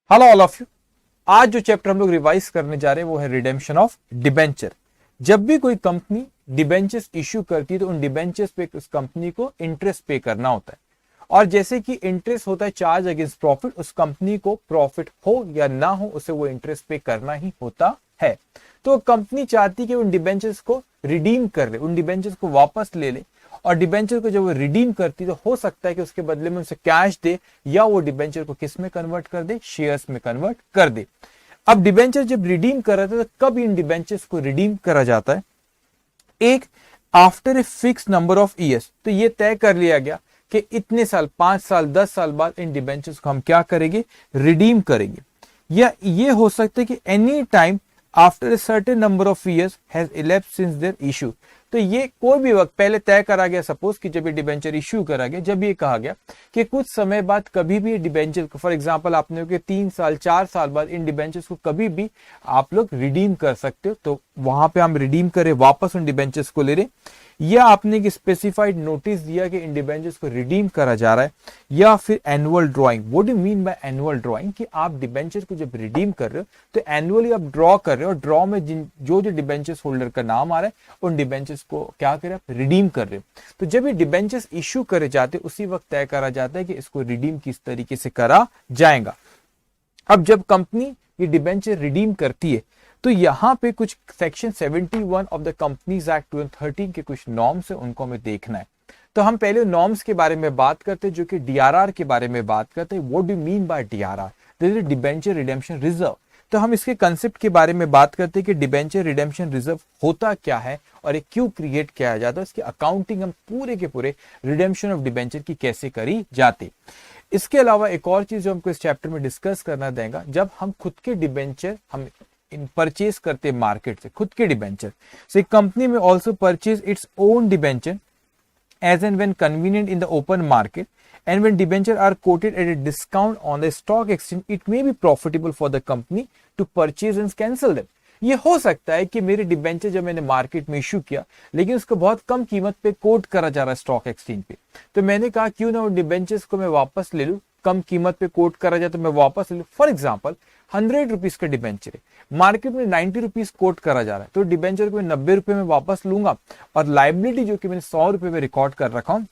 Hello all of you. आज जो chapter हम लोग रिवाइज करने जा रहे हैं वो है रिडेम्पशन ऑफ डिबेंचर। जब भी कोई कंपनी डिबेंचर्स इश्यू करती है तो उन डिबेंचर्स पे उस कंपनी को इंटरेस्ट पे करना होता है, और जैसे कि इंटरेस्ट होता है चार्ज अगेंस्ट प्रॉफिट, उस कंपनी को प्रॉफिट हो या ना हो उसे वो इंटरेस्ट पे करना ही होता है। तो कंपनी चाहती है कि उन डिबेंचर्स को रिडीम कर ले, उन डिबेंचर्स को वापस ले ले, और डिबेंचर को जब वो रिडीम करती तो हो सकता है कि उसके बदले में उसे कैश दे या वो डिबेंचर को किस में कन्वर्ट कर दे, शेयर्स में कन्वर्ट कर दे। अब डिबेंचर जब रिडीम कर रहा था तो कब इन डिबेंचर्स को रिडीम करा जाता है? एक, after a fix number of years. तो ये तय कर लिया गया कि इतने साल, 5 साल 10 साल बाद इन डिबेंचर्स को हम क्या करेंगे, रिडीम करेंगे। या ये हो सकता है कि any time after a certain number of years has elapsed since there issue. तो ये कोई भी वक्त पहले तय करा गया, सपोज कि जब ये डिबेंचर इश्यू करा गया, जब ये कहा गया कि कुछ समय बाद कभी भी डिबेंचर को, फॉर एग्जांपल आपने कि 3 साल 4 साल बाद इन डिबेंचर्स को कभी भी आप लोग रिडीम कर सकते हो, तो वहां पे हम रिडीम करें, वापस उन डिबेंचर्स को ले रहे, या आपने एक स्पेसिफाइड नोटिस दिया कि इन डिबेंचर्स को रिडीम करा जा रहा है, या फिर annual drawing. What do mean by annual drawing? कि आप डिबेंचर को जब रिडीम कर रहे हो तो एनुअली आप ड्रॉ कर रहे हो, और ड्रॉ में जो डिबेंचर्स होल्डर का नाम आ रहा है उन डिबेंचर्स को क्या करें, आप रिडीम कर रहे हो। तो जब ये डिबेंचर्स इश्यू करे जाते उसी वक्त तय करा जाता है कि इसको रिडीम किस तरीके से करा जाएगा। अब जब कंपनी ये डिबेंचर रिडीम करती है तो यहां पे कुछ section 71 of the companies act 2013 के कुछ नॉर्म्स है, उनको हमें देखना है। तो हम पहले नॉर्म्स के बारे में बात करते हैं, जो कि डीआरआर के बारे में बात करते हैं। What do mean by DRR? This is debenture redemption reserve. तो हम इसके कंसेप्ट के बारे में बात करते हैं कि डिबेंचर रिडेम्पशन रिजर्व होता क्या है और ये क्यों क्रिएट किया जाता है, इसकी अकाउंटिंग हम पूरे के पूरे रिडेम्पशन ऑफ डिबेंचर की कैसे करी जाती। इसके अलावा एक और चीज जो हमको इस चैप्टर में डिस्कस करना देगा, जब हम खुद के डिबेंचर हम इन परचेज करते मार्केट से, खुद के डिबेंचर से, कंपनी में also purchase its own debenture as and when convenient in the open market, and when debenture are quoted at a discount on the stock exchange, it may be profitable for the company to purchase and cancel them. ये हो सकता है कि मेरे debenture जब मैंने market में issue किया लेकिन उसको बहुत कम कीमत पे कोट करा जा रहा है स्टॉक एक्सचेंज पे, तो मैंने कहा क्यों ना उन डिबेंचर्स को मैं वापस ले लूं, कम कीमत पे कोट करा जाए तो मैं वापस ले लूं। फॉर एग्जाम्पल 100 रुपीज का डिबेंचर है, मार्केट में 90 रुपीज कोट करा जा रहा है, तो डिबेंचर को मैं 90 रुपए में वापस लूंगा, और लाइबिलिटी जो कि मैंने 100 रुपए में रिकॉर्ड कर रखा हूं,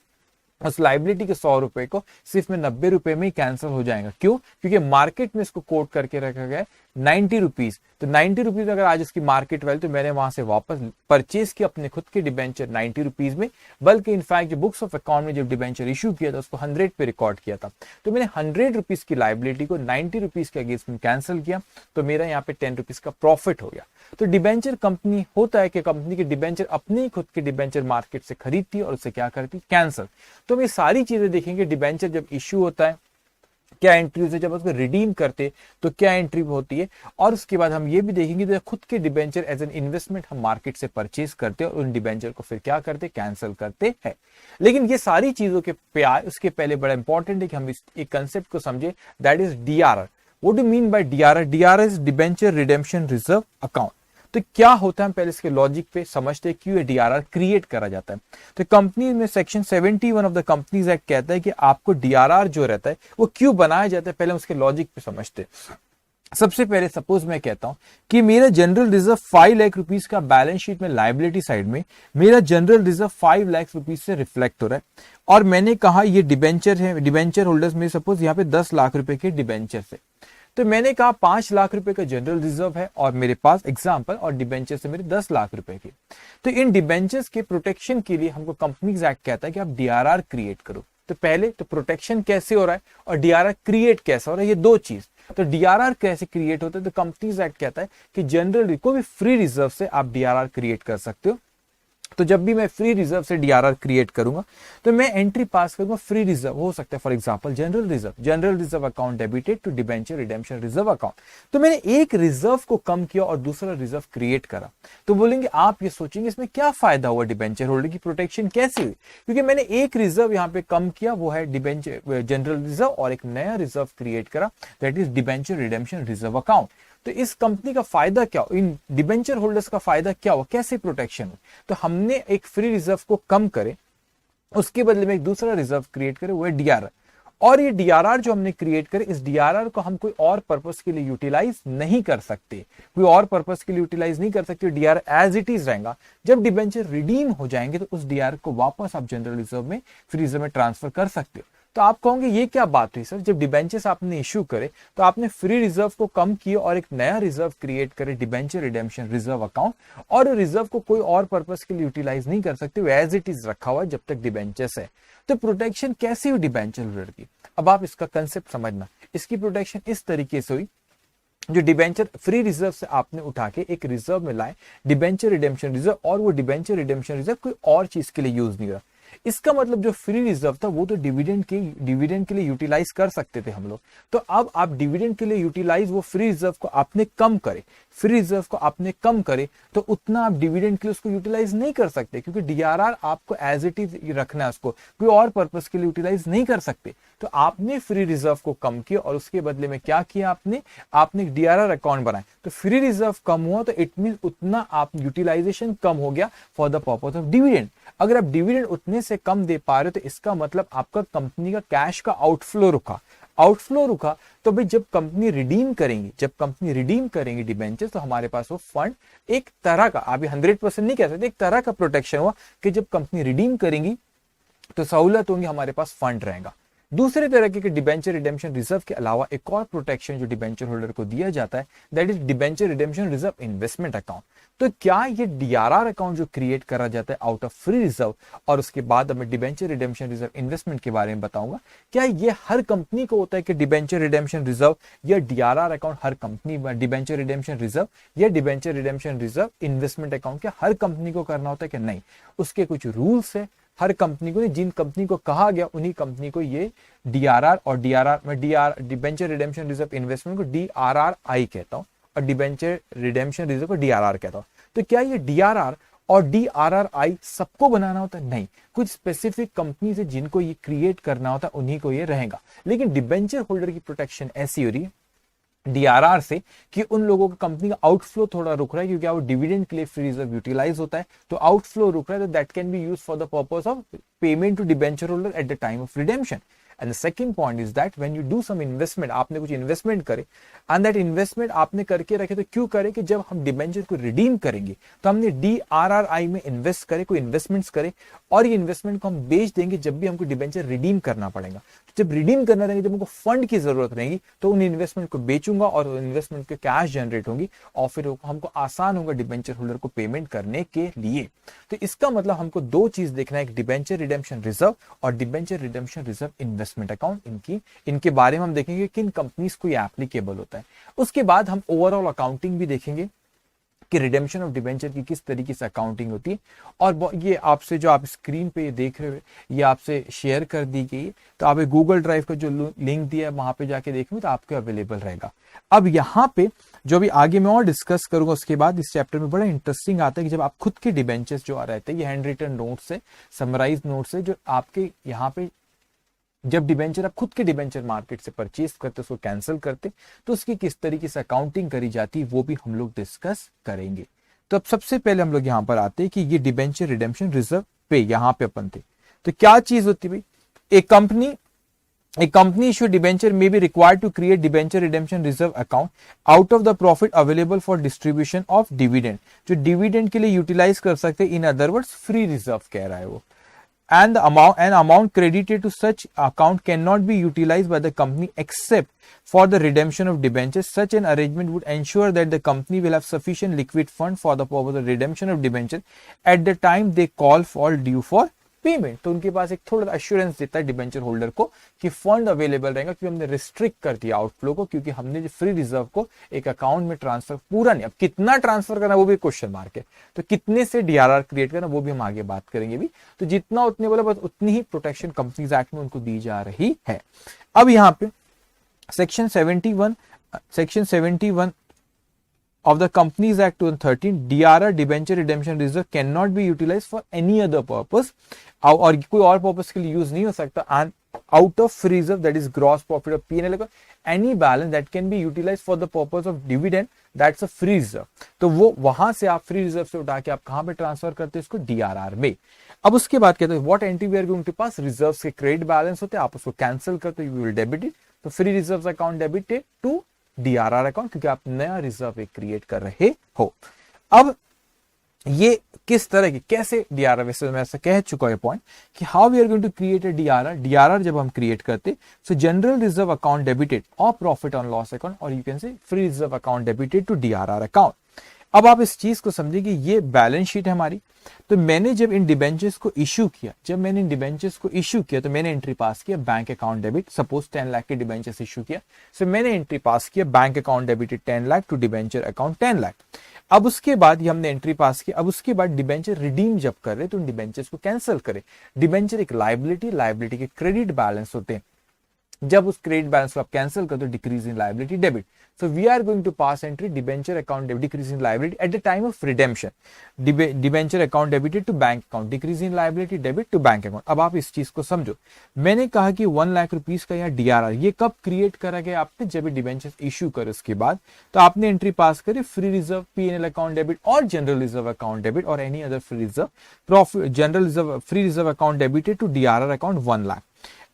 उस लाइबिलिटी के 100 रुपए को सिर्फ में 90 रुपए में ही कैंसिल हो जाएगा। क्यों? क्योंकि मार्केट में इसको कोट करके रखा गया है 90 रुपीज। तो 90 रुपीज अगर आज इसकी मार्केट वैल्यू, तो मैंने वहां से वापस परचेज किया अपने खुद के डिबेंचर 90 रुपीज में, बल्कि इनफैक्ट जो बुक्स ऑफ अकाउंट में जब डिबेंचर इशू किया था उसको 100 पे रिकॉर्ड किया था, तो मैंने 100 रुपीज की लाइबिलिटी को 90 रुपीज के अगेंस्ट में कैंसिल किया, तो मेरा यहाँ पे 10 रुपीज का प्रॉफिट हो गया। तो डिबेंचर कंपनी होता है कि कंपनी के डिबेंचर अपने खुद के डिबेंचर मार्केट से खरीदती है और उसे क्या करती, कैंसिल। तो हम ये सारी चीजें देखेंगे, डिबेंचर जब इश्यू होता है क्या एंट्री होती है, जब उसको रिडीम करते तो क्या एंट्री होती है, और उसके बाद हम ये भी देखेंगे तो खुद के डिबेंचर एज एन इन्वेस्टमेंट हम मार्केट से परचेज करते हैं और उन डिबेंचर को फिर क्या करते, कैंसिल करते हैं। लेकिन ये सारी चीजों के प्यार उसके पहले बड़ा इंपॉर्टेंट है कि हम इस एक कंसेप्ट को समझे, that is DRR. What do mean by DRR? DRR is debenture redemption reserve account. तो क्या होता है, हम पहले इसके लॉजिक पे समझते हैं क्यों डीआरआर क्रिएट करा जाता है। तो कंपनी में section 71 of the companies act कहता है कि आपको डीआरआर जो रहता है वो क्यों बनाया जाता है, पहले उसके लॉजिक पे समझते हैं। सबसे पहले सपोज मैं कहता हूं कि मेरा जनरल रिजर्व 5 लाख रुपीस का बैलेंस शीट में लायबिलिटी साइड में मेरा जनरल रिजर्व 5 लाख रुपीस से रिफ्लेक्ट हो रहा है, और मैंने कहा ये डिबेंचर है, डिबेंचर होल्डर्स में सपोज यहाँ पे 10 लाख रुपए के डिबेंचर से, तो मैंने कहा 5 लाख रुपए का जनरल रिजर्व है और मेरे पास एग्जांपल, और डिबेंचर से मेरे 10 लाख रुपए के। तो इन डिबेंचर्स के प्रोटेक्शन के लिए हमको कंपनीज एक्ट कहता है कि आप डीआरआर क्रिएट करो। तो पहले तो प्रोटेक्शन कैसे हो रहा है और डीआरआर क्रिएट कैसे हो रहा है, ये दो चीज। तो डीआरआर कैसे क्रिएट होता है, तो कंपनीज एक्ट कहता है कि जनरल कोई भी फ्री रिजर्व से आप डीआरआर क्रिएट कर सकते हो। तो जब भी मैं फ्री रिजर्व से डीआरआर क्रिएट करूंगा तो मैं एंट्री पास करूंगा फ्री रिजर्व, हो सकता है for example general reserve account debited to debenture redemption reserve account. तो मैंने एक रिजर्व को कम किया और दूसरा रिजर्व क्रिएट करा। तो बोलेंगे, आप ये सोचेंगे इसमें क्या फायदा हुआ, डिबेंचर होल्डर की प्रोटेक्शन कैसी हुई? क्योंकि मैंने एक रिजर्व यहाँ पे कम किया, वो है डिबेंचर जनरल रिजर्व, और एक नया रिजर्व क्रिएट करा, that is debenture redemption reserve account. तो इस कंपनी का फायदा क्या हो, इन डिबेंचर होल्डर्स का फायदा क्या हो, कैसे प्रोटेक्शन हो? तो हमने एक फ्री रिजर्व को कम करे, उसके बदले में एक दूसरा रिजर्व क्रिएट करे, वो है डीआरआर, और ये डीआरआर जो हमने क्रिएट करे, इस डीआरआर को हम कोई और पर्पस के लिए यूटिलाइज नहीं कर सकते, कोई और पर्पस के लिए यूटिलाइज नहीं कर सकते, डीआरआर एज इट इज रहेगा। जब डिबेंचर रिडीम हो जाएंगे तो उस डीआरआर को वापस आप जनरल रिजर्व में, फ्री रिजर्व में ट्रांसफर कर सकते हो। तो आप कहोगे ये क्या बात हुई सर, जब डिबेंचर्स आपने इश्यू करे तो आपने फ्री रिजर्व को कम किया और एक नया रिजर्व क्रिएट करे, डिबेंचर रिडेम्पशन रिजर्व अकाउंट, और रिजर्व को कोई और पर्पस के लिए यूटिलाइज नहीं कर सकते, एज इट इज रखा हुआ जब तक डिबेंचर्स है। तो प्रोटेक्शन कैसी हुई डिबेंचर होल्डर की, अब आप इसका कंसेप्ट समझना। इसकी प्रोटेक्शन इस तरीके से हुई, जो डिबेंचर फ्री रिजर्व से आपने उठा के एक रिजर्व में लाए, डिबेंचर रिडेम्पशन रिजर्व, और वो डिबेंचर रिडेम्पशन रिजर्व कोई और चीज के लिए यूज नहीं हुआ। इसका मतलब जो फ्री रिजर्व था वो तो डिविडेंड के लिए यूटिलाइज कर सकते थे हम लोग। तो अब आप डिविडेंड के लिए यूटिलाइज वो फ्री रिजर्व को आपने कम करे, फ्री रिजर्व को आपने कम करे, तो उतना आप डिविडेंड के लिए उसको यूटिलाइज नहीं कर सकते, क्योंकि डीआरआर आपको एज इट इज रखना है, उसको कोई और पर्पस के लिए यूटिलाइज नहीं कर सकते। तो आपने फ्री रिजर्व को कम किया और उसके बदले में क्या किया आपने एक डीआरआर अकाउंट बनाया। तो फ्री रिजर्व कम हुआ तो इट मीन उतना आप यूटिलाइजेशन कम हो गया for the purpose of dividend. अगर आप डिविडेंड उतने से कम दे पा रहे हो तो इसका मतलब आपका कंपनी का कैश का आउटफ्लो रुका। तो भाई जब कंपनी रिडीम करेंगी डिबेंचर, तो हमारे पास वो फंड एक तरह का, अभी 100% नहीं कह सकते, एक तरह का प्रोटेक्शन हुआ कि जब कंपनी रिडीम करेंगी तो सहूलत होंगी, हमारे पास फंड रहेगा। दूसरे तरीके के डिबेंचर रिडेम्पशन रिजर्व के अलावा एक और प्रोटेक्शन जो डिबेंचर होल्डर को दिया जाता है, that is debenture redemption reserve investment account. तो क्या ये डीआरआर अकाउंट जो क्रिएट करा जाता है आउट ऑफ फ्री रिजर्व, और उसके बाद मैं डिबेंचर रिडेम्पशन रिजर्व इन्वेस्टमेंट के बारे में बताऊंगा, क्या ये हर कंपनी को होता है कि डिबेंचर रिडेम्पशन रिजर्व या डीआरआर अकाउंट हर कंपनी में, डिबेंचर रिडेम्पशन रिजर्व या debenture redemption reserve investment account क्या हर कंपनी को करना होता है कि नहीं? उसके कुछ रूल्स है, हर कंपनी को, जिन कंपनी को कहा गया उन्हीं कंपनी को ये डीआरआर और डिबेंचर रिडेम्पशन रिजर्व इन्वेस्टमेंट को डीआरआरआई कहता हूं और डिबेंचर रिडेम्पशन रिजर्व को डीआरआर कहता हूं। तो क्या ये डीआरआर और डीआरआरआई सबको बनाना होता है? नहीं, कुछ स्पेसिफिक कंपनी से जिनको ये क्रिएट करना होता है उन्हीं को ये रहेगा। लेकिन डिबेंचर होल्डर की प्रोटेक्शन ऐसी हो रही है डीआरआर से कि उन लोगों का कंपनी का आउटफ्लो थोड़ा रुक रहा है, क्योंकि वो डिविडेंड के लिए फ्री रिजर्व यूटिलाइज होता है, तो आउटफ्लो रुक रहा है, तो that can be used for the purpose of payment to debenture holder at the time of redemption. And the second point is that when you do some investment, आपने कुछ investment करे एंड दैट इन्वेस्टमेंट आपने करके रखे, तो क्यों करे कि जब हम डिबेंचर को रिडीम करेंगे तो हमने डीआरआरआई में इन्वेस्ट करे, कोई इन्वेस्टमेंट्स करे, और ये इन्वेस्टमेंट को हम बेच देंगे जब भी हमको डिबेंचर रिडीम करना पड़ेगा। तो जब रिडीम करना रहेगा, जब हमको फंड की जरूरत रहेगी, तो उन इन्वेस्टमेंट को बेचूंगा और इन्वेस्टमेंट के कैश जनरेट होंगी और फिर हमको आसान होगा डिबेंचर होल्डर को पेमेंट करने के लिए। तो इसका मतलब हमको दो चीज देखना है, डिबेंचर रिडेम्पशन रिजर्व और debenture redemption reserve investment account. इनके बारे में हम देखेंगे किन कंपनीज को ये एप्लीकेबल होता है। उसके बाद हम ओवरऑल अकाउंटिंग भी देखेंगे कि रिडेम्पशन ऑफ डिबेंचर की किस तरीके से अकाउंटिंग होती है, और ये आपसे जो आप स्क्रीन पे ये देख रहे हो ये आपसे शेयर कर दी गई है, तो आप गूगल ड्राइव का जो लिंक दिया है वहां पे जाके देखेंगे तो आपको अवेलेबल रहेगा। अब यहाँ पे जो भी आगे मैं और डिस्कस करूंगा उसके बाद इस चैप्टर में बड़ा इंटरेस्टिंग आता है कि जब आप खुद के डिबेंचर्स जो आ रहते हैं, ये हैंड रिटन नोट्स से, समराइज नोट्स से, जो आपके यहाँ पे जब डिबेंचर आप खुद के डिबेंचर मार्केट से परचेज करते, उसको कैंसिल करते, तो उसकी किस तरीके से अकाउंटिंग करी जाती है वो भी हम लोग डिस्कस करेंगे। तो अब सबसे पहले हम लोग यहाँ पर आते हैं कि ये डिबेंचर रिडेम्पशन रिजर्व पे यहाँ पे अपन थे, तो क्या चीज होती है भाई? A company issued debenture may be required to create debenture redemption reserve account out of the profit available for distribution of dividend, जो dividend के लिए utilize कर सकते, in other words free reserve कह रहा है वो। And an amount credited to such account cannot be utilized by the company except for the redemption of debentures. Such an arrangement would ensure that the company will have sufficient liquid fund for the purpose of redemption of debenture at the time they call for due for payment. तो उनके पास एक थोड़ा assurance देता है debenture holder को कि fund available रहेगा, क्योंकि हमने रिस्ट्रिक्ट कर दिया आउटफ्लो को, क्योंकि हमने जो फ्री रिजर्व को एक अकाउंट में ट्रांसफर पूरा नहीं, अब कितना ट्रांसफर करना वो भी क्वेश्चन मार्क है, तो कितने से डीआरआर क्रिएट करना वो भी हम आगे बात करेंगे भी। तो जितना उतने बोला बस उतनी ही प्रोटेक्शन कंपनीज एक्ट में उनको दी जा रही है। अब यहाँ पे section 71 of the Companies Act 2013, DRR debenture redemption reserve cannot be utilized for any other purpose, और कोई और पर्पस के लिए यूज नहीं हो सकता, and out of free reserve, that is gross profit of P&L account, any balance that can be utilized for the purpose of dividend, that's a free reserve. तो वो वहां से आप फ्री रिजर्व से उठा के आप कहां पे ट्रांसफर करते हैं इसको, डीआरआर में। अब उसके बाद कहते हैं what entry we are going to pass, reserves के क्रेडिट बैलेंस होते हैं, आप उसको कैंसिल करते हो, यू विल डेबिट इट, तो free reserves account debited to DRR account, क्योंकि आप नया रिजर्व एक क्रिएट कर रहे हो। अब ये किस तरह की, कैसे डीआरआर, वैसे मैं ऐसा कह चुका है पॉइंट कि how we are going to create a DRR. DRR जब हम क्रिएट करते, so general reserve account debited और प्रॉफिट ऑन लॉस अकाउंट, और you can say free reserve account debited to DRR account. अब आप इस चीज को समझिए कि ये बैलेंस शीट है हमारी। तो मैंने जब इन डिबेंचर्स को इश्यू किया, तो मैंने एंट्री पास किया bank account debit, suppose 10 lakh के डिबेंचर्स इश्यू किया, सो मैंने एंट्री पास किया bank account debited 10 lakh to debenture account 10 lakh. अब उसके बाद ये हमने एंट्री पास की, अब उसके बाद डिबेंचर रिडीम जब कर रहे तो उन डिबेंचर्स को कैंसिल करे। डिबेंचर एक लायबिलिटी के क्रेडिट बैलेंस होते हैं, जब उस क्रेडिट बैलेंस को आप कैंसिल कर दो, decrease in liability debit. So we are going to pass entry debenture account decrease in liability at the time of redemption, debenture account debited to bank account, decrease in liability debit to bank account. अब आप इस चीज को समझो, मैंने कहा कि 1 lakh rupees का यहाँ डीआरआर, ये कब क्रिएट करा गया आपने, जब डिबेंचर इश्यू करे उसके बाद, तो आपने एंट्री पास करे free reserve P&L account debit और जनरल रिजर्व अकाउंट डेबिट और any other free reserve profit, general reserve free reserve account debited to DRR account 1 lakh.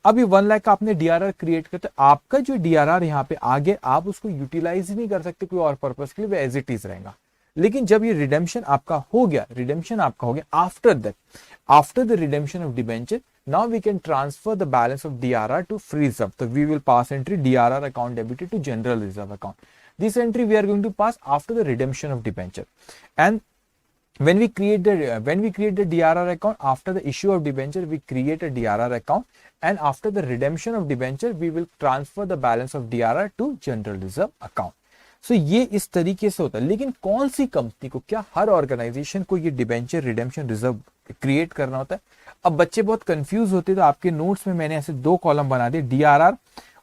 अब ये 1 लाख का आपने डीआरआर क्रिएट करते, आपका जो डीआरआर यहाँ पे आगे आप उसको यूटिलाइज ही नहीं कर सकते कोई और पर्पस के लिए, वो एज इट इज रहेगा। लेकिन जब ये रिडेम्पशन आपका हो गया, after the redemption of debenture, now we can transfer the balance of DRR to free reserve, तो we will pass entry DRR account debited to general reserve account. This entry we are going to pass after the redemption of debenture, and when we create the DRR account after the issue of debenture, we create a DRR account, and after the redemption of debenture we will transfer the balance of DRR to general reserve account. So ये इस तरीके से होता है। लेकिन कौन सी company को, क्या हर ऑर्गेनाइजेशन को ये डिबेंचर रिडेम्पशन रिजर्व क्रिएट करना होता है? अब बच्चे बहुत कंफ्यूज होते हैं, तो आपके नोट्स में मैंने ऐसे 2 कॉलम बना दिए, DRR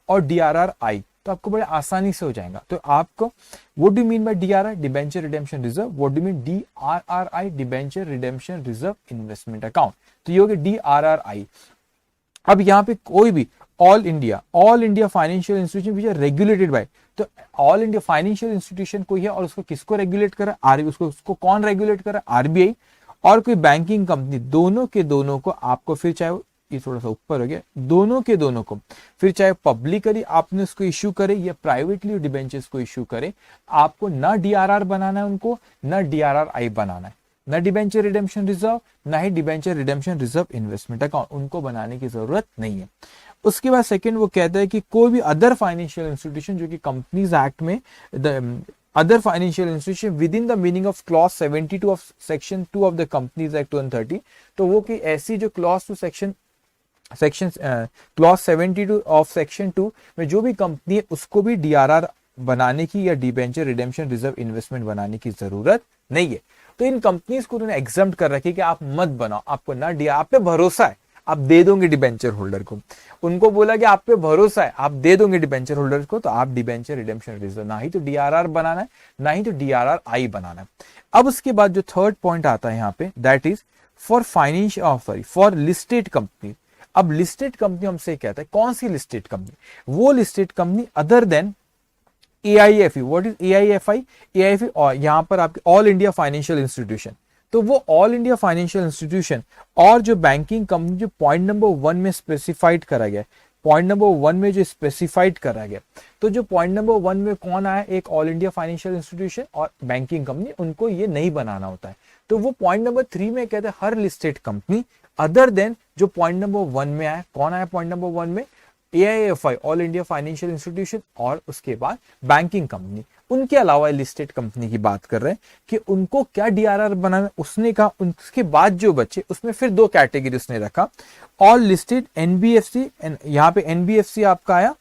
और DRRI, तो आपको बड़े आसानी से हो जाएगा। तो आपको what do mean by DRR, debenture redemption reserve, what do mean DRRI, debenture redemption reserve investment account, तो ये हो गया डीआरआरआई। अब यहाँ पे कोई भी all India financial institution which are regulated by, तो ऑल इंडिया फाइनेंशियल इंस्टीट्यूशन कोई है और उसको किसको रेगुलेट कर रहा है, उसको कौन रेगुलेट कर रहा है, आरबीआई, और कोई बैंकिंग कंपनी, दोनों के दोनों को आपको, फिर चाहे ये थोड़ा सा ऊपर हो गया, दोनों के दोनों को, फिर चाहे पब्लिकली आपने उसको इश्यू करे या प्राइवेटली डिबेंचर्स को इश्यू करे, आपको ना डीआरआर बनाना है उनको, ना डीआरआरआई बनाना है, ना डिबेंचर रिडेम्पशन रिजर्व, ना ही debenture redemption reserve investment account, उनको बनाने की जरूरत नहीं है। उसके बाद सेकंड वो कहता है कि कोई भी अदर फाइनेंशियल इंस्टीट्यूशन जो कि कंपनीज एक्ट में other financial institution with in the meaning of clause 72 of section 2 of the companies act 2030, तो वो कि ऐसी जो clause two clause 72 of section 2 में जो भी कंपनी है उसको भी डीआरआर बनाने की या डिबेंचर रिडेम्पशन रिजर्व इन्वेस्टमेंट बनाने की जरूरत नहीं है। तो इन कंपनीज को उन्होंने एग्जम्प्ट कर रखी कि आप मत बनाओ, आपको ना डीआर, आप पे भरोसा है, आप दे दोगे डिबेंचर होल्डर को, उनको बोला कि आप पे भरोसा है, आप दे दोगे डिबेंचर होल्डर को, तो आप डिबेंचर रिडेम्पशन रिजर्व, ना ही तो डीआरआर बनाना है, ना ही तो डीआरआरआई बनाना है। अब उसके बाद जो थर्ड पॉइंट आता है यहाँ पे, that is for listed company. अब लिस्टेड कंपनी हमसे कहता है कौन सी लिस्टेड कंपनी, वो listed company other then AIFE। What is AIFI? AIFE और यहां पर आपके ऑल इंडिया फाइनेंशियल इंस्टीट्यूशन, तो वो ऑल इंडिया फाइनेंशियल इंस्टीट्यूशन और जो बैंकिंग कंपनी जो पॉइंट नंबर 1 में स्पेसिफाइड करा गया, पॉइंट नंबर 1 में जो स्पेसिफाइड करा गया, तो जो पॉइंट नंबर 1 में कौन आया, एक ऑल इंडिया फाइनेंशियल इंस्टीट्यूशन और बैंकिंग कंपनी, उनको ये नहीं बनाना होता है। तो वो पॉइंट नंबर 3 में कहते हैं हर लिस्टेड कंपनी अदर देन जो पॉइंट नंबर 1 में आया, कौन आया पॉइंट नंबर 1 में, AIFI all India financial institution और उसके बाद बैंकिंग कंपनी, उनके अलावा लिस्टेड कंपनी की बात कर रहे हैं कि उनको क्या डीआरआर बनाना, उसने कहा। उसके बाद जो बचे उसमें फिर 2 कैटेगरी उसने रखा, ऑल लिस्टेड NBFC, यहाँ पे NBFC आपका आया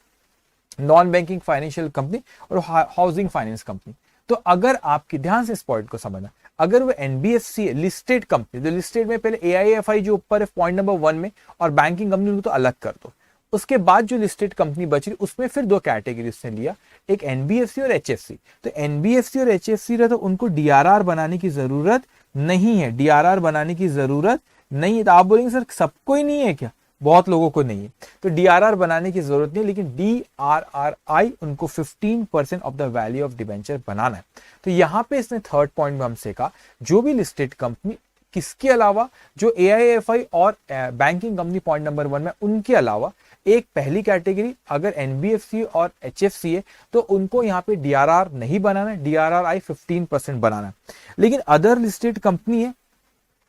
नॉन बैंकिंग फाइनेंशियल कंपनी और हाउसिंग फाइनेंस कंपनी। तो अगर आपकी ध्यान से इस पॉइंट को समझना, अगर वो NBFC लिस्टेड कंपनी, तो लिस्टेड में पहले AIFI जो ऊपर है पॉइंट नंबर 1 में और बैंकिंग कंपनी उनको तो अलग कर दो। उसके बाद जो लिस्टेड कंपनी बची उसमें फिर 2 कैटेगरी उसने लिया, एक NBFC और HFC। तो NBFC और HFC रहा तो उनको डीआरआर बनाने की जरूरत नहीं है, डीआरआर बनाने की जरूरत नहीं है। तो आप बोलेंगे सर सबको ही नहीं है क्या? बहुत लोगों को नहीं है, तो डीआरआर बनाने की जरूरत नहीं, लेकिन डीआरआरआई उनको 15% of the value of debenture बनाना है। तो यहां पे इसने थर्ड पॉइंट में हमसे कहा जो भी लिस्टेड कंपनी किसके अलावा जो एआईएफआई और बैंकिंग कंपनी पॉइंट नंबर 1 में उनके अलावा एक पहली कैटेगरी अगर एनबीएफसी और एचएफसी है तो उनको यहाँ पे डीआरआर नहीं बनाना है, डीआरआरआई 15% बनाना है। लेकिन अदर लिस्टेड कंपनी है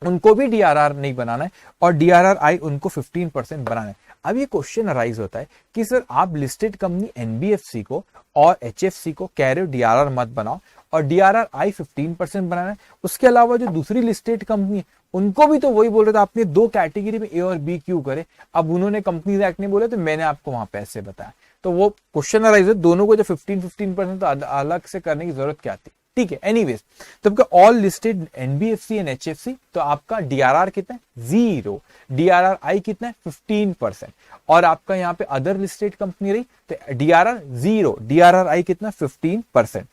उनको भी डीआरआर नहीं बनाना है और डीआरआरआई उनको 15% बनाना है। अब ये क्वेश्चन अराइज होता है कि सर आप लिस्टेड कंपनी एनबीएफसी को और एचएफसी को कह रहे हो डीआरआर मत बनाओ और डीआरआरआई 15% बनाना है, उसके अलावा जो दूसरी लिस्टेड कंपनी है उनको भी तो वही बोल रहे थे, आपने दो कैटेगरी में ए और बी क्यों करे? अब उन्होंने कंपनीज एक्ट नहीं बोले तो मैंने आपको वहां पैसे बताया, तो वो क्वेश्चन अराइज है दोनों को जो 15% तो अलग से करने की जरूरत क्या थी? ठीक है, एनीवेज तो आपका all listed NBFC and HFC, तो आपका डीआरआर कितना है 0, डीआरआरआई कितना है 15%, और आपका यहाँ पे अदर लिस्टेड कंपनी रही तो डीआरआर 0, डीआरआरआई कितना 15%।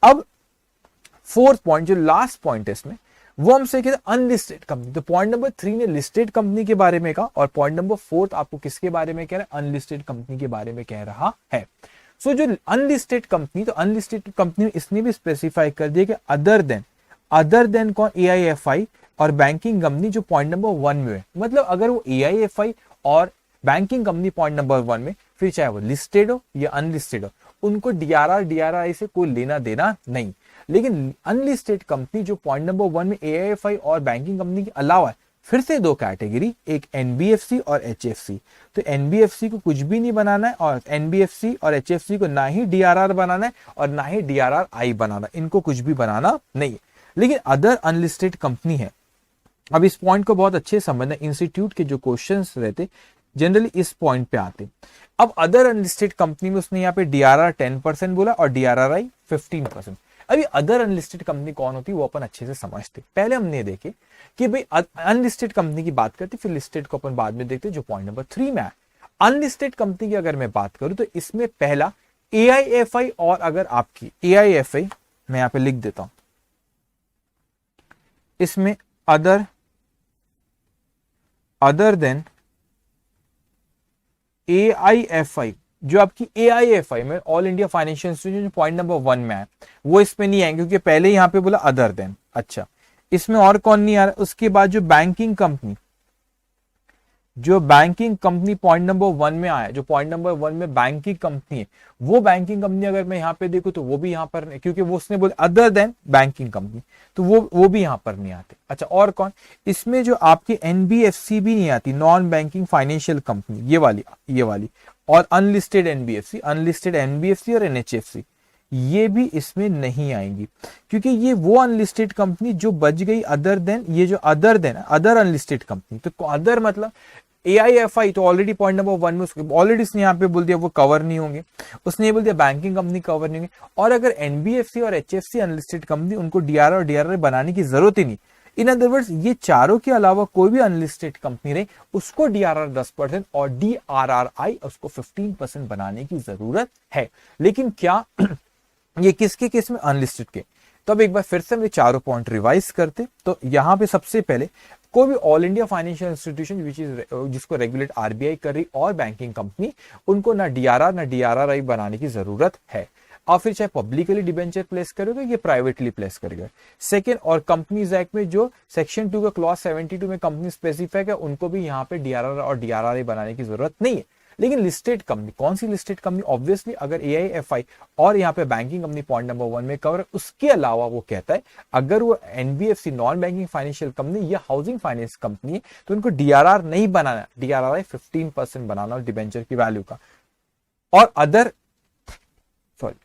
अब फोर्थ पॉइंट जो लास्ट पॉइंट है इसमें वो हमसे कहते हैं अनलिस्टेड कंपनी। तो पॉइंट नंबर 3 ने लिस्टेड कंपनी के बारे में कहा और पॉइंट नंबर 4 आपको किसके बारे में कह रहा है? अनलिस्टेड कंपनी के बारे में कह रहा है। सो जो अनलिस्टेड कंपनी, तो अनलिस्टेड कंपनी इसने भी स्पेसिफाई कर दिया कि अदर देन कौन? एआईएफआई और बैंकिंग कंपनी जो पॉइंट नंबर 1 में है। मतलब अगर वो एआईएफआई और बैंकिंग कंपनी पॉइंट नंबर 1 में, फिर चाहे वो लिस्टेड हो या अनलिस्टेड हो, उनको डीआरआर डीआरआई से कोई लेना देना नहीं। लेकिन अनलिस्टेड कंपनी जो पॉइंट नंबर 1 में एआईएफआई और बैंकिंग कंपनी के अलावा है, फिर से दो कैटेगरी, एक एनबीएफसी और एचएफसी। तो एनबीएफसी को कुछ भी नहीं बनाना है और एनबीएफसी और एचएफसी को ना ही डीआरआर बनाना है और ना ही डीआरआरआई बनाना, इनको कुछ भी बनाना नहीं है। लेकिन अदर अनलिस्टेड कंपनी है। अब इस पॉइंट को बहुत अच्छे समझना, इंस्टीट्यूट के जो क्वेश्चंस रहते जनरली इस पॉइंट पे आते। अब अदर अनलिस्टेड कंपनी में उसने यहाँ पे डीआरआर 10% बोला और डीआरआरआई 15%। अभी अदर अनलिस्टेड कंपनी कौन होती है वो अपन अच्छे से समझते। पहले हमने देखे कि भाई अनलिस्टेड कंपनी की बात करते, फिर लिस्टेड को अपन बाद में देखते जो पॉइंट नंबर 3 में है। अनलिस्टेड कंपनी की अगर मैं बात करूं तो इसमें पहला एआईएफआई, और अगर आपकी एआईएफआई मैं यहां पे लिख देता हूं, इसमें अदर देन एआईएफआई, जो आपकी एआईएफआई में all India financial institution point number 1 में है, वो इसमें नहीं आएंगे क्योंकि पहले यहां पे बोला अदर देन। अच्छा, इसमें और कौन नहीं आ रहा? उसके बाद जो बैंकिंग कंपनी पॉइंट नंबर 1 में आया, जो पॉइंट नंबर 1 में बैंकिंग कंपनी है, वो बैंकिंग कंपनी अगर मैं यहां पे देखूं तो वो भी यहां पर नहीं, क्योंकि वो उसने बोला अदर देन बैंकिंग कंपनी, तो वो भी यहां पर नहीं आते। अच्छा, और कौन? इसमें जो आपकी एनबीएफसी भी नहीं आती, नॉन बैंकिंग फाइनेंशियल कंपनी, ये वाली और अनलिस्टेड एनबीएफसी और एनएचएफसी, ये भी इसमें नहीं आएंगी क्योंकि ये वो अनलिस्टेड कंपनी जो बच गई अदर देन, ये जो other then other unlisted company. तो अदर मतलब एआईएफआई तो ऑलरेडी पॉइंट नंबर 1 में ऑलरेडी इसने यहाँ पे बोल दिया वो कवर नहीं होंगे, उसने ये बोल दिया बैंकिंग कंपनी कवर नहीं होंगे, और अगर एनबीएफसी और एचएफसी अनलिस्टेड कंपनी, उनको डीआरआर और डीआरआर बनाने की जरूरत ही नहीं। इन अदर वर्ड्स ये चारों के अलावा कोई भी अनलिस्टेड कंपनी रहे उसको डीआरआर 10% और डीआरआरआई उसको 15% बनाने की जरूरत है। लेकिन क्या ये किसके केस में? अनलिस्टेड के। तो अब एक बार फिर से हम ये चारों पॉइंट रिवाइज करते। तो यहाँ पे सबसे पहले कोई भी ऑल इंडिया फाइनेंशियल इंस्टीट्यूशन जिसको रेगुलेट आरबीआई कर रही और बैंकिंग कंपनी, उनको ना डीआरआर ना डीआरआरआई बनाने की जरूरत है। और फिर चाहे पब्लिकली डिबेंचर प्लेस करेगा या प्राइवेटली प्लेस करेगा। सेकेंड, और कंपनीज एक्ट में जो सेक्शन 2 का क्लॉज 72 में कंपनी स्पेसिफाइड है, उनको भी यहाँ पे डीआरआर और डीआरआरआई बनाने की जरूरत नहीं है। लेकिन लिस्टेड कंपनी, कौन सी लिस्टेड कंपनी? ऑब्वियसली अगर एआईएफआई और यहाँ पे बैंकिंग कंपनी पॉइंट नंबर 1 में कवर, उसके अलावा वो कहता है अगर वो NBFC non banking financial company या हाउसिंग फाइनेंस कंपनी है तो उनको डीआरआर नहीं बनाना, डीआरआरआई 15% बनाना डिबेंचर की वैल्यू का। और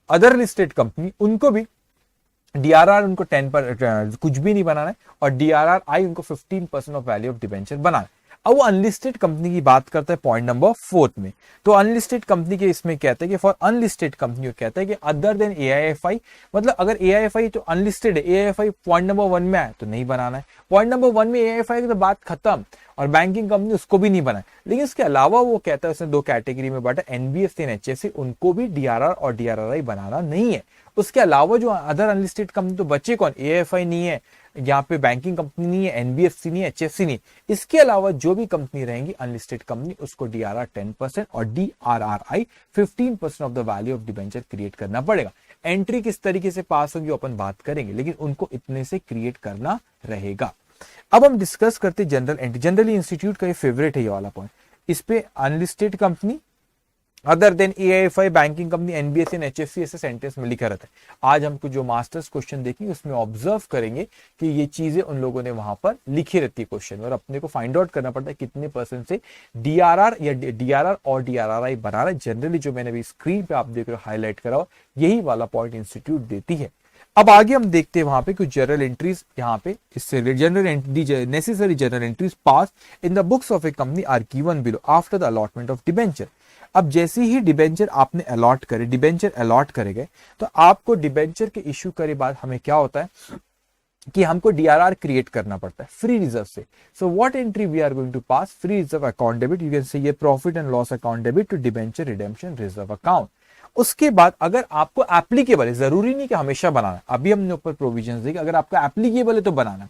अदर लिस्टेड कंपनी, उनको भी डीआरआर उनको 10% कुछ भी नहीं बनाना है और डीआरआरआई उनको 15% ऑफ वैल्यू ऑफ डिबेंचर बनाना है। अब वो अनलिस्टेड कंपनी की बात करता है पॉइंट नंबर 4 में। तो अनलिस्टेड कंपनी के इसमें कहता है कि फॉर अनलिस्टेड कंपनी कहता है कि अदर देन एआईएफआई, मतलब अगर एआईएफआई तो अनलिस्टेड है, एआईएफआई पॉइंट नंबर 1 में आए तो नहीं बनाना है, पॉइंट नंबर 1 में एआईएफआई की तो बात खत्म, और बैंकिंग कंपनी उसको भी नहीं बनाए। लेकिन इसके अलावा वो कहता है उसने दो कैटेगरी में बांटा, एनबीएफसी एंड एचएफसी, उनको भी डीआरआर और डीआरआरआई बनाना नहीं है। उसके अलावा जो अदर अनलिस्टेड कंपनी तो बचे कौन? एआईएफआई नहीं है, यहाँ पे बैंकिंग कंपनी नहीं है, एनबीएफसी नहीं है, एचएफसी नहीं, इसके अलावा जो भी कंपनी रहेंगी अनलिस्टेड कंपनी, उसको डीआरआर 10% और डीआरआरआई 15% of the value of debenture create करना पड़ेगा। एंट्री किस तरीके से पास होगी अपन बात करेंगे, लेकिन उनको इतने से क्रिएट करना रहेगा। अब हम डिस्कस करते जनरल एंट्री। जनरली इंस्टीट्यूट का ये फेवरेट है ये वाला पॉइंट। इस पे unlisted company other than AIFI, banking company, NBFC and HFC ऐसे सेंटेंस में लिखा रहता है। आज हमको जो मास्टर्स क्वेश्चन देखेंगे उसमें ऑब्जर्व करेंगे कि ये चीजें उन लोगों ने वहां पर लिखी रहती है क्वेश्चन में, और अपने को फाइंड आउट करना पड़ता है कितने परसेंट से डीआरआर या डीआरआर और डीआरआरआई बनाना है। जनरली जो मैंने अभी स्क्रीन पे आप देख रहे हो हाईलाइट करा हो, यही वाला पॉइंट इंस्टीट्यूट देती है। अब आगे हम देखते हैं वहां पे कुछ जनरल एंट्रीज, यहाँ पे इससे necessary journal entries pass in the books of a company are given below after the allotment of debenture. अब जैसे ही डिबेंचर आपने अलॉट करे, डिबेंचर अलॉट करे गए, तो आपको डिबेंचर के इश्यू करे बाद हमें क्या होता है कि हमको डीआरआर क्रिएट करना पड़ता है फ्री रिजर्व से। So what entry we are going to pass? Free reserve account debit, you can say ये profit and loss account debit to debenture redemption reserve account. उसके बाद अगर आपको एप्लीकेबल है, जरूरी नहीं कि हमेशा बनाना, अभी हमने ऊपर प्रोविजन देखे, अगर आपका एप्लीकेबल है तो बनाना।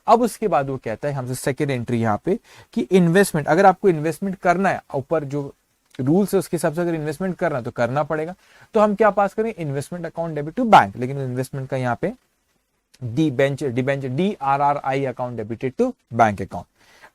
अब उसके बाद वो कहता है हमसे सेकेंड एंट्री यहाँ पे कि इन्वेस्टमेंट, अगर आपको इन्वेस्टमेंट करना है, ऊपर जो रूल्स है उसके हिसाब से अगर इन्वेस्टमेंट करना है तो करना पड़ेगा। तो हम क्या पास करें? Investment account debit to bank, लेकिन इन्वेस्टमेंट का यहाँ पे debenture DRRI account debited to bank account.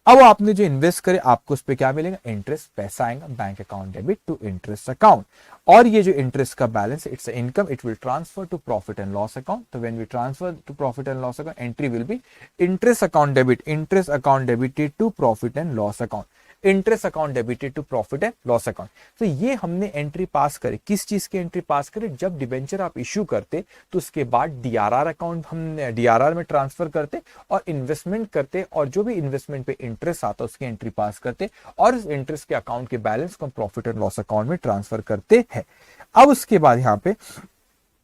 अब आपने जो इन्वेस्ट करे आपको उस पर क्या मिलेगा? इंटरेस्ट, पैसा आएगा bank account debit to interest account. और ये जो इंटरेस्ट का balance, it's income, it will transfer to profit and loss account. तो when we transfer to profit and loss account, entry will be interest account debit, interest account debited to profit and loss account, interest account debited to profit and loss account. तो ये हमने entry pass करे। किस चीज की entry pass करे? जब debenture आप इश्यू करते तो उसके बाद डीआरआर अकाउंट हम डीआरआर में ट्रांसफर करते और इन्वेस्टमेंट करते, और जो भी इन्वेस्टमेंट पे इंटरेस्ट आता उसकी एंट्री पास करते, और इस इंटरेस्ट के अकाउंट के बैलेंस को हम प्रॉफिट एंड लॉस अकाउंट में ट्रांसफर करते हैं। अब उसके बाद यहाँ पे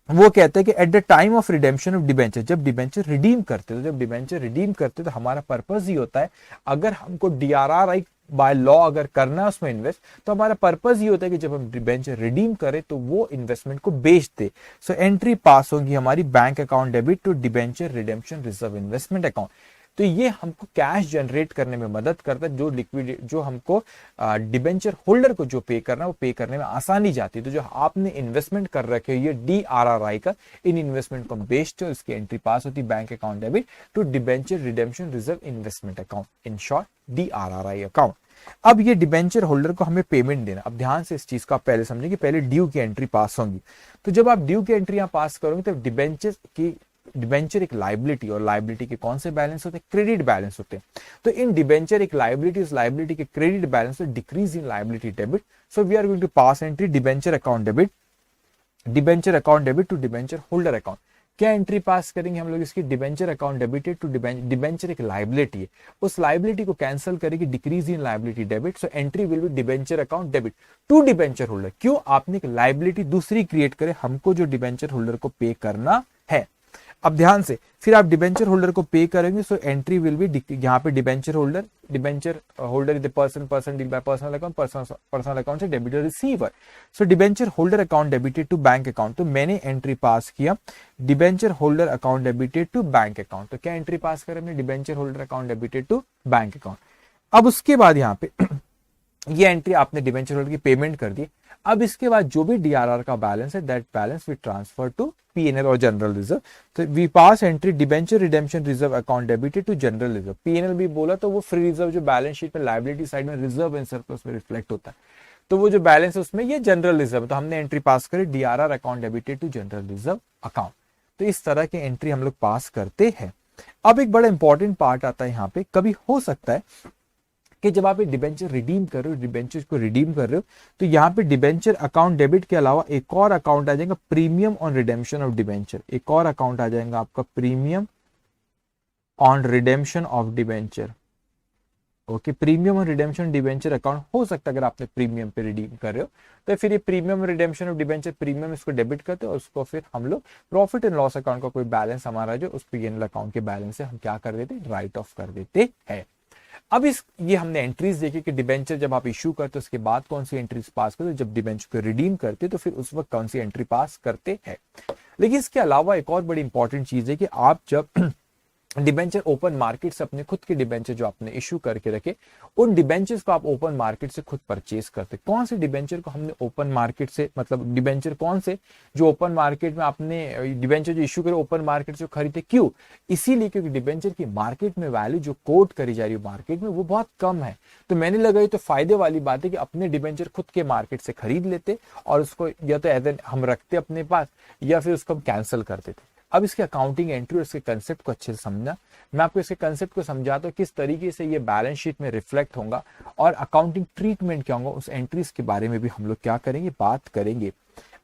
वो कहते हैं कि eight the time of redemption of debenture, जब डिबेंचर रिडीम करते, तो जब डिबेंचर रिडीम करते तो हमारा पर्पस ही होता है, अगर हमको डीआरआरआई बाय लॉ अगर करना है उसमें इन्वेस्ट, तो हमारा पर्पस ये होता है कि जब हम डिबेंचर रिडीम करें तो वो इन्वेस्टमेंट को बेच दे। सो एंट्री पास होगी हमारी bank account debit to debenture redemption reserve investment account. तो ये हमको कैश जनरेट करने में मदद करता है, जो लिक्विड जो हमको डिबेंचर होल्डर को जो पे करना है वो पे करने में आसानी जाती है। तो जो आपने इन्वेस्टमेंट कर रखे हो ये डीआरआरआई का, इन इन्वेस्टमेंट को हम बेचते हो, इसकी एंट्री पास होती है bank account debit to debenture redemption reserve investment account, in short DRRI account. अब ये डिबेंचर होल्डर को हमें पेमेंट देना। अब ध्यान से इस चीज को आप पहले समझें कि पहले ड्यू की एंट्री पास होंगी। तो जब आप ड्यू की एंट्री यहाँ पास करोगे तो डिबेंचर एक लाइबिलिटी, और लाइबिलिटी के कौन से बैलेंस होते हैं? क्रेडिट बैलेंस होते हैं। तो इन डिबेंचर एक लाइबिलिटी, इस लाइबिलिटी के credit balance decrease in liability debit. So we are going to pass entry debenture account debit to debenture holder account. क्या एंट्री पास करेंगे हम लोग इसकी? Debenture account debited to debenture एक लाइबिलिटी है, उस लाइबिलिटी को कैंसिल करेगी, decrease in liability debit. So entry will be debenture account debit to debenture holder. क्यों? आपने एक लाइबिलिटी दूसरी क्रिएट करे, हमको जो डिबेंचर होल्डर को पे करना है। अब ध्यान से फिर आप डिबेंचर होल्डर को पे करेंगे, सो एंट्री विल बी यहाँ पे debenture holder is the person deal by personal account से debtor receiver. So debenture holder account debited to bank account. तो मैंने एंट्री पास किया debenture holder account debited to bank account. तो क्या entry pass करें हमने? Debenture holder account debited to bank account. अब उसके बाद यहाँ पे ये एंट्री आपने डिबेंचर होल्डर की पेमेंट कर दी। अब इसके बाद जो भी डीआरआर का बैलेंस है, that balance we transfer to PNL और जनरल रिजर्व। तो we pass entry debenture redemption reserve account debited to general reserve. PNL भी बोला तो वो फ्री रिजर्व जो बैलेंस शीट में लायबिलिटी साइड में रिजर्व एंड सरप्लस में रिफ्लेक्ट होता है, तो वो जो बैलेंस है उसमें ये जनरल रिजर्व। तो हमने एंट्री पास करी DRR account debited to general reserve account. तो इस तरह के एंट्री हम लोग पास करते हैं। अब एक बड़ा इंपॉर्टेंट पार्ट आता है यहाँ पे, कभी हो सकता है कि जब आप डिबेंचर रिडीम कर रहे हो, डिबेंचर को रिडीम कर रहे हो, तो यहाँ पे डिबेंचर अकाउंट डेबिट के अलावा एक और अकाउंट आ जाएगा premium on redemption of debenture. एक और अकाउंट आ जाएगा आपका premium on redemption of debenture. Okay, premium और रिडेम्पशन डिबेंचर अकाउंट हो सकता है अगर आपने प्रीमियम पे रिडीम कर रहे हो, तो फिर ये premium redemption of debenture, premium इसको डेबिट करते हैं और उसको फिर हम लोग प्रॉफिट एंड लॉस अकाउंट का कोई बैलेंस हमारा जो उस पीएनएल अकाउंट के बैलेंस से हम क्या कर देते हैं? राइट ऑफ कर देते हैं। अब ये हमने एंट्रीज देखी कि डिबेंचर जब आप इश्यू करते हो उसके बाद कौन सी एंट्रीज पास करते हो, जब डिबेंचर को रिडीम करते तो फिर उस वक्त कौन सी एंट्री पास करते हैं। लेकिन इसके अलावा एक और बड़ी इंपॉर्टेंट चीज है कि आप जब डिबेंचर ओपन मार्केट से अपने खुद के डिबेंचर जो आपने इशू करके रखे, उन डिबेंचर्स को आप ओपन मार्केट से खुद परचेज करते। कौन से डिबेंचर को हमने ओपन मार्केट से, मतलब डिबेंचर कौन से जो ओपन मार्केट में आपने डिबेंचर जो इशू करे ओपन मार्केट से खरीदे, क्यों? इसीलिए क्योंकि डिबेंचर की मार्केट में वैल्यू जो कोट करी जा रही है मार्केट में वो बहुत कम है। तो मैंने लगा ये तो फायदे वाली बात है कि अपने डिबेंचर खुद के मार्केट से खरीद लेते और उसको या तो एज हम रखते अपने पास या फिर उसको हम कैंसिल कर देते। अब इसके अकाउंटिंग एंट्री और इसके कंसेप्ट को अच्छे से समझना, मैं आपको इसके कंसेप्ट को समझाता हूँ किस तरीके से ये बैलेंस शीट में रिफ्लेक्ट होगा और अकाउंटिंग ट्रीटमेंट क्या होगा, उस एंट्रीज के बारे में भी हम लोग क्या करेंगे, बात करेंगे।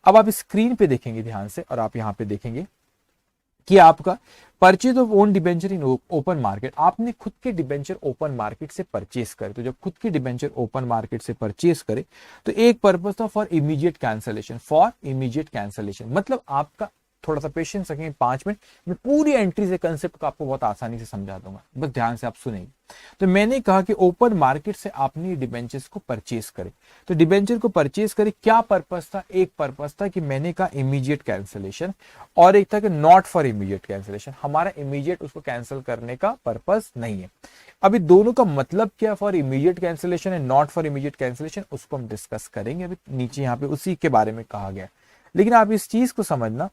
अब आप स्क्रीन पे देखेंगे ध्यान से और आप यहाँ पे देखेंगे कि आपका purchase of own debenture in open market, आपने खुद के डिबेंचर ओपन मार्केट से परचेज करे। तो जब खुद के डिबेंचर ओपन मार्केट से परचेज करे तो एक पर्पज था for immediate cancellation, for immediate cancellation मतलब आपका थोड़ा सा पेशेंस रखेंगे 5 मिनट, मैं पूरी एंट्री से कंसेप्ट को आपको बहुत आसानी से समझा दूंगा, बस ध्यान से आप सुनेंगे। तो मैंने कहा कि ओपन मार्केट से आपने डिबेंचर्स को परचेज करे। तो डिबेंचर को परचेज करे, क्या पर्पस था? एक पर्पस था कि मैंने कहा इमीडिएट कैंसलेशन और एक था कि नॉट फॉर इमीडिएट कैंसलेशन। हमारा इमीडिएट उसको कैंसिल करने का पर्पस नहीं है। अभी दोनों का मतलब क्या, for immediate cancellation and not for immediate cancellation, उसको हम डिस्कस करेंगे। अभी नीचे यहाँ पे उसी के बारे में कहा गया, लेकिन आप इस चीज को समझना,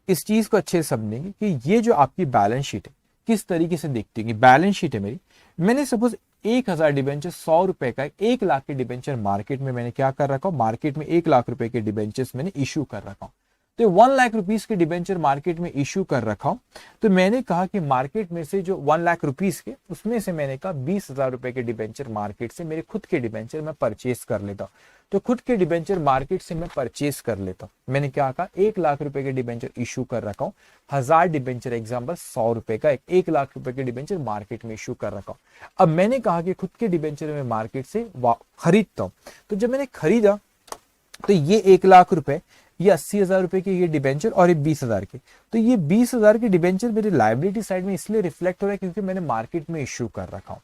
इस चीज को अच्छे से समझेंगे कि ये जो आपकी बैलेंस शीट है किस तरीके से देखती है। बैलेंस शीट है मेरी, मैंने सपोज 1000 डिबेंचर 100 रुपए का 1 लाख के डिबेंचर मार्केट में मैंने क्या कर रखा हूं, मार्केट में 1 लाख रुपए के डिबेंचर्स मैंने इशू कर रखा हूं। तो 1 लाख रुपीस के डिबेंचर मार्केट में इशू कर रखा हूं। तो मैंने कहा कि मार्केट में से जो 1 लाख रुपीस के, उसमें से मैंने कहा 20,000 रुपए के डिबेंचर मार्केट से मेरे खुद के डिबेंचर मैं परचेज कर लेता हूं। तो खुद के डिबेंचर मार्केट से मैं परचेज कर लेता हूं। मैंने क्या कहा, 1 लाख रुपए के डिबेंचर इशू कर रखा हूं, 1000 डिबेंचर एग्जाम्पल 100 रुपए का 1 लाख रुपए के डिबेंचर मार्केट में इशू कर रखा हूं। अब मैंने कहा कि खुद के डिबेंचर में मार्केट से खरीदता हूं। तो जब मैंने खरीदा तो ये 1 लाख रुपए, ये 80,000 रुपए के ये डिबेंचर और ये 20,000 के, तो ये 20,000 के डिबेंचर मेरे लायबिलिटी साइड में इसलिए रिफ्लेक्ट हो रहा है क्योंकि मैंने मार्केट में इशू कर रखा हूं।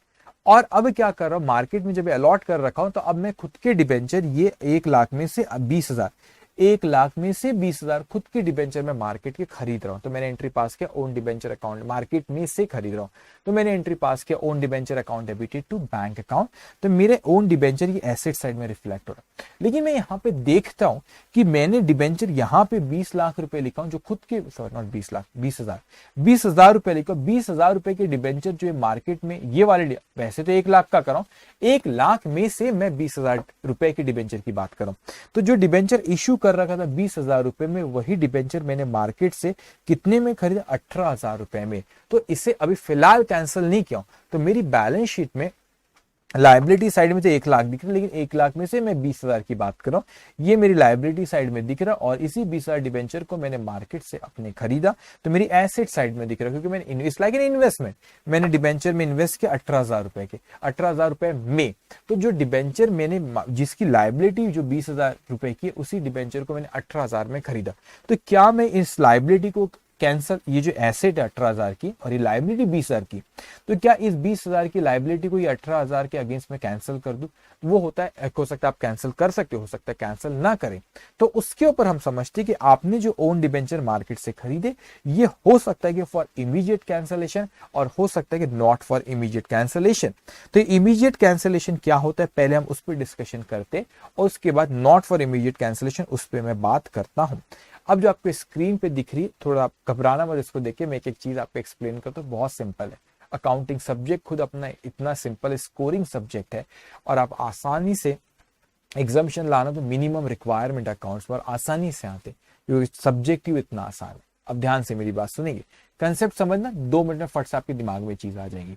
और अब क्या कर रहा हूं, मार्केट में जब अलॉट कर रखा हूं तो अब मैं खुद के डिबेंचर ये 1 लाख में से 20,000, 1 लाख में से 20,000 खुद के डिबेंचर में मार्केट के खरीद रहा हूं। तो मैंने एंट्री पास किया ओन डिबेंचर अकाउंट, मार्केट में से खरीद रहा हूं। तो मैंने एंट्री पास किया own debenture account debited to bank account. तो मेरे ओन डिबेंचर ये एसेट साइड में रिफ्लेक्ट हो रहा है। लेकिन मैं यहाँ पे देखता हूं कि मैंने डिबेंचर यहाँ पे 20 लाख रुपए लिखा हूं जो खुद के, सॉरी नॉट 20 लाख, 20,000 रुपए लिखा, 20,000 रुपए के डिबेंचर जो मार्केट में ये वाले, वैसे तो 1 लाख का कर रहा हूं, 1 लाख में से मैं 20,000 रुपए के डिबेंचर की बात कर रहा हूं। तो जो डिबेंचर इशू कर रखा था 20,000 रुपए में, वही डिबेंचर मैंने मार्केट से कितने में खरीदा, 18,000 रुपए में। तो इसे अभी फिलहाल कैंसिल नहीं किया। तो मेरी बैलेंस शीट में लायबिलिटी साइड में तो 1 लाख दिख रहा है, लेकिन 1 लाख में से मैं 20,000 की बात कर रहा हूं, ये मेरी लायबिलिटी साइड में दिख रहा है। और इसी 20,000 डिबेंचर को मैंने मार्केट से अपने खरीदा तो मेरी एसेट साइड में दिख रहा है, क्योंकि मैंने इन्वेस्ट लाइक एन इन्वेस्टमेंट, मैंने डिबेंचर में इन्वेस्ट किया 18,000 रुपए के, 18,000 रुपए में। तो जो डिबेंचर मैंने, जिसकी लायबिलिटी जो 20,000 रुपए की, उसी डिबेंचर को मैंने 18,000 में खरीदा। तो क्या मैं इस लायबिलिटी को कैंसल, ये जो एसेट है 18,000 की और ये लायबिलिटी 20,000 की, तो क्या इस 20,000 की लायबिलिटी को ये 18,000 के अगेंस्ट में कैंसिल कर दूं? वो होता है, हो सकता है आप कैंसिल कर सकते हो सकता है कैंसिल ना करें। तो उसके ऊपर हम समझते हैं कि आपने जो ओन डिबेंचर मार्केट से खरीदे, ये हो सकता है कि फॉर इमीडिएट कैंसिलेशन और हो सकता है कि नॉट फॉर इमीडिएट कैंसिलेशन। तो इमीडिएट कैंसिलेशन क्या होता है, पहले हम उस पर डिस्कशन करते और उसके बाद नॉट फॉर इमीडिएट कैंसिलेशन उस पर मैं बात करता हूं। अब जो आपको स्क्रीन पे दिख रही है, थोड़ा आप घबराना मत, इसको देखिए, मैं एक चीज आपको एक्सप्लेन करता हूँ, बहुत सिंपल है। अकाउंटिंग सब्जेक्ट खुद अपना इतना सिंपल स्कोरिंग सब्जेक्ट है और आप आसानी से एग्जामिशन लाना तो मिनिमम रिक्वायरमेंट अकाउंट्स पर आसानी से आते, क्योंकि सब्जेक्ट ही इतना आसान है। अब ध्यान से मेरी बात सुनेंगे, कंसेप्ट समझना, 2 मिनट में फट से आपके दिमाग में चीज आ जाएगी।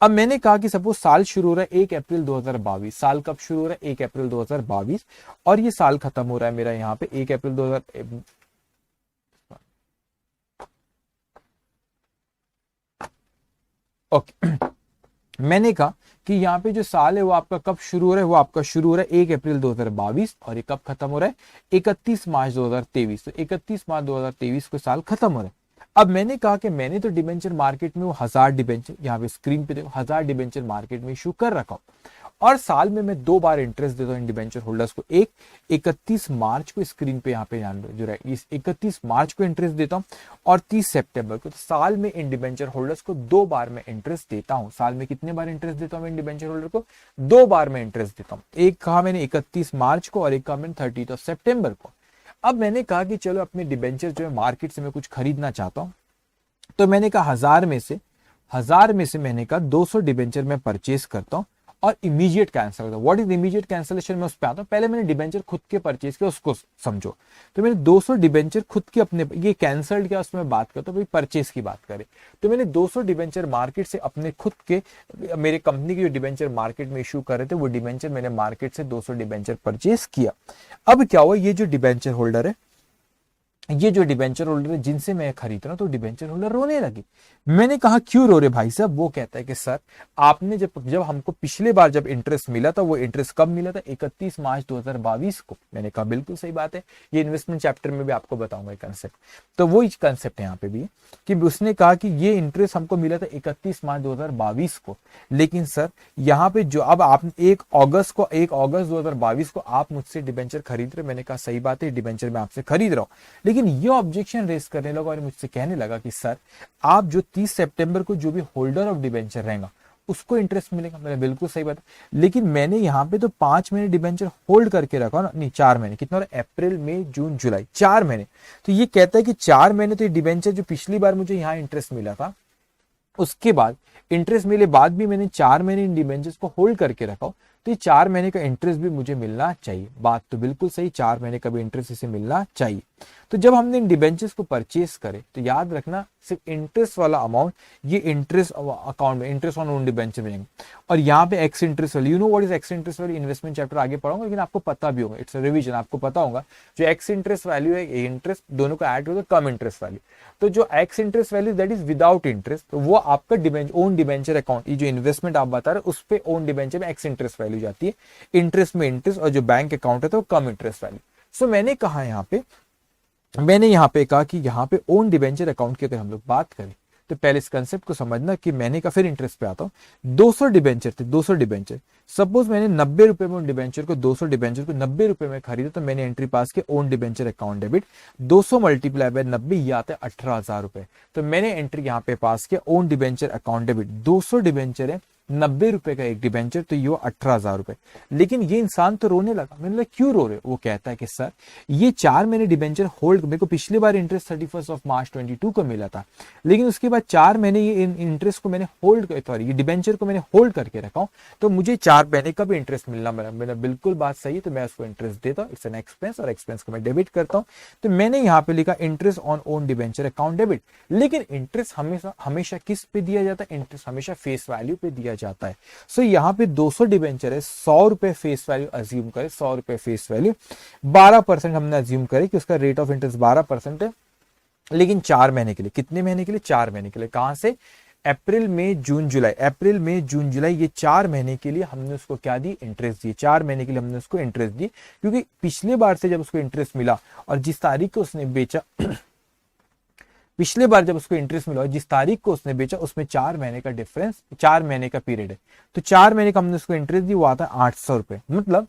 अब मैंने कहा कि सपोज साल शुरू हो रहा है 1 अप्रैल 2022, साल कब शुरू हो रहा है, 1 अप्रैल 2022, और ये साल खत्म हो रहा है मेरा यहाँ पे 1 अप्रैल 2000। ओके मैंने कहा कि यहाँ पे जो साल है वो आपका कब शुरू हो रहा है, वो आपका शुरू हो रहा है 1 अप्रैल 2022 और ये कब खत्म हो रहा है, 31 मार्च 2023। तो 31 मार्च 2023 को साल खत्म हो रहा है। अब मैंने कहा कि मैंने तो डिबेंचर मार्केट में वो 1000 डिबेंचर, यहाँ पे स्क्रीन पे देखो 1000 डिबेंचर मार्केट में इशू कर रखा हूं और साल में मैं 2 बार इंटरेस्ट देता हूँ इन डिबेंचर होल्डर्स को। एक 31 मार्च को, स्क्रीन पे यहाँ पे ध्यान जो है इस 31 मार्च को इंटरेस्ट देता हूँ और 30 सितंबर को। तो साल में इन डिबेंचर होल्डर्स को 2 बार मैं इंटरेस्ट देता हूँ। साल में कितने बार इंटरेस्ट देता हूँ इन डिबेंचर होल्डर को? 2 बार मैं इंटरेस्ट देता हूँ। एक कहा मैंने 31 मार्च को और एक कहा मैंने 30 सितंबर को। अब मैंने कहा कि चलो अपने डिबेंचर जो है मार्केट से मैं कुछ खरीदना चाहता हूँ, तो मैंने कहा 1000 में से मैंने कहा 200 डिबेंचर मैं परचेज करता हूँ और इमीडिएट कैंसिल करता हूँ। व्हाट इज इमीडिएट कैंसिलेशन, में उस पर आता हूँ। पहले मैंने डिबेंचर खुद के परचेज किया, उसको समझो। तो मैंने 200 डिबेंचर खुद के अपने, ये कैंसल्ड किया, उसमें बात करता हूँ, भाई परचेज की बात करें। तो मैंने 200 डिबेंचर मार्केट से अपने खुद के, मेरे कंपनी के जो डिबेंचर मार्केट में इशू कर रहे थे वो डिबेंचर मैंने मार्केट से 200 डिबेंचर परचेज किया। अब क्या हुआ, ये जो डिबेंचर होल्डर है, ये जो डिबेंचर होल्डर है जिनसे मैं खरीद रहा हूं, तो डिबेंचर होल्डर रोने लगे। मैंने कहा क्यों रो रहे भाई साहब? वो कहता है कि सर आपने जब हमको पिछले बार जब इंटरेस्ट मिला था, वो इंटरेस्ट कब मिला था? 31 मार्च 2022 को। मैंने कहा बिल्कुल सही बात है, ये इन्वेस्टमेंट चैप्टर में भी आपको बताऊंगा कंसेप्ट। तो वो कंसेप्ट यहाँ पे भी है कि उसने कहा कि ये इंटरेस्ट हमको मिला था 31 मार्च 2022 को, लेकिन सर यहाँ पे जो अब आप 1 अगस्त 2022 को आप मुझसे डिबेंचर खरीद रहे। मैंने कहा सही बात है, डिबेंचर मैं आपसे खरीद रहा हूँ। लेकिन ये ऑब्जेक्शन रेस करने लगा और मुझसे कहने लगा कि सर आप जो 30 सितंबर को जो भी होल्डर ऑफ डिबेंचर रहेगा उसको इंटरेस्ट मिलेगा। मैंने बिल्कुल सही बात है, लेकिन मैंने यहाँ पे तो 5 महीने डिबेंचर होल्ड करके रखा ना, नहीं 4 महीने, कितना हो रहा है? अप्रैल मई जून जुलाई, 4 महीने। तो ये कहता है कि 4 महीने तो ये डिबेंचर जो पिछली बार मुझे यहाँ इंटरेस्ट मिला था, उसके बाद इंटरेस्ट मिले बाद भी मैंने 4 महीने इन डिबेंचर्स को होल्ड करके रखा हो, तो ये 4 महीने का इंटरेस्ट भी मुझे मिलना चाहिए। बात तो बिल्कुल सही, 4 महीने का भी इंटरेस्ट इसे मिलना चाहिए। तो जब हमने इन डिबेंचर्स को परचेस करे, तो याद रखना सिर्फ इंटरेस्ट वाला अमाउंट ये इंटरेस्ट अकाउंट में, इंटरेस्ट ऑन ओन डिबेंचर में, और यहाँ पे x interest value, you know what is x interest value, investment chapter आगे पढ़ाऊंगा, लेकिन आपको पता भी होगा, इट्स रिवीजन, आपको पता होगा जो एक्स इंटरेस्ट वैल्यू है, इंटरेस्ट दोनों को ऐड होता है कम इंटरेस्ट वैल्यू। तो जो x interest value that is without interest, तो वो आपका डिबेंचर ओन डिबेंचर अकाउंट, ये जो इन्वेस्टमेंट आप बता रहे उस पे ओन डिबेंचर में एक्स इंटरेस्ट वैल्यू जाती है, इंटरेस्ट में इंटरेस्ट, और जो बैंक अकाउंट है तो कम इंटरेस्ट वैल्यू। सो मैंने कहा यहाँ पे कहा कि यहाँ पे ओन डिबेंचर अकाउंट की अगर हम लोग बात करें, तो पहले इस कंसेप्ट को समझना कि मैंने कहा, फिर इंटरेस्ट पे आता हूं। 200 डिबेंचर थे, 200 डिबेंचर, सपोज मैंने 90 रुपए में डिबेंचर को, 200 डिबेंचर को 90 रुपए में खरीदा, तो मैंने एंट्री पास किया own debenture account debit, 200 multiply by 90, ये आता है 18,000 रुपए। तो मैंने एंट्री यहाँ पे पास किया own debenture account debit, 200 debenture है, 90 रुपए का एक डिबेंचर, तो ये 18,000 रुपए। लेकिन ये इंसान तो रोने लगा। मैंने बोला क्यों रो रहे? वो कहता है कि सर ये 4 महीने डिबेंचर होल्ड, मेरे को पिछली बार इंटरेस्ट 31 मार्च 2022 को मिला था, लेकिन उसके बाद 4 महीने ये इंटरेस्ट को मैंने होल्ड, सॉरी ये डिबेंचर को मैंने होल्ड करके रखा हूं, तो मुझे 4 महीने का भी इंटरेस्ट मिलना मेरा बिल्कुल बात सही है, तो मैं उसको इंटरेस्ट देता हूँ, इट्स एन एक्सपेंस, और एक्सपेंस को मैं डेबिट करता हूँ। तो मैंने यहाँ पे लिखा interest on own debenture account debit. लेकिन इंटरेस्ट हमेशा किस पे दिया जाता है? इंटरेस्ट हमेशा फेस वैल्यू पे दिया जाता है। सो यहाँ पे 200 डिबेंचर है, 100 रुपए फेस वैल्यू अज्यूम करें, 100 रुपए फेस वैल्यू, 12% हमने अज्यूम करें कि उसका रेट ऑफ इंटरेस्ट 12% है, लेकिन 4 महीने के लिए। कितने महीने के लिए? 4 महीने के लिए। कहां से? अप्रैल मई जून जुलाई, अप्रैल मई जून जुलाई, ये 4 महीने के लिए हमने उसको क्या दी? इंटरेस्ट दी। 4 महीने के लिए हमने उसको इंटरेस्ट दी, क्योंकि पिछले बार से जब उसको इंटरेस्ट मिला और जिस तारीख को उसने बेचा पिछले बार जब उसको इंटरेस्ट मिला और जिस तारीख को उसने बेचा, उसमें 4 महीने का डिफरेंस, 4 महीने का पीरियड है, तो 4 महीने का हमने उसको इंटरेस्ट दी, वो आता है 800 रुपए। मतलब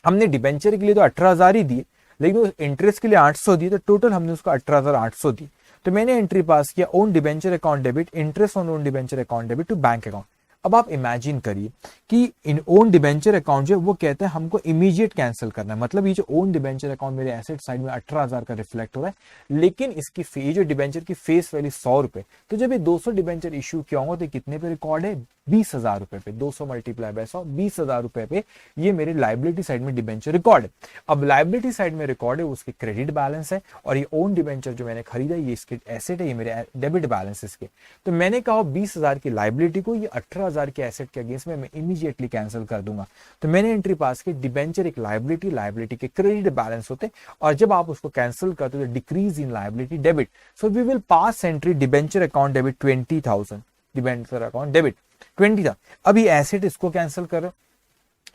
हमने डिबेंचर के लिए तो 18,000 ही दिए, लेकिन इंटरेस्ट के लिए 800 दिए, तो टोटल हमने उसको 18,800 दी। तो मैंने एंट्री पास किया own debenture account debit, interest on own debenture account debit to bank account. अब आप इमेजिन करिए कि इन ओन डिबेंचर अकाउंट जो वो कहते हैं हमको इमीडिएट कैंसिल करना है। मतलब ये जो ओन डिबेंचर अकाउंट मेरे एसेट साइड में 18,000 का रिफ्लेक्ट हो रहा है, लेकिन इसकी ये जो डिबेंचर की फेस वैल्यू 100 रुपए, तो जब ये 200 डिबेंचर इश्यू किया होगा तो कितने पे रिकॉर्ड है? 20,000 रुपए पे। 200 मल्टीप्लाई बाय 100, 20,000 रुपए पे ये मेरे लाइबिलिटी साइड में डिबेंचर रिकॉर्ड है। अब लाइबिलिटी साइड में रिकॉर्ड है, उसके क्रेडिट बैलेंस है, और ये ओन डिबेंचर जो मैंने खरीदा ये इसके एसेट है, ये मेरे डेबिट बैलेंस इसके। तो मैंने कहा 20,000 की लाइबिलिटी को ये 18,000 के एसेट के अगेंस्ट में मैं इमीडिएटली कैंसिल कर दूंगा। तो मैंने एंट्री पास की डिबेंचर एक लाइबिलिटी के क्रेडिट बैलेंस होते, और जब आप उसको कैंसिल करते हो decrease in liability debit, so we will pass entry debenture account debit 20,000, debenture account debit 20,000। अभी एसेट इसको कैंसिल करो,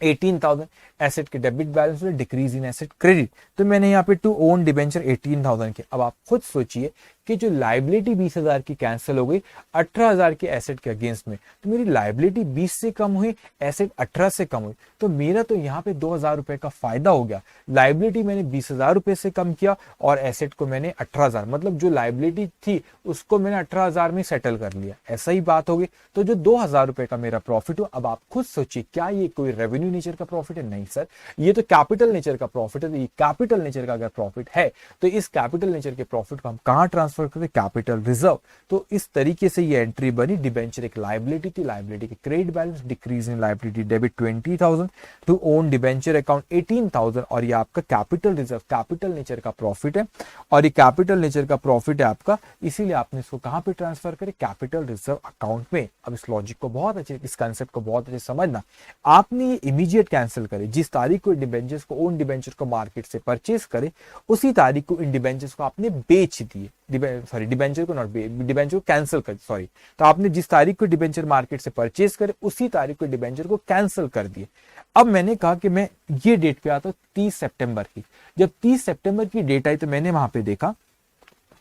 18,000 एसेट के डेबिट बैलेंस में, डिक्रीज इन एसेट क्रेडिट। तो मैंने यहाँ पे टू ओन डिबेंचर 18,000 के। अब आप खुद सोचिए कि जो लाइबिलिटी 20,000 की कैंसिल हो गई 18,000 के एसेट के अगेंस्ट में, तो मेरी लाइबिलिटी 20 से कम हुई, एसेट 18 से कम हुई, तो मेरा तो यहाँ पे 2,000 रुपए का फायदा हो गया। लाइबिलिटी मैंने 20,000 रुपए से कम किया और एसेट को मैंने 18,000, मतलब जो लाइबिलिटी थी उसको मैंने 18,000 में सेटल कर लिया। ऐसा ही बात हो गई। तो जो 2,000 रुपए का मेरा प्रॉफिट हो, अब आप खुद सोचिए क्या ये कोई रेवेन्यू नेचर का प्रॉफिट है? नहीं सर, ये तो कैपिटल नेचर का प्रॉफिट है। तो ये कैपिटल नेचर का अगर प्रॉफिट है तो इस कैपिटल नेचर के प्रॉफिट को हम कहां ट्रांसफर करते? Capital reserve. तो इस तरीके से ये एंट्री बनी। डिबेंचर एक लायबिलिटी थी, लायबिलिटी के credit balance, decrease in liability debit 20,000 to own debenture account 18,000, और ये आपका कैपिटल रिजर्व, कैपिटल नेचर का प्रॉफिट है। और ये कैपिटल नेचर का प्रॉफिट है आपका, इसीलिए आपने इसको कहां पे ट्रांसफर करे? कैपिटल रिजर्व अकाउंट में। अब इस लॉजिक को बहुत अच्छे, इस कंसेप्ट को बहुत अच्छे समझना। आपने ये इमीडिएट कैंसिल करे, जिस तारीख को डिबेंचर्स को, ओन डिबेंचर को मार्केट से परचेज करे, उसी तारीख को इन डिबेंचर्स को आपने बेच दिए। डिबेंचर को नॉट, डिबेंचर को कैंसिल कर, सॉरी। तो आपने जिस तारीख को डिबेंचर मार्केट से परचेज करे उसी तारीख को डिबेंचर को कैंसिल कर दिए। अब मैंने कहा कि मैं ये डेट पे आता हूं 30 सितंबर की। जब 30 सितंबर की डेट आई तो मैंने वहां पे देखा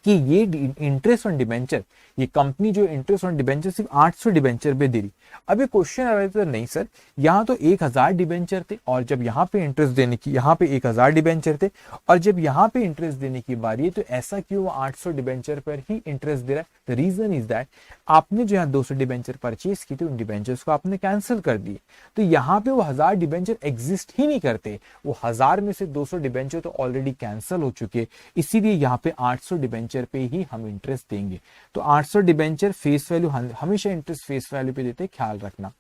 कि ये इंटरेस्ट ऑन डिबेंचर, ये कंपनी जो इंटरेस्ट ऑन डिबेंचर सिर्फ 800 डिबेंचर पे दे रही। अब ये क्वेश्चन आ रहा था, नहीं सर, यहाँ तो 1,000 डिबेंचर थे और जब यहाँ पे इंटरेस्ट देने की, यहाँ पे 1,000 डिबेंचर थे और जब यहाँ पे इंटरेस्ट देने की बारी है तो ऐसा क्यों वो 800 डिबेंचर पर ही इंटरेस्ट दे रहा है? द रीजन इज दैट आपने जो यहाँ 200 डिबेंचर परचेज की थी, उन डिबेंचर्स को आपने कैंसिल कर दिए। तो यहाँ पे वो 1000 डिबेंचर एग्जिस्ट ही नहीं करते। वो 1000 में से 200 डिबेंचर तो ऑलरेडी कैंसिल हो चुके, इसीलिए यहाँ पे 800 डिबेंचर पे ही हम इंटरेस्ट देंगे। तो 800 डिबेंचर फेस वैल्यू, हमेशा इंटरेस्ट फेस वैल्यू पे देते, ख्याल रखना।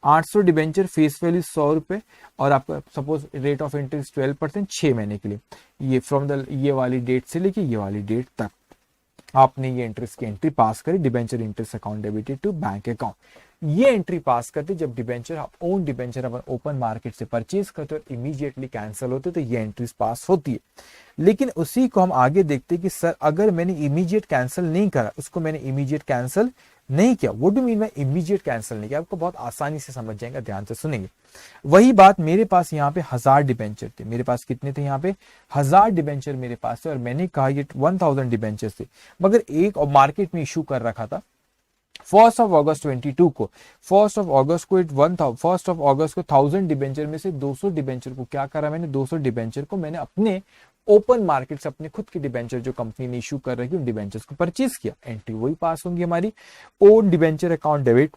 800 डिबेंचर फेस वैल्यू 100 रुपए और आपका सपोज रेट ऑफ इंटरेस्ट 12% 6 महीने के लिए। ये फ्रॉम द ये वाली डेट से लेके ये वाली डेट तक आपने ये इंटरेस्ट की एंट्री पास करी, debenture interest account debited to bank account. ये एंट्री पास करते जब डिबेंचर, आप ओन डिबेंचर अपन ओपन मार्केट से परचेज करते और इमीडिएटली कैंसिल होते तो ये एंट्रीज पास होती है। लेकिन उसी को हम आगे देखते कि सर अगर मैंने इमीडिएट कैंसिल नहीं करा, उसको मैंने इमीडिएट कैंसिल नहीं किया, what do mean bye immediate cancel नहीं किया? आपको बहुत आसानी से समझ जाएगा, ध्यान से सुनेंगे। वही बात, मेरे पास यहाँ पे 1000 डिबेंचर थे। मेरे पास कितने थे? यहाँ पे 1000 डिबेंचर मेरे पास थे और मैंने कहा ये 1000 डिबेंचर थे, मगर एक और मार्केट में इशू कर रखा था 1 अगस्त 22 को। 1 अगस्त को 1000 डिबेंचर में से 200 डिबेंचर को क्या करा मैंने? 200 डिबेंचर को मैंने अपने ओपन मार्केट से, अपने खुद के डिबेंचर जो कंपनी ने इशू कर रही है उन डिबेंचर्स को परचेज किया। एंट्री वही पास होंगी हमारी। Own debenture account debit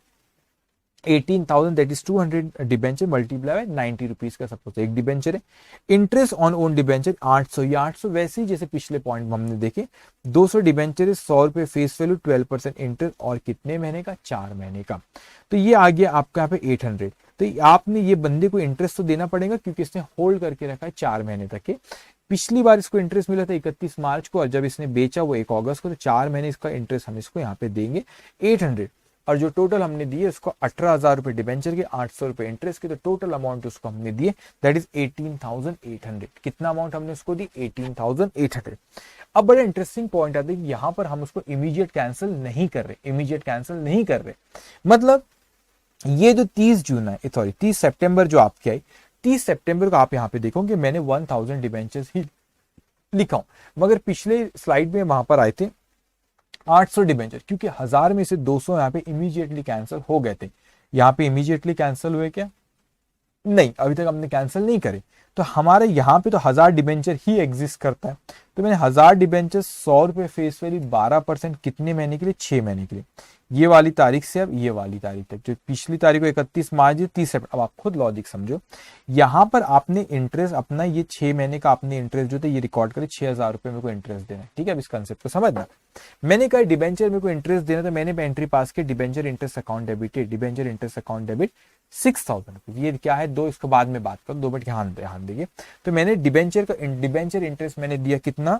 18,000, that is 200 debenture multiply by 90 rupees का सपोज एक डिबेंचर है। इंटरेस्ट ऑन ओन डिबेंचर 800, ये 800 वैसे ही जैसे पिछले पॉइंट में हमने देखे। 200 डिबेंचर 100 रुपए फेस वैल्यू, 12% इंटरेस्ट और कितने महीने का? 4 महीने का। तो ये आ गया आपका यहाँ पे 800। तो आपने ये बंदे को इंटरेस्ट तो देना पड़ेगा क्योंकि इसने होल्ड करके रखा है 4 महीने तक के। पिछली बार इसको इंटरेस्ट मिला था 31 मार्च को और जब इसने बेचा वो 1 अगस्त को, तो 4 महीने इसका इंटरेस्ट हम इसको यहाँ पे देंगे 800। और जो टोटल हमने दिए उसको 18,000 रुपए डिबेंचर के, 800 रुपए इंटरेस्ट के, तो टोटल अमाउंट उसको हमने दिए दैट इज 18,800। कितना अमाउंट हमने उसको दी? 18,800। अब बड़ा इंटरेस्टिंग पॉइंट आता है कि यहाँ पर हम उसको इमीडिएट कैंसिल नहीं कर रहे, इमीडिएट कैंसिल नहीं कर रहे। मतलब ये जो 30 सितंबर जो आपकी आई, 30 सितंबर को आप यहाँ पे देखोगे मैंने 1000 डिबेंचर्स ही लिखा हूं, मगर पिछले स्लाइड में वहां पर आए थे 800 डिबेंचर, क्योंकि 1000 में से 200 यहाँ पे इमीडिएटली कैंसिल हो गए थे। यहाँ पे इमीडिएटली कैंसिल हुए क्या? नहीं, अभी तक हमने कैंसिल नहीं करे। तो हमारे यहाँ पे तो 1000 डिबेंचर ही एग्जिस्ट करता है। तो मैंने 1000 डिबेंचर 100 रुपए फेस वैल्यू, 12% कितने महीने के लिए? 6 महीने के लिए। ये वाली तारीख से अब ये वाली तारीख तक, जो पिछली तारीख को 31 मार्च 30 सितंबर। अब आप खुद लॉजिक समझो, यहाँ पर आपने इंटरेस्ट अपना ये 6 महीने का आपने इंटरेस्ट जो था ये रिकॉर्ड करे 6,000 रुपए मेरे को इंटरेस्ट देना है। ठीक है, अब इस कंसेप्ट को समझना। मैंने कहा डिबेंचर मेरे को इंटरेस्ट देना, तो मैंने एंट्री पास की debenture interest account debited, debenture interest account debit 6,000 rupees. ये क्या है? दो, इसको बाद में बात करो, 2 मिनट ध्यान देंगे। तो मैंने डिबेंचर इंटरेस्ट मैंने दिया कितना?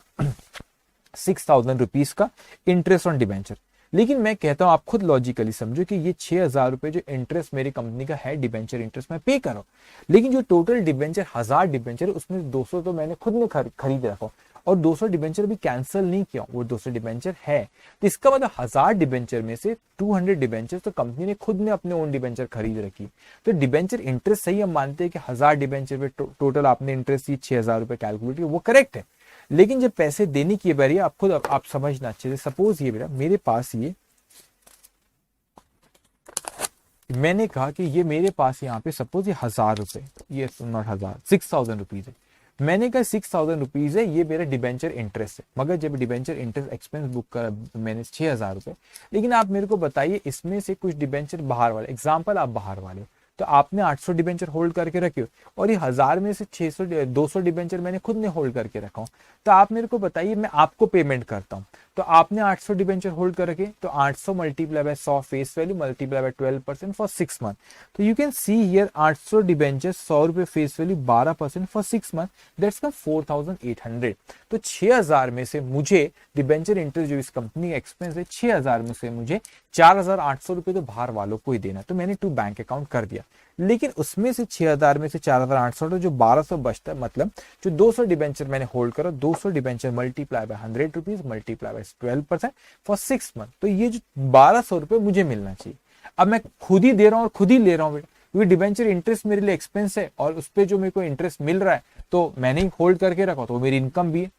6,000 रुपीज का इंटरेस्ट ऑन डिबेंचर। लेकिन मैं कहता हूं आप खुद लॉजिकली समझो कि ये 6,000 रुपए जो इंटरेस्ट मेरी कंपनी का है डिबेंचर इंटरेस्ट में पे करो, लेकिन जो टोटल डिबेंचर 1000 डिबेंचर उसमें 200 तो मैंने खुद ने खरीद रखा और 200 डिबेंचर भी कैंसिल नहीं किया, वो 200 डिबेंचर है, तो इसका मतलब 1000 डिबेंचर में से 200 डिबेंचर तो कंपनी ने खुद ने अपने ओन डिबेंचर खरीद रखी। तो डिबेंचर इंटरेस्ट सही हम मानते हैं कि 1000 डिबेंचर पे टोटल आपने इंटरेस्ट ही 6000 रुपए कैलकुलेट किया, वो करेक्ट है। लेकिन जब पैसे देने की बारी आप खुद आप समझना अच्छे से, सपोज ये बेटा मेरे पास ये, मैंने कहा कि ये मेरे पास यहाँ पे सपोज ये 1000 रुपए, ये नॉट 1000, 6000 रुपीज है। मैंने कहा 6000 रुपीज है, ये मेरा डिबेंचर इंटरेस्ट है। मगर जब डिबेंचर इंटरेस्ट एक्सपेंस बुक कर मैंने 6000 रुपए, लेकिन आप मेरे को बताइए इसमें से कुछ डिबेंचर बाहर वाले, एग्जाम्पल आप बाहर वाले हो, तो आपने 800 डिबेंचर होल्ड करके रखे हो और ये 1000 में से 600 200 डिबेंचर मैंने खुद ने होल्ड करके रखा हूं। तो आप मेरे को बताइए मैं आपको पेमेंट करता हूं, तो आपने 800 डिबेंचर होल्ड कर रखे, तो 800 multiply by 100 face value multiply by 12% for 6 month. तो you can see here 800 debenture 100 रुपए face value 12% for 6 month, that's come 4800। तो 6000 में से मुझे डिबेंचर इंटरेस्ट जो इस कंपनी का एक्सपेंस है, 6000 में से मुझे 4800 रुपए तो बाहर वालों को ही देना, तो मैंने टू बैंक अकाउंट कर दिया। लेकिन उसमें से 6000 में से 4800 तो जो 1200 बचता है, मतलब जो 200 डिबेंचर मैंने होल्ड करा, 200 debenture multiply by 100 rupees multiply by 12% for 6 month, तो ये जो 1200 रुपए मुझे मिलना चाहिए। अब मैं खुद ही दे रहा हूं और खुद ही ले रहा हूं बेटा, क्योंकि डिबेंचर इंटरेस्ट मेरे लिए एक्सपेंस है और उस पर जो मेरे को इंटरेस्ट मिल रहा है तो मैंने ही होल्ड करके रखा, तो मेरी इनकम भी है,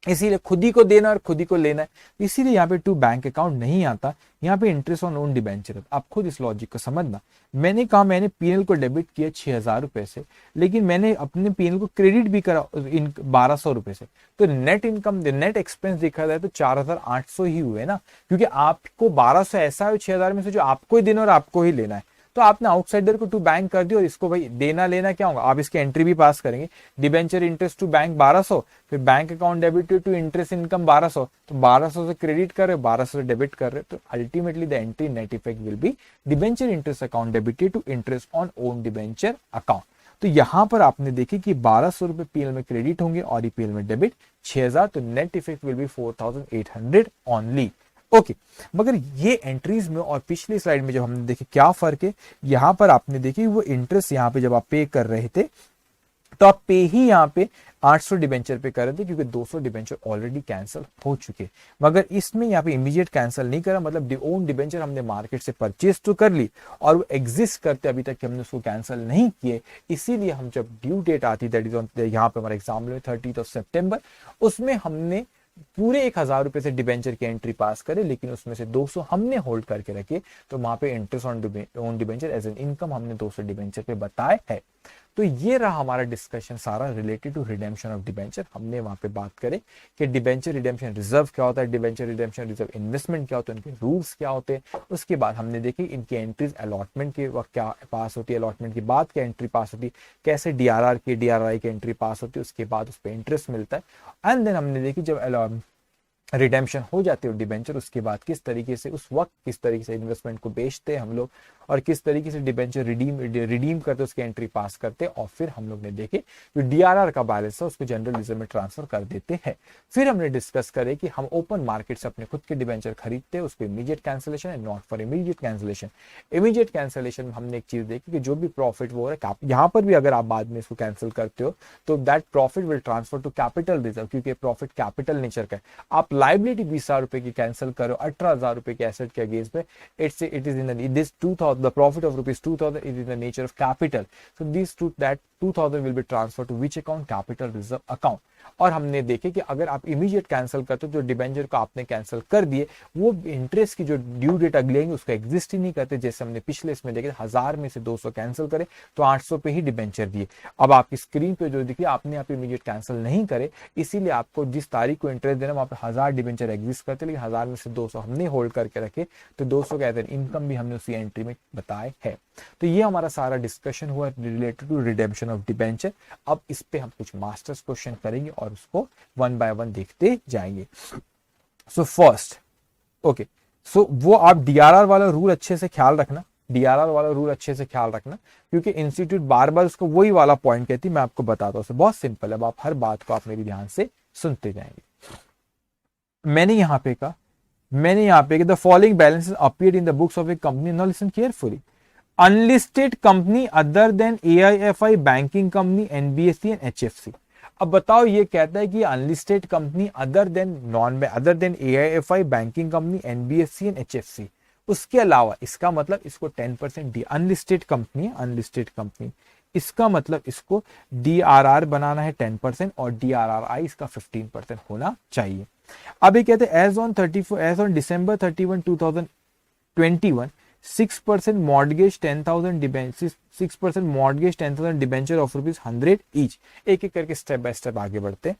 इसीलिए खुद ही को देना और खुद ही को लेना है। इसीलिए यहाँ पे टू बैंक अकाउंट नहीं आता, यहाँ पे इंटरेस्ट ऑन ओन डिबेंचर। आप खुद इस लॉजिक को समझना। मैंने कहा मैंने पीएनएल को डेबिट किया 6000 रुपए से, लेकिन मैंने अपने पीएनएल को क्रेडिट भी करा इन 1200 रुपए से, तो नेट इनकम नेट एक्सपेंस देखा जाए तो 4800 ही हुए ना, क्योंकि आपको 1200 ऐसा है 6000 में से जो आपको ही देना और आपको ही लेना है। तो आपने आउटसाइडर को टू बैंक कर दिया और इसको भाई देना लेना क्या होगा, आप इसकी एंट्री भी पास करेंगे, डिबेंचर इंटरेस्ट टू बैंक 1200, फिर bank account debit to interest income 1200, तो 1200 से क्रेडिट कर रहे हो, 1200 से डेबिट कर रहे हो, तो ultimately the entry net effect will be debenture interest account debited to interest on own debenture account. तो यहां पर आपने देखी कि 1200 रुपए पीएल में क्रेडिट होंगे और ईपीएल में डेबिट 6000, तो net effect will B 4800 only. Okay, मगर ये एंट्रीज में और पिछली स्लाइड में जब हमने देखे क्या फर्क है, यहां पर आपने देखी वो इंटरेस्ट यहां पे जब आप पे कर रहे थे तो आप पे ही यहाँ पे 800 डिबेंचर पे कर रहे थे, क्योंकि 200 डिबेंचर ऑलरेडी कैंसिल हो चुके। मगर इसमें यहाँ पे इमीडिएट कैंसिल नहीं करा, मतलब ओन डिबेंचर हमने मार्केट से परचेज तो कर ली और वो एग्जिस्ट करते अभी तक हमने उसको कैंसिल नहीं किए। इसीलिए हम जब ड्यू डेट आती दैट इज ऑन, यहाँ पे हमारे एग्जाम्पल में 30 सितंबर, उसमें हमने पूरे 1000 रुपए से डिबेंचर की एंट्री पास करे, लेकिन उसमें से 200 हमने होल्ड करके रखे, तो वहां पे interest on debenture as an income हमने 200 डिबेंचर पे बताए है। तो ये रहा हमारा डिस्कशन सारा related to redemption of debenture. हमने वहां पे बात करें कि डिबेंचर रिडेम्पशन रिजर्व क्या होता है, डिबेंचर रिडेम्पशन रिजर्व इन्वेस्टमेंट क्या होता है, उनके रूल्स क्या होते हैं। उसके बाद हमने देखी इनकी एंट्रीज अलॉटमेंट के वक्त क्या पास होती है, अलॉटमेंट के बाद क्या एंट्री पास होती है, कैसे डीआरआर की डीआरआई की एंट्री पास होती है, उसके बाद उस पर इंटरेस्ट मिलता है। एंड देन हमने देखी जब रिडेम्पशन हो जाती है डिबेंचर, उसके बाद किस तरीके से उस वक्त किस तरीके से इन्वेस्टमेंट को बेचते हैं हम लोग और किस तरीके से डिबेंचर रिडीम करते उसकी एंट्री पास करते हैं। और फिर हम लोग ने देखे जो डीआरआर का बैलेंस है उसको जनरल रिजर्व में ट्रांसफर कर देते हैं। फिर हमने डिस्कस करे कि हम ओपन मार्केट से अपने खुद के डिबेंचर खरीदते हैं, उसको इमीडिएट कैंसिलेशन है, not for immediate cancellation. Immediate cancellation में हमने एक चीज देखी कि जो भी प्रॉफिट वो है, यहाँ पर भी अगर आप बाद में इसको कैंसिल करते हो तो that profit will transfer to capital reserve, क्योंकि प्रॉफिट कैपिटल नेचर का है। आप लाइबिलिटी 20,000 रुपए की कैंसिल करो 18,000 रुपए के एसेट के अगेंस्ट पे, it is in this 2000 the profit of rupees 2000 is in the nature of capital, so these that 2000 will be transferred to which account, capital reserve account। और हमने देखे कि अगर आप इमीडिएट कैंसिल करते हो, जो डिबेंचर को आपने कैंसिल कर दिए, वो इंटरेस्ट की जो ड्यू डेट अगले आएंगे उसको एग्जिस्ट ही नहीं करते। जैसे हमने पिछले इसमें देखे 1000 में से 200 कैंसिल करे तो 800 पे ही डिबेंचर दिए। अब आपकी स्क्रीन पे जो दिखी आपने यहाँ पे इमीडिएट कैंसिल नहीं करे, इसीलिए आपको जिस तारीख को इंटरेस्ट देना वहां पे 1000 डिबेंचर एग्जिस्ट करते, लेकिन 1000 में से 200 हमने होल्ड करके रखे, तो 200 का इनकम भी हमने उसी एंट्री में बताए है। तो ये हमारा सारा डिस्कशन हुआ related to redemption of debenture. अब इस पे हम कुछ मास्टर्स क्वेश्चन करेंगे और उसको वन बाय वन देखते जाएंगे। सो फर्स्ट ओके, सो वो आप डीआरआर वाला रूल अच्छे से ख्याल रखना, डीआरआर वाला रूल अच्छे से ख्याल रखना, क्योंकि इंस्टीट्यूट बार बार उसको वही वाला पॉइंट कहती है। मैं आपको बताता हूं, बहुत सिंपल है, अब आप हर बात को आप मेरी ध्यान से सुनते जाएंगे। मैंने यहां पे the following balances appeared in the books of a company, now listen carefully. Unlisted company other than AIFI, banking company, NBSE and HFC। अब बताओ, ये कहता है कि unlisted company other than AIFI, banking company, NBFC and HFC, उसके अलावा, इसका मतलब इसको 10% डी, अनलिस्टेड कंपनी है, अनलिस्टेड कंपनी, इसका मतलब इसको DRR बनाना है 10% और DRRI इसका 15% होना चाहिए। अब ये कहते हैं as on December 31, 2021, 6% mortgage 10,000 debenture, 6% mortgage 10,000 debenture of ₹100 each. एक एक करके स्टेप बाय स्टेप आगे बढ़ते हैं।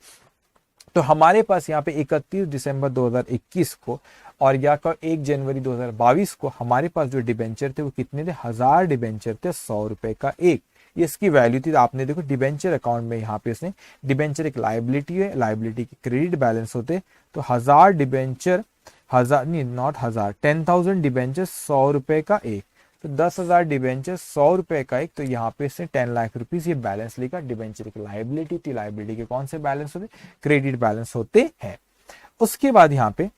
तो हमारे पास यहाँ पे 31 दिसंबर 2021 को और या 1 जनवरी 2022 को हमारे पास जो डिबेंचर थे वो कितने थे, 1000 डिबेंचर थे, 100 रुपए का एक, ये इसकी वैल्यू थी। आपने देखो डिबेंचर अकाउंट में यहाँ पे इसने, डिबेंचर एक लायबिलिटी है, लायबिलिटी की क्रेडिट बैलेंस होते, तो 1000 डिबेंचर, 10,000 डिबेंचर 100 रुपए का एक, तो 10,000 डिबेंचर 100 रुपए का एक, तो यहाँ पे इसने 10 लाख रुपीज ये बैलेंस लिखा। डिबेंचर की लायबिलिटी थी, लायबिलिटी के कौन से बैलेंस होते, क्रेडिट बैलेंस होते हैं। उसके बाद यहाँ पे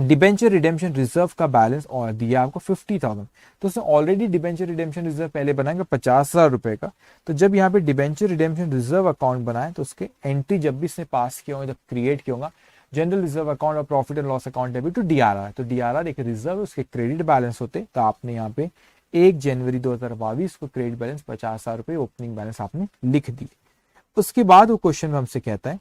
डिबेंचर रिडेम्पशन रिजर्व का बैलेंस और दिया आपको 50,000, तो उसने ऑलरेडी डिबेंचर रिडेम्पशन रिजर्व पहले बनाएंगे 50,000 रुपए का। तो जब यहाँ पे डिबेंचर रिडेम्पशन रिजर्व अकाउंट बनाए तो उसके एंट्री जब भी इसने पास किया होगा, जब क्रिएट किया होगा, जनरल रिजर्व अकाउंट और profit and loss account debit to DRR, तो DRR एक रिजर्व, उसके क्रेडिट बैलेंस होते, तो आपने यहाँ पे 1 जनवरी 2022 को क्रेडिट बैलेंस 50,000 रुपए ओपनिंग बैलेंस आपने लिख दिए। उसके बाद वो क्वेश्चन में हमसे कहता है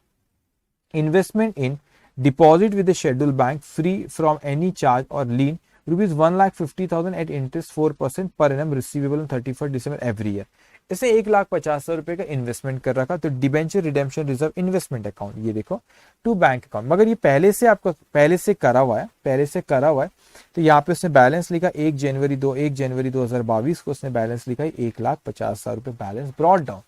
investment in deposit with schedule bank free from any charge और lien ₹1,50,000 at interest 4% per annum receivable on 31 दिसंबर एवरी ईयर। इसे 1,50,000 रुपए का इन्वेस्टमेंट कर रखा, तो debenture redemption reserve investment account, ये देखो टू बैंक अकाउंट, मगर ये पहले से आपका पहले से करा हुआ है, तो यहाँ पे उसने बैलेंस लिखा 1 जनवरी 2022 को उसने बैलेंस लिखा 1,50,000 रुपए बैलेंस ब्रॉट डाउन।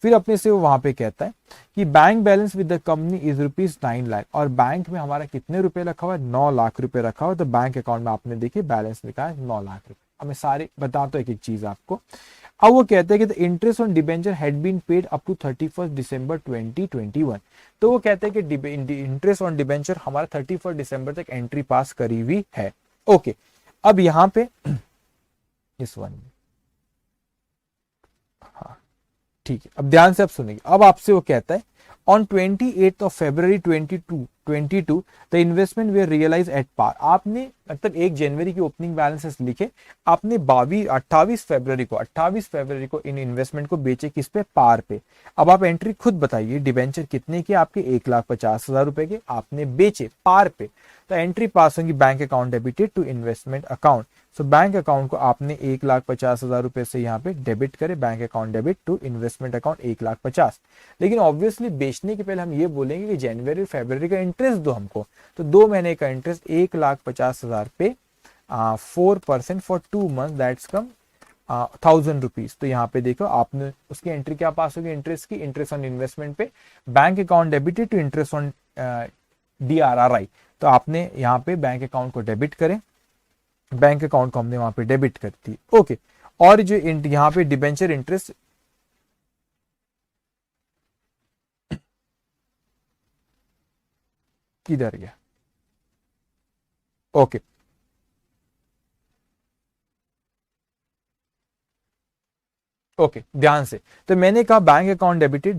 फिर अपने से वो वहां पे कहता है कि bank balance with the company is ₹9 lakh, और बैंक में हमारा कितने रुपए रखा हुआ है, 9 लाख रुपए रखा हुआ है, तो बैंक अकाउंट में आपने देखिए बैलेंस लिखा है 9 लाख रुपए। अब मैं सारे बताता हूँ एक एक चीज आपको। अब वो कहते हैं कि the interest on debenture had been paid up to 31 दिसंबर 2021, तो वो कहते हैं कि इंटरेस्ट ऑन डिबेंचर हमारा 31 दिसंबर तक एंट्री पास करी हुई है। ओके, अब यहाँ पे इस वन, हाँ ठीक है, अब ध्यान से आप सुनिए। अब आपसे वो कहता है on 28 of February 2022 the investment were realise at par. आपने मतलब 1 जनवरी की ओपनिंग बैलेंसेस लिखे, आपने 28 फरवरी को इन इन्वेस्टमेंट को बेचे किस पे, पार पे। अब आप एंट्री खुद बताइए, डिबेंचर कितने के, आपके 1,50,000 रुपए के, आपने बेचे पार पे, तो एंट्री पास होगी bank account debited to investment account. So bank account को आपने 1,50,000 रुपए से यहाँ पे डेबिट करे, bank account debit to investment account 1,50,000। लेकिन ऑब्वियसली बेचने के पहले हम ये बोलेंगे कि जनवरी फरवरी का इंटरेस्ट दो हमको, तो 2 महीने का इंटरेस्ट 1,50,000 पे 4% for 2 month, that's come 1,000 rupees. तो यहाँ पे देखो आपने उसकी एंट्री क्या पास होगी, इंटरेस्ट की, इंटरेस्ट ऑन इन्वेस्टमेंट पे bank account debited to interest on DRRI, तो आपने यहाँ पे बैंक अकाउंट को डेबिट करें, बैंक अकाउंट को हमने वहां पे डेबिट कर दी। ओके, और जो यहाँ पे डिबेंचर इंटरेस्ट किधर गया, ओके ओके ध्यान से, तो मैंने कहा bank account debited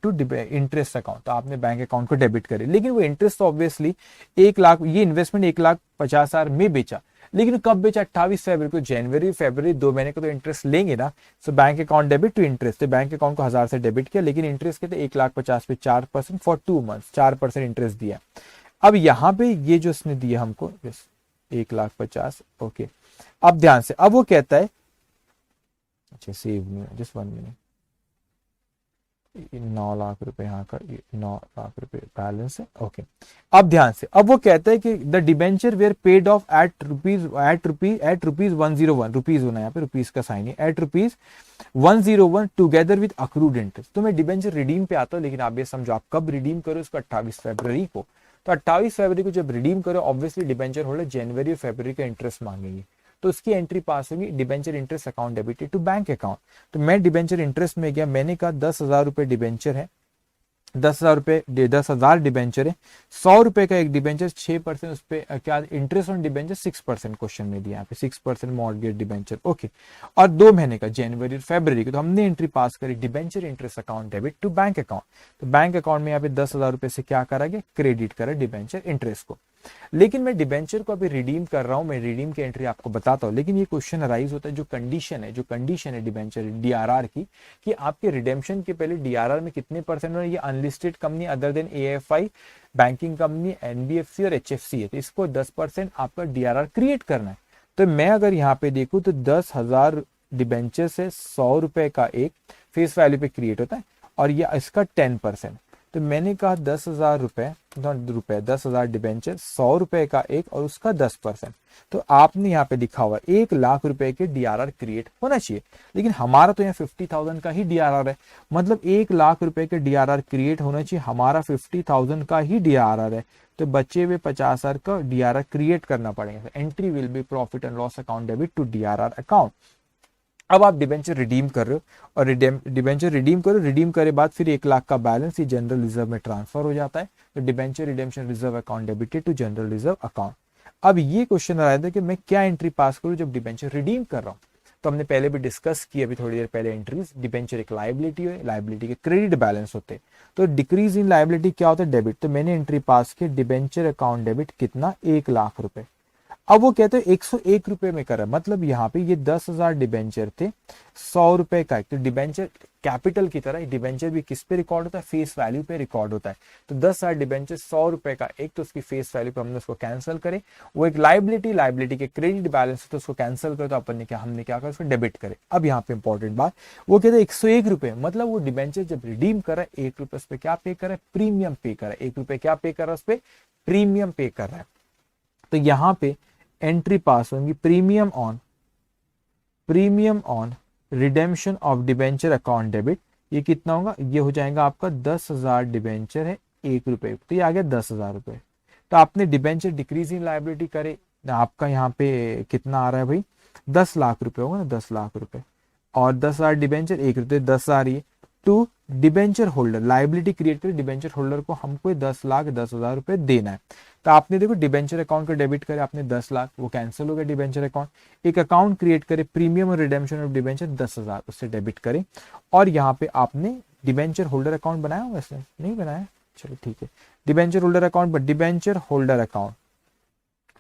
to interest account, तो आपने बैंक अकाउंट को डेबिट करे, लेकिन वो इंटरेस्ट तो ऑब्वियसली 1 लाख, ये इन्वेस्टमेंट 1,50,000 में बेचा, लेकिन कब बेचा, 28 फरवरी को। जनवरी फरवरी 2 महीने को तो इंटरेस्ट लेंगे ना, so bank account debit to interest, तो बैंक अकाउंट को 1000 से डेबिट किया, लेकिन इंटरेस्ट कहते 1,50,000 पे 4% फॉर 2 मंथ, 4% इंटरेस्ट दिया। अब यहाँ पे ये जो उसने दिया हमको 1,50,000, ओके, अब ध्यान से, अब वो कहता है, अच्छा सेव नहीं, जस्ट 1 मिनट, 9 लाख रुपए यहाँ का, 9 लाख रुपए बैलेंस है, ओके। अब ध्यान से, अब वो कहता है कि the debenture were paid off at rupees 101 rupees होना, यहाँ पे रुपीज का साइन है, at rupees 101 together with accrued interest. तो मैं डिबेंचर रिडीम पे आता हूँ, लेकिन आप ये समझो आप कब रिडीम करो इसको, 28 फरवरी को। तो 28 फरवरी को जब रिडीम करो, ऑब्वियसली डिबेंचर होल्डर जनवरी और फरवरी का इंटरेस्ट मांगेंगे, तो उसकी एंट्री पास होगी debenture interest account debited to bank account. तो मैं डिबेंचर इंटरेस्ट में गया, मैंने कहा 10,000 रुपए डिबेंचर है, 10,000 रुपए 10,000 डिबेंचर है, 100 रुपए का एक डिबेंचर, 6% उस पर क्या इंटरेस्ट ऑन डिबेंचर 6% क्वेश्चन में दिया, यहाँ पे 6% मॉर्गेज डिबेंचर। ओके, और 2 महीने का जनवरी और फरवरी की, तो हमने एंट्री पास करी debenture interest account debit to bank account. तो बैंक अकाउंट में यहाँ पे 10,000 रुपए से क्या करा गया, क्रेडिट करा डिबेंचर इंटरेस्ट को। लेकिन मैं डिबेंचर को अभी रिडीम कर रहा हूं, मैं रिडीम की एंट्री आपको बताता हूं, लेकिन ये क्वेश्चन अराइज होता है, जो कंडीशन है डिबेंचर डीआरआर की, कि आपके रिडेम्पशन के पहले डीआरआर में कितने परसेंट होना, ये unlisted company other then AFI, banking company, NBFC और एचएफसी है, तो इसको 10% आपका डीआरआर क्रिएट करना है। तो मैं अगर यहाँ पे देखूं तो 10,000 डिबेंचर से 100 रुपए का एक फेस वैल्यू पे क्रिएट होता है, और ये इसका 10%। तो मैंने कहा 10,000 रुपए 10,000 डिबेंचर, 100 रुपए का एक और उसका 10%। तो आपने यहाँ पे लिखा हुआ 1,00,000 रुपए के डीआरआर क्रिएट होना चाहिए, लेकिन हमारा तो यहाँ 50,000 का ही डीआरआर है, मतलब 1,00,000 रुपए के डीआरआर क्रिएट होना चाहिए, हमारा 50,000 का ही डीआरआर है, तो बचे हुए 50,000 का डीआरआर क्रिएट करना पड़ेगा। Entry will be profit and loss account debit to DRR account. अब आप डिबेंचर रिडीम कर रहे हो, और डिबेंचर रिडीम करो, रिडीम करे बाद फिर 1,00,000 का बैलेंस ही जनरल रिजर्व में ट्रांसफर हो जाता है, तो debenture redemption reserve account debited to general reserve account. अब ये क्वेश्चन आ रहा था कि मैं क्या एंट्री पास करूं जब डिबेंचर रिडीम कर रहा हूं, तो हमने पहले भी डिस्कस किया अभी थोड़ी देर पहले एंट्रीज, डिबेंचर एक लायबिलिटी है, लायबिलिटी के क्रेडिट बैलेंस होते हैं, तो डिक्रीज इन लायबिलिटी क्या होता है, डेबिट। तो मैंने एंट्री पास की डिबेंचर अकाउंट डेबिट कितना, 1,00,000 रुपए। अब वो कहते हैं 101 रुपए में करा, मतलब यहाँ पे ये 10,000 डिबेंचर थे, 100 रुपए का एक, तो डिबेंचर कैपिटल की तरह डिबेंचर भी किस पे रिकॉर्ड होता है, फेस वैल्यू पे रिकॉर्ड होता है। तो 10,000 डिबेंचर 100 रुपए का एक, तो उसकी फेस वैल्यू पे हमने उसको कैंसिल करे, वो एक लायबिलिटी के क्रेडिट बैलेंस, तो उसको कैंसिल करे, तो अपन ने हमने क्या करा, उसको डेबिट करे। अब यहाँ पे इंपॉर्टेंट बात, वो कहते हैं 101 रुपए, मतलब वो डिबेंचर जब रिडीम कर रहा है 1 रुपए उस पर क्या पे कर रहा है, प्रीमियम पे कर रहा है, 1 रुपए क्या पे कर रहा है, उस पर प्रीमियम पे कर रहा है। तो यहाँ पे एंट्री पास होंगी premium on redemption of debenture account debit, ये कितना होगा, ये हो जाएगा आपका 10,000 डिबेंचर है 1 रुपए, तो ये आ गया 10,000 रुपए। तो आपने डिबेंचर डिक्रीज इन लायबिलिटी करे, आपका यहाँ पे कितना आ रहा है भाई, 10,00,000 रुपए होगा ना, 10,00,000 रुपए, और 10,000 डिबेंचर 1 रुपए, 10 आ रही है, to debenture holder, liability create कर डिबेंचर होल्डर को हमको 10,10,000 रुपए देना है। तो आपने देखो डिबेंचर अकाउंट का डेबिट करे आपने 10,00,000, वो कैंसिल हो गया डिबेंचर अकाउंट, एक अकाउंट क्रिएट करे प्रीमियम और रिडेम्पशन ऑफ डिबेंचर 10,000, उससे डेबिट करे, और यहाँ पे आपने डिबेंचर होल्डर अकाउंट बनाया, वैसे नहीं बनाया, चलो ठीक है, debenture holder account, but debenture holder account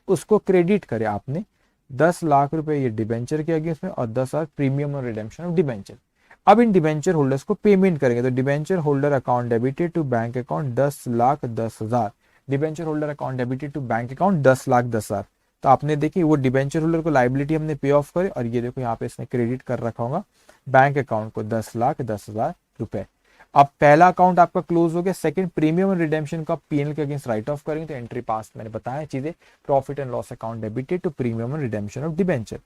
उसको क्रेडिट करे आपने 10,00,000 रुपए ये डिबेंचर के अगेंस्ट में, और 10,000 प्रीमियम और रिडेम्पशन ऑफ डिबेंचर। अब इन डिबेंचर होल्डर्स को पेमेंट करेंगे, तो debenture holder account debited to bank account 10,10,000, debenture holder account debited to bank account 10,10,000। तो आपने देखिए वो डिबेंचर होल्डर को लायबिलिटी हमने पे ऑफ करे, और ये देखो यहाँ पे इसने क्रेडिट कर रखा होगा बैंक अकाउंट को 10,10,000 रुपए। अब पहला अकाउंट आपका क्लोज हो गया, सेकंड प्रीमियम और रिडेम्पशन का पीएनएल के अगेंस्ट राइट ऑफ करेंगे, तो एंट्री पास मैंने बताया चीजें, profit and loss account debited to premium और रिडेम्पशन ऑफ डिबेंचर।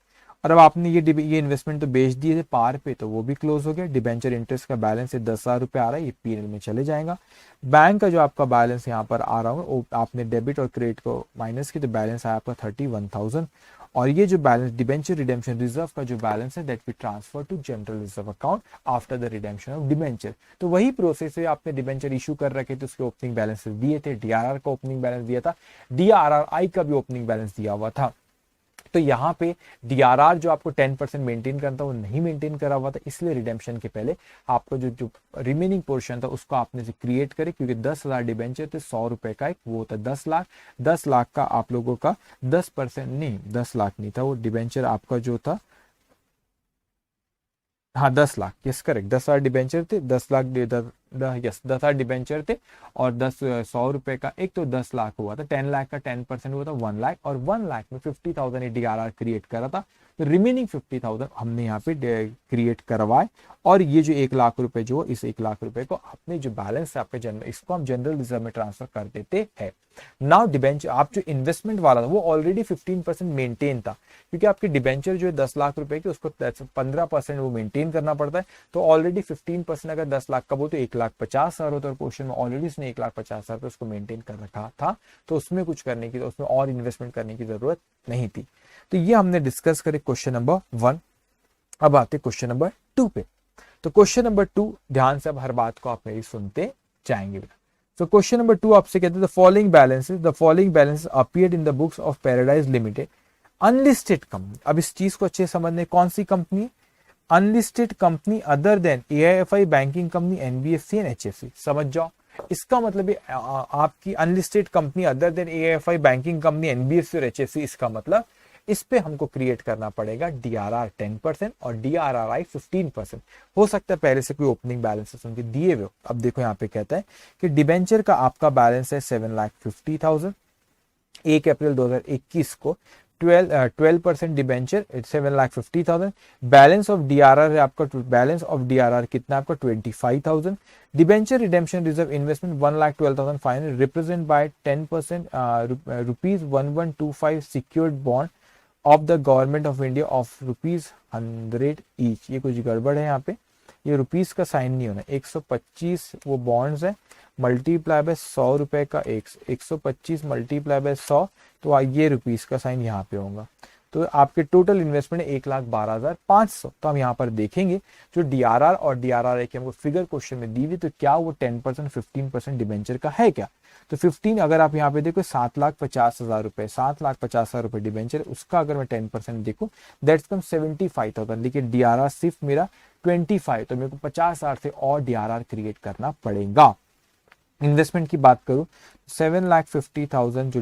और अब आपने ये इन्वेस्टमेंट तो बेच दिए थे पार पे, तो वो भी क्लोज हो गया, डिबेंचर इंटरेस्ट का बैलेंस 10,000 रुपए आ रहा है, ये पीएनएल में चले जाएगा। बैंक का जो आपका बैलेंस यहाँ पर आ रहा होगा, वो आपने डेबिट और क्रेडिट को माइनस की, तो बैलेंस आया आपका 31,000, और ये जो बैलेंस डिबेंचर रिडेम्पशन रिजर्व का जो बैलेंस है that we transfer to general reserve account after the redemption of debenture. तो वही प्रोसेस है, आपने डिबेंचर इशू कर रखे थे, उसके ओपनिंग बैलेंस दिए थे, डीआरआर का ओपनिंग बैलेंस दिया था, डीआरआरआई का भी ओपनिंग बैलेंस दिया हुआ था। तो यहाँ पे डीआरआर जो आपको 10% मेंटेन करता वो नहीं मेंटेन करा हुआ था, इसलिए रिडेम्पशन के पहले आपको जो रिमेनिंग पोर्शन था उसको आपने से क्रिएट करे, क्योंकि 10,000 डिबेंचर थे, 100 रुपए का एक वो होता 10,00,000, 10,00,000 का आप लोगों का 10% नहीं, 10,00,000 नहीं था वो डिबेंचर आपका जो था, हाँ 10,00,000, यस करेक्ट, 10,000 डिबेंचर थे, 10,00,000 यस 10,000 डिबेंचर थे, और 100 रुपए का एक, तो 10,00,000 हुआ था, 10,00,000 का 10% हुआ था 1,00,000, और 1,00,000 में 50,000 डीआरआर क्रिएट करा था, तो रिमेनिंग 50,000 हमने यहाँ पे क्रिएट करवाए, और ये जो 1,00,000 रुपए जो इस 1,00,000 रुपए को आपने जो बैलेंस है आपके जनरल, इसको हम जनरल रिजर्व में ट्रांसफर कर देते हैं। नाउ डिबेंचर आप जो इन्वेस्टमेंट वाला था वो ऑलरेडी 15% मेंटेन था, क्योंकि आपकी डिबेंचर जो है 10,00,000 रुपए की, उसको 15% वो मेंटेन करना पड़ता है, तो ऑलरेडी 15% अगर 10,00,000 का वो तो 1,50,000 होता है, क्वेश्चन में ऑलरेडी उसने 1,50,000 उसको मेंटेन कर रखा था, तो उसमें कुछ करने की, उसमें और इन्वेस्टमेंट करने की जरूरत नहीं थी। तो ये हमने डिस्कस करे क्वेश्चन नंबर 1। अब आते क्वेश्चन नंबर 2 पे। तो क्वेश्चन नंबर 2, ध्यान से अब हर बात को आप मेरी सुनते जाएंगे। सो क्वेश्चन नंबर 2 आपसे कहते हैं the following balances appeared in the books of Paradise Limited unlisted company. अब इस चीज को अच्छे से समझने, कौन सी company? Unlisted company other than AIFI, banking company, NBFC and HFC. समझ जाओ, इसका मतलब आपकी unlisted company other than AIFI, banking company, NBFC और एचएफसी, इसका मतलब इस पे हमको क्रिएट करना पड़ेगा डीआरआर 10% और डीआरआरआई 15%। हो सकता है पहले से कोई ओपनिंग बैलेंसेस उनके दिए हुए हो। अब देखो यहाँ पे कहता है कि डिबेंचर का आपका बैलेंस है 7,50,000, 1 अप्रैल 2021 को 12% डिबेंचर 7,50,000। बैलेंस ऑफ डीआरआर है आपका, बैलेंस ऑफ डीआरआर कितना आपका 25,000। Debenture redemption reserve investment 1,12,500 represent by 10% rupees 1125 secured bond of the government of India of ₹100 each. ये कुछ गड़बड़ है यहाँ पे, ये रुपीस का साइन नहीं होना, 125 वो बॉन्ड्स है, मल्टीप्लाई बाय 100 रुपए का 125 मल्टीप्लाई बाय 100, तो ये रुपीस का साइन यहाँ पे होगा। तो आपके टोटल इन्वेस्टमेंट है 1,12,500। तो हम यहाँ पर देखेंगे जो डीआरआर और डीआरआरआई की हमको फिगर क्वेश्चन में दी हुई, तो क्या वो 10% 15% डिबेंचर का है क्या? तो 15 अगर आप यहाँ पे देखो 7,50,000 रुपए, 7,50,000 रुपए डिबेंचर, उसका अगर मैं 10% देखूं दैट्स कम 75,000। लेकिन डीआरआर सिर्फ मेरा 25, तो मेरे को 50,000 से और डीआरआर क्रिएट करना पड़ेगा। इन्वेस्टमेंट की बात करूं 7,50,000 जो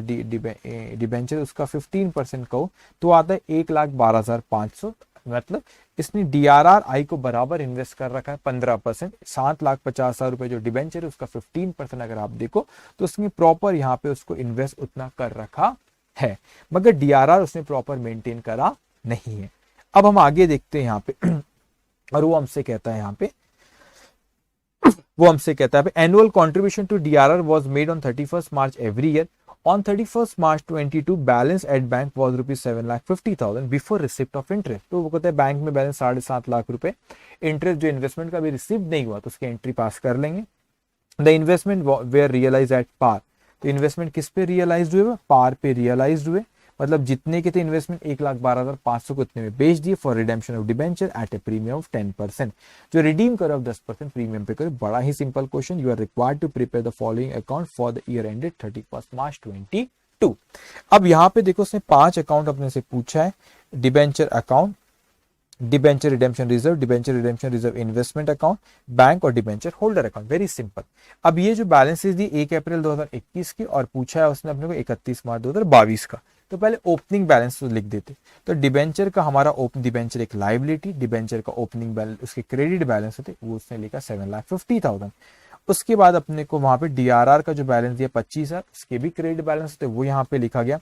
डिबेंचर उसका 15% कहो तो आता है 1,12,500। मतलब इसने डीआरआर आई को बराबर इन्वेस्ट कर रखा है 15%। 7,50,000 रुपए जो डिबेंचर है उसका 15% अगर आप देखो तो उसने प्रॉपर यहाँ पे उसको इन्वेस्ट उतना कर रखा है, मगर डीआरआर उसने प्रॉपर मेंटेन करा नहीं है। अब हम आगे देखते हैं यहाँ पे और वो हमसे कहता है annual contribution to DRR was made on 31st March every year. On 31st March 22 balance at bank was ₹7,50,000 before receipt of interest. तो वो कहते हैं बैंक में बैलेंस 7.5 लाख रुपए, इंटरेस्ट जो इन्वेस्टमेंट का भी रिसीव नहीं हुआ तो उसकी एंट्री पास कर लेंगे। The investment were realise at par. तो इन्वेस्टमेंट किस पे रियलाइज हुए? पार पे रियलाइज हुए, मतलब जितने के थे इन्वेस्टमेंट 1,12,500 को उतने में बेच दिए for redemption of debenture at a premium of 10%। जो रिडीम करो अब 10% प्रीमियम पे करो। बड़ा ही simple question. You are required to prepare the following account for the year ended 31st March 22। अब यहाँ पे देखो उसने 5 अकाउंट अपने से पूछा है, debenture account, debenture redemption reserve investment account, bank और debenture holder account. Very simple. अब ये जो बैलेंसेस दी 1 अप्रैल 2021 की और पूछा है उसने अपने को 31 मार्च 2022 का, तो पहले ओपनिंग बैलेंस तो लिख देते। तो डिबेंचर का हमारा डिबेंचर एक लाइबिलिटी, डिबेंचर का ओपनिंग बैलेंस उसके क्रेडिट बैलेंस होते वो उसने लिखा 7,50,000। उसके बाद अपने को वहां पे डीआरआर का जो बैलेंस दिया 25,000, उसके भी क्रेडिट बैलेंस होते वो यहाँ पे लिखा गया।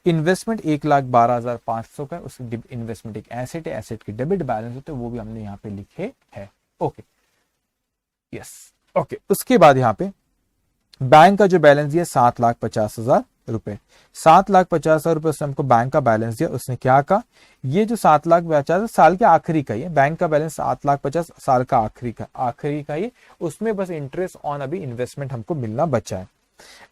इन्वेस्टमेंट 1,12,500 का, उसकी इन्वेस्टमेंट एक एसेट है, एसेट के डेबिट बैलेंस होते वो भी हमने यहाँ पे लिखे है। Okay, yes, okay. उसके बाद यहाँ पे बैंक का जो बैलेंस दिया 7,50,000 रुपए, 7,50,000 रुपए उसने हमको बैंक का बैलेंस दिया। उसने क्या कहा, ये जो 7,50,000 साल के आखिरी का ही है, बैंक का बैलेंस 7,50,000 साल का आखिरी का ही, उसमें बस इंटरेस्ट ऑन अभी इन्वेस्टमेंट हमको मिलना बचा है।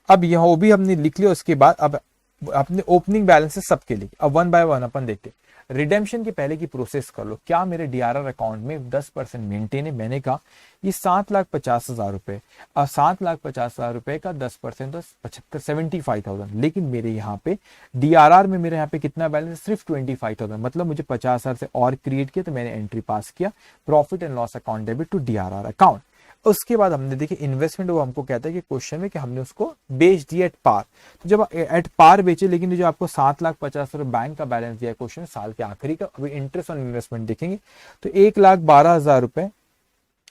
अब यह वो भी हमने लिख लिया। उसके बाद अब अपने ओपनिंग बैलेंस सबके लिए अब 1 बाय 1 अपन देखते। रिडेम्पशन के पहले की प्रोसेस कर लो, क्या मेरे डीआरआर अकाउंट में 10% मेंटेन है? मैंने कहा ये 7,50,000 रुपए, अब 7,50,000 रुपए का 10% तो 75,000, लेकिन मेरे यहाँ पे डीआरआर में मेरे यहाँ पे कितना बैलेंस है? सिर्फ 25,000। मतलब मुझे 50,000 से और क्रिएट किया तो मैंने एंट्री पास किया profit and loss account debit to DRR account. उसके बाद हमने देखी इन्वेस्टमेंट, वो हमको कहता है कि क्वेश्चन में कि हमने उसको बेच दिया एट पार। तो जब एट पार बेचे, लेकिन जो आपको 7,50,000 बैंक का बैलेंस दिया है क्वेश्चन साल के आखिरी का, अभी इंटरेस्ट ऑन इन्वेस्टमेंट देखेंगे तो 1,12,000 रुपए,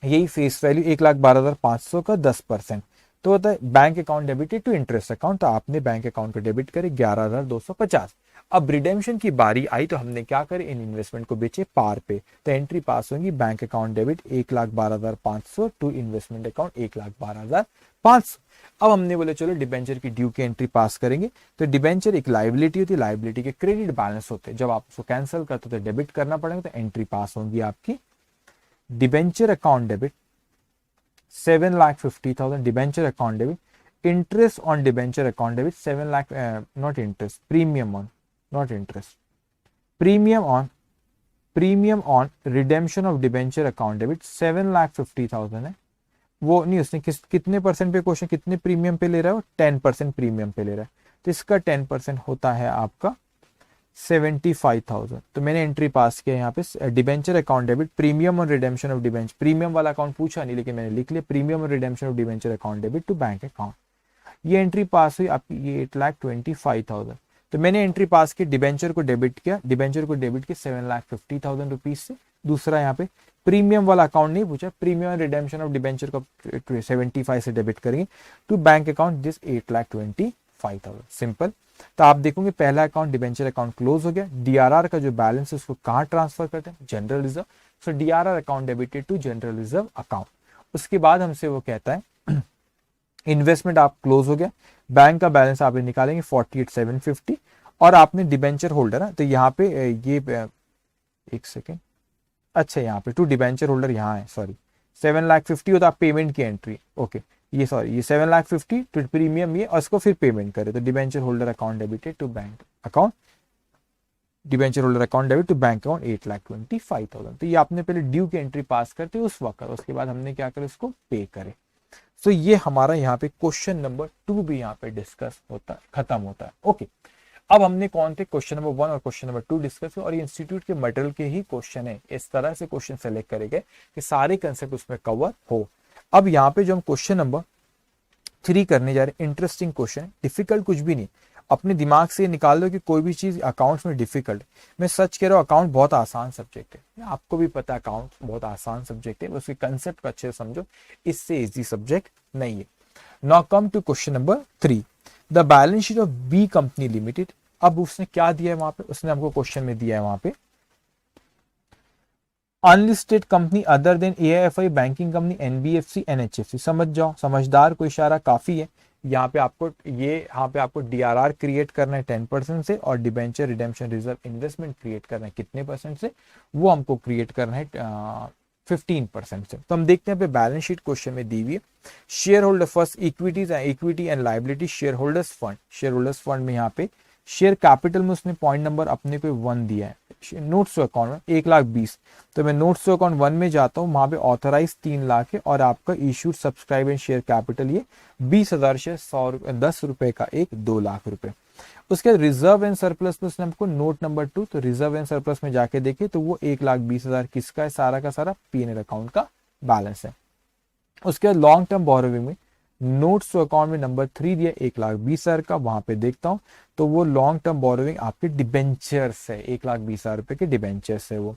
यही फेस वैल्यू 1,12,500 का 10%, तो होता है bank account debited to interest account. तो आपने बैंक अकाउंट को डेबिट करे 11,250। अब रिडेम्पशन की बारी आई तो हमने क्या करे, इन इन्वेस्टमेंट को बेचे पार पे, तो एंट्री पास होगी bank account debit 1,12,500 to investment account 1,12,500। अब हमने बोले चलो डिबेंचर की ड्यू की एंट्री पास करेंगे। तो डिबेंचर एक लाइबिलिटी होती है, लाइबिलिटी के क्रेडिट बैलेंस होते हैं, जब आप उसको कैंसिल करते हो तो डेबिट करना पड़ेगा, तो एंट्री पास होगी आपकी debenture account debit 7,50,000 debenture account debit, interest on debenture account debit 7 lakh, not interest, premium on, not interest, premium on redemption of debenture account debit 7,50,000 है, वो नहीं, उसने कितने परसेंट पे क्वेश्चन, कितने प्रीमियम पे ले रहा है वो, 10% प्रीमियम पे ले रहा है, तो इसका 10% होता है आपका 75,000। तो मैंने एंट्री पास किया यहाँ पे डिबेंचर अकाउंट डेबिट प्रीमियम और रिडेम्पशन ऑफ डिबेंचर, प्रीमियम वाला अकाउंट पूछा नहीं लेकिन मैंने लिख लिया, प्रीमियम और redemption of debenture account debit to bank account. ये एंट्री पास हुई आपकी, ये 8,25,000। तो मैंने एंट्री पास की, डिबेंचर को डेबिट किया, डिबेंचर को डेबिट किया 7,50,000 रुपीज से। दूसरा यहाँ पे प्रीमियम वाला अकाउंट नहीं पूछा, प्रीमियम और रिडेम्पशन ऑफ डिबेंचर को 75 से डेबिट करेंगे to bank account this 8,25,000। Simple. तो आप देखोगे पहला अकाउंट डिबेंचर अकाउंट क्लोज हो गया। डीआरआर का जो बैलेंस है उसको कहाँ ट्रांसफर करते हैं, general reserve. So DRR account debited to general reserve account. उसके बाद हमसे वो कहता है इन्वेस्टमेंट आप क्लोज हो गया, बैंक का बैलेंस आप निकालेंगे 48,750 और आपने डिबेंचर होल्डर है, तो यहाँ पे ये एक सेकेंड, अच्छा यहाँ पे टू डिबेंचर होल्डर यहाँ है, सॉरी 7,50,000 हो तो आप पेमेंट की एंट्री, ओके ये सॉरी ये 7,50,000 टू प्रीमियम ये और इसको फिर पेमेंट करे, तो debenture holder account debited to bank account, debenture holder account debit to bank account 8,25,000। तो ये आपने पहले ड्यू की एंट्री पास करते उस वक्त, उसके बाद हमने क्या करे इसको पे करे। तो ये हमारा यहाँ पे क्वेश्चन नंबर 2 भी यहाँ पे डिस्कस होता है, खत्म होता है। ओके, अब हमने कौन थे क्वेश्चन नंबर 1 और क्वेश्चन नंबर 2 डिस्कस किया और ये इंस्टीट्यूट के मटेरियल के ही क्वेश्चन है, इस तरह से क्वेश्चन सेलेक्ट करेंगे कि सारे कंसेप्ट उसमें कवर हो। अब यहाँ पे जो हम क्वेश्चन नंबर 3 करने जा रहे हैं, इंटरेस्टिंग क्वेश्चन, डिफिकल्ट कुछ भी नहीं, अपने दिमाग से निकाल लो कि कोई भी चीज अकाउंट्स में डिफिकल्ट। मैं सच कह रहा हूँ अकाउंट बहुत आसान सब्जेक्ट है, आपको भी पता है अकाउंट बहुत आसान सब्जेक्ट है, उसके कंसेप्ट को अच्छे से समझो, इससे इजी सब्जेक्ट नहीं है। Now come to question number 3, the balance sheet of B company limited. अब उसने क्या दिया है वहां पे, उसने हमको क्वेश्चन में दिया है वहां पे unlisted company other than AIFI banking company NBFC NHFC. समझ जाओ, समझदार को इशारा काफी है। यहाँ पे आपको डीआरआर क्रिएट करना है 10% से और debenture redemption reserve investment create करना है कितने परसेंट से, वो हमको क्रिएट करना है 15% से। तो हम देखते हैं पे बैलेंस शीट क्वेश्चन में दी हुई है। Share holder first equity and liability share holders fund में यहाँ पे शेयर कैपिटल में उसने पॉइंट नंबर अपने को 1 दिया है, नोट्स टू अकाउंट में 1,20,000। तो मैं नोट्स टू अकाउंट 1 में जाता हूँ, वहां पे ऑथराइज 3 लाख है और आपका issued subscribe and share capital ये 20,000 शेयर 10 रुपए का एक 2 लाख रुपए। उसके बाद रिजर्व एंड सरप्लस में उसने हमको नोट नंबर 2, तो रिजर्व एंड सरप्लस में जाके देखे तो वो 1,20,000 किसका है, सारा का सारा पीएनएल अकाउंट का बैलेंस है। उसके बाद लॉन्ग टर्म बोरोइंग में नोट्स टू अकाउंट में नंबर 3 दिया 1,20,000 का, वहां पे देखता हूं तो वो लॉन्ग टर्म बोरोइंग आपके डिबेंचर्स है, 1,20,000 रुपए के डिबेंचर्स है वो।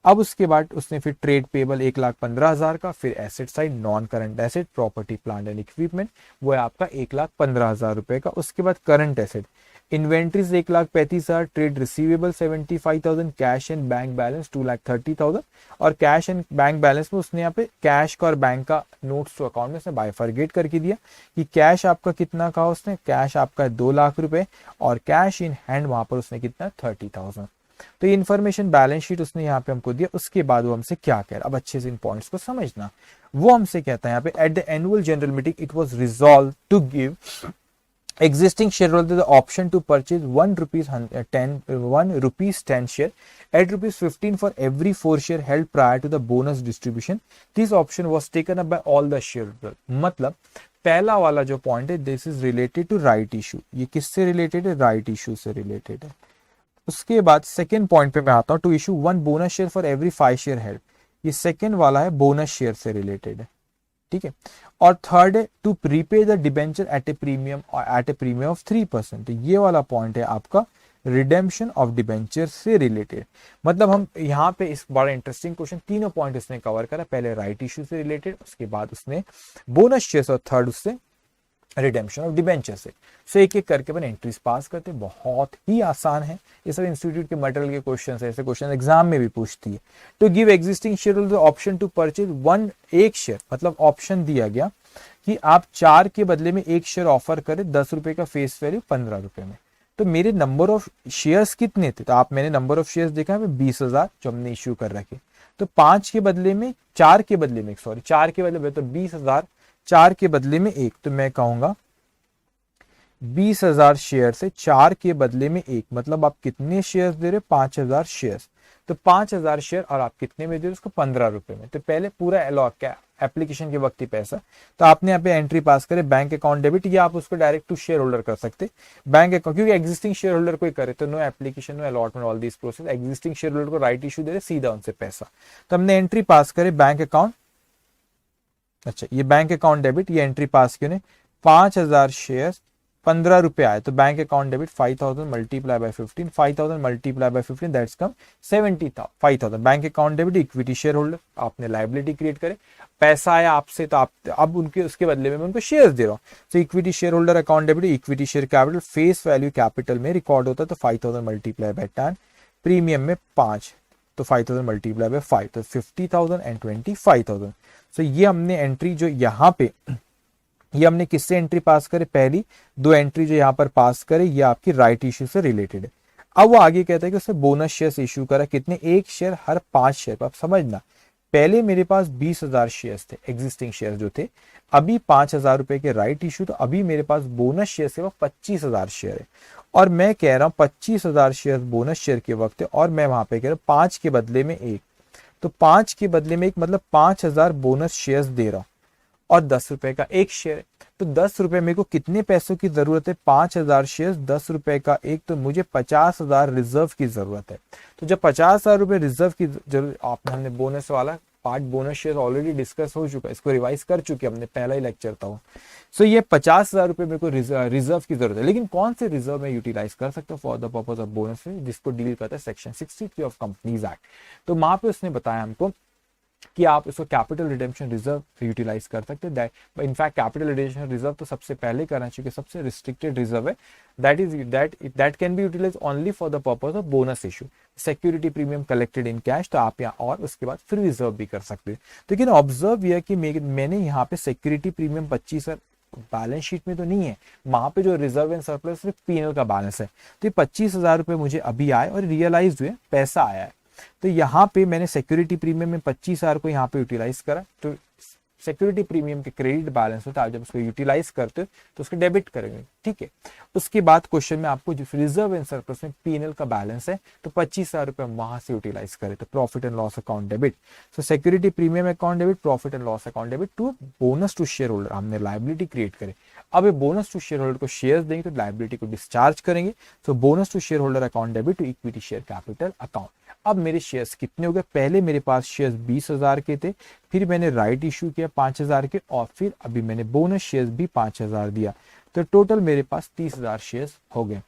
अब उसके बाद उसने फिर ट्रेड पेबल 1,15,000 का, फिर asset side non current asset property plant and equipment वो है आपका 1,15,000 रुपए का। उसके बाद current asset inventories 1,35,000, trade receivable 75,000, cash and bank balance 2,30,000 और कैश एंड बैंक बैलेंस में उसने यहाँ पे कैश का और बैंक का नोट्स टू अकाउंट में उसने बाइफरगेट करके दिया कि कैश आपका कितना कहा उसने, कैश आपका 2 लाख रुपए और कैश इन हैंड वहां पर उसने कितना 30,000। तो ये इन्फॉर्मेशन बैलेंस शीट उसने यहाँ पे हमको दिया। उसके बाद वो हमसे क्या कह रहा है, अब अच्छे से इन पॉइंट्स को समझना। वो हमसे कहता है यहाँ पे at the annual general meeting it was resolve to give existing shareholder the option to purchase 1 rupees 10 share at rupees 15 for every 4 share held prior to the bonus distribution. This option was taken up by all the shareholders. मतलब पहला वाला जो point है this is related to right issue, ये किससे related है, right issue से related है। उसके बाद सेकेंड पॉइंट पे मैं आता हूँ, to issue 1 bonus share for every 5 share held, ये सेकेंड वाला है बोनस शेयर से रिलेटेड है, ठीक है। और थर्ड है to prepay the debenture at a premium of 3%, तो ये वाला पॉइंट है आपका रिडेम्पशन ऑफ डिबेंचर से रिलेटेड। मतलब हम यहाँ पे इस बड़ा इंटरेस्टिंग क्वेश्चन तीनों पॉइंट इसने कवर करा, पहले राइट इशू से रिलेटेड, उसके बाद उसने बोनस शेयर और थर्ड उससे रिडेम्पशन ऑफ डिबेंचर से। सो एक एक करके अपन एंट्रीज पास करते, बहुत ही आसान है ये सब, इंस्टीट्यूट के मटेरियल के क्वेश्चन है, ऐसे क्वेश्चन एग्जाम में भी पूछती है। To give existing share holder option to purchase एक शेयर, मतलब ऑप्शन दिया गया कि आप 4 के बदले में 1 शेयर ऑफर करें 10 रुपए का फेस वैल्यू 15 रुपए में। तो मेरे नंबर ऑफ शेयर्स कितने थे, तो मैंने नंबर ऑफ शेयर्स देखा है 20,000 जो हमने इश्यू कर रखे, तो 5 के बदले में 4 के बदले में 20,000, 4 के बदले में 1, तो मैं कहूंगा 20,000 शेयर से 4 के बदले में 1, मतलब आप कितने शेयर्स दे रहे, 5,000 शेयर्स। तो 5,000 शेयर और आप कितने में दे रहे हो उसको 15 रुपए में। तो पहले पूरा अलॉट क्या एप्लीकेशन के वक्त ही पैसा, तो आपने यहाँ पे एंट्री पास करे बैंक अकाउंट डेबिट, या आप उसको डायरेक्ट टू शेयर होल्डर कर सकते बैंक अकाउंट, क्योंकि एग्जिस्टिंग शेयर होल्डर कोई करे तो no application no allotment all this process, existing share holder को राइट इशू दे रहे सीधा उनसे पैसा। तो हमने एंट्री पास करे बैंक अकाउंट, अच्छा ये बैंक अकाउंट डेबिट, ये एंट्री पास की ने 5,000 शेयर 15 रुपए आए, तो bank account debit 5,000 multiply by 15, 5,000 multiply by 15 that's come 70,000। Bank account debit equity share holder, आपने लायबिलिटी क्रिएट करे, पैसा आया आपसे तो आप अब उनके उसके बदले में मैं उनको शेयर्स दे रहा हूँ। तो equity share holder account debit equity share capital face value capital में रिकॉर्ड होता है, तो 5,000 मल्टीप्लाई बाय 10, प्रीमियम में 5, तो 5,000 मल्टीप्लाई बाय 5, तो 50,000 एंड 25,000। तो ये हमने एंट्री जो यहाँ पे ये हमने किससे एंट्री पास करे, पहली दो एंट्री जो यहाँ पर पास करे ये आपकी राइट इश्यू से रिलेटेड है। अब वो आगे कहता है कि उसने बोनस शेयर्स इश्यू करा, कितने, एक शेयर हर 5 शेयर। आप समझना पहले मेरे पास 20,000 शेयर्स थे एग्जिस्टिंग शेयर जो थे, अभी 5,000 रुपए के राइट इश्यू, तो अभी मेरे पास बोनस शेयर से 25,000 शेयर है, और मैं कह रहा हूँ 25,000 शेयर बोनस शेयर के वक्त है, और मैं वहां पे कह रहा हूँ 5 के बदले में 1, तो 5 के बदले में 1 मतलब 5,000 बोनस शेयर्स दे रहा हूं, और 10 रुपए का एक शेयर है। तो 10 रुपए मेरे को कितने पैसों की जरूरत है, 5,000 शेयर 10 रुपए का एक, तो मुझे 50,000 रिजर्व की जरूरत है। तो जब 50,000 रुपए रिजर्व की जरूरत, आपने हमने बोनस वाला part bonus share already discuss हो चुका है, इसको रिवाइज कर चुके हमने, पहला ही लेक्चर था वो। सो ये 50,000 रुपए मेरे को रिजर्व की जरूरत है, लेकिन कौन से रिजर्व में यूटिलाइज कर सकते हो for the purpose of bonus, जिसको डील करता है सेक्शन 63 ऑफ कंपनीज एक्ट। तो वहां पे उसने बताया हमको कि आप इसको कैपिटल रिडेम्पशन रिजर्व यूटिलाइज कर सकते हैं। इनफैक्ट कैपिटल रिडेम्पशन रिजर्व तो सबसे पहले करना चाहिए, सबसे रिस्ट्रिक्टेड रिजर्व है, that can be utilise only for the purpose of bonus issue, security premium collected in cash, तो आप यहाँ और उसके बाद फिर रिजर्व भी कर सकते हैं। लेकिन ऑब्जर्व यह कि मैंने यहाँ पे सिक्योरिटी प्रीमियम 25 बैलेंस शीट में तो नहीं है, वहां पे जो रिजर्व एंड सरप्लस सिर्फ पीएनएल का बैलेंस है। तो ये 25,000 रुपए मुझे अभी आए और रियलाइज हुए, पैसा आया है, तो यहाँ पे मैंने सिक्योरिटी प्रीमियम में 25,000 को यहाँ पे यूटिलाइज करा, तो सिक्योरिटी प्रीमियम के क्रेडिट बैलेंस होता है, जब उसको यूटिलाइज करते हो तो उसको डेबिट करेंगे, ठीक है। उसके बाद क्वेश्चन में आपको जो रिजर्व एंड सरप्लस में पीएनएल का बैलेंस है, तो 25,000 रुपए वहां से यूटिलाइज करे, तो profit and loss account debit, so security premium account debit, profit and loss account debit to bonus to share holder, हमने लायबिलिटी क्रिएट करे। अब ये बोनस टू शेयर होल्डर को शेयर्स देंगे तो लायबिलिटी को डिस्चार्ज करेंगे, तो bonus to share holder account debit to equity share capital account. अब मेरे शेयर्स कितने हो गए, पहले मेरे पास शेयर्स 20,000 के थे, फिर मैंने राइट इशू किया 5,000 के, और फिर अभी मैंने बोनस शेयर्स भी 5,000 दिया, तो टोटल मेरे पास 30,000 शेयर्स हो गए।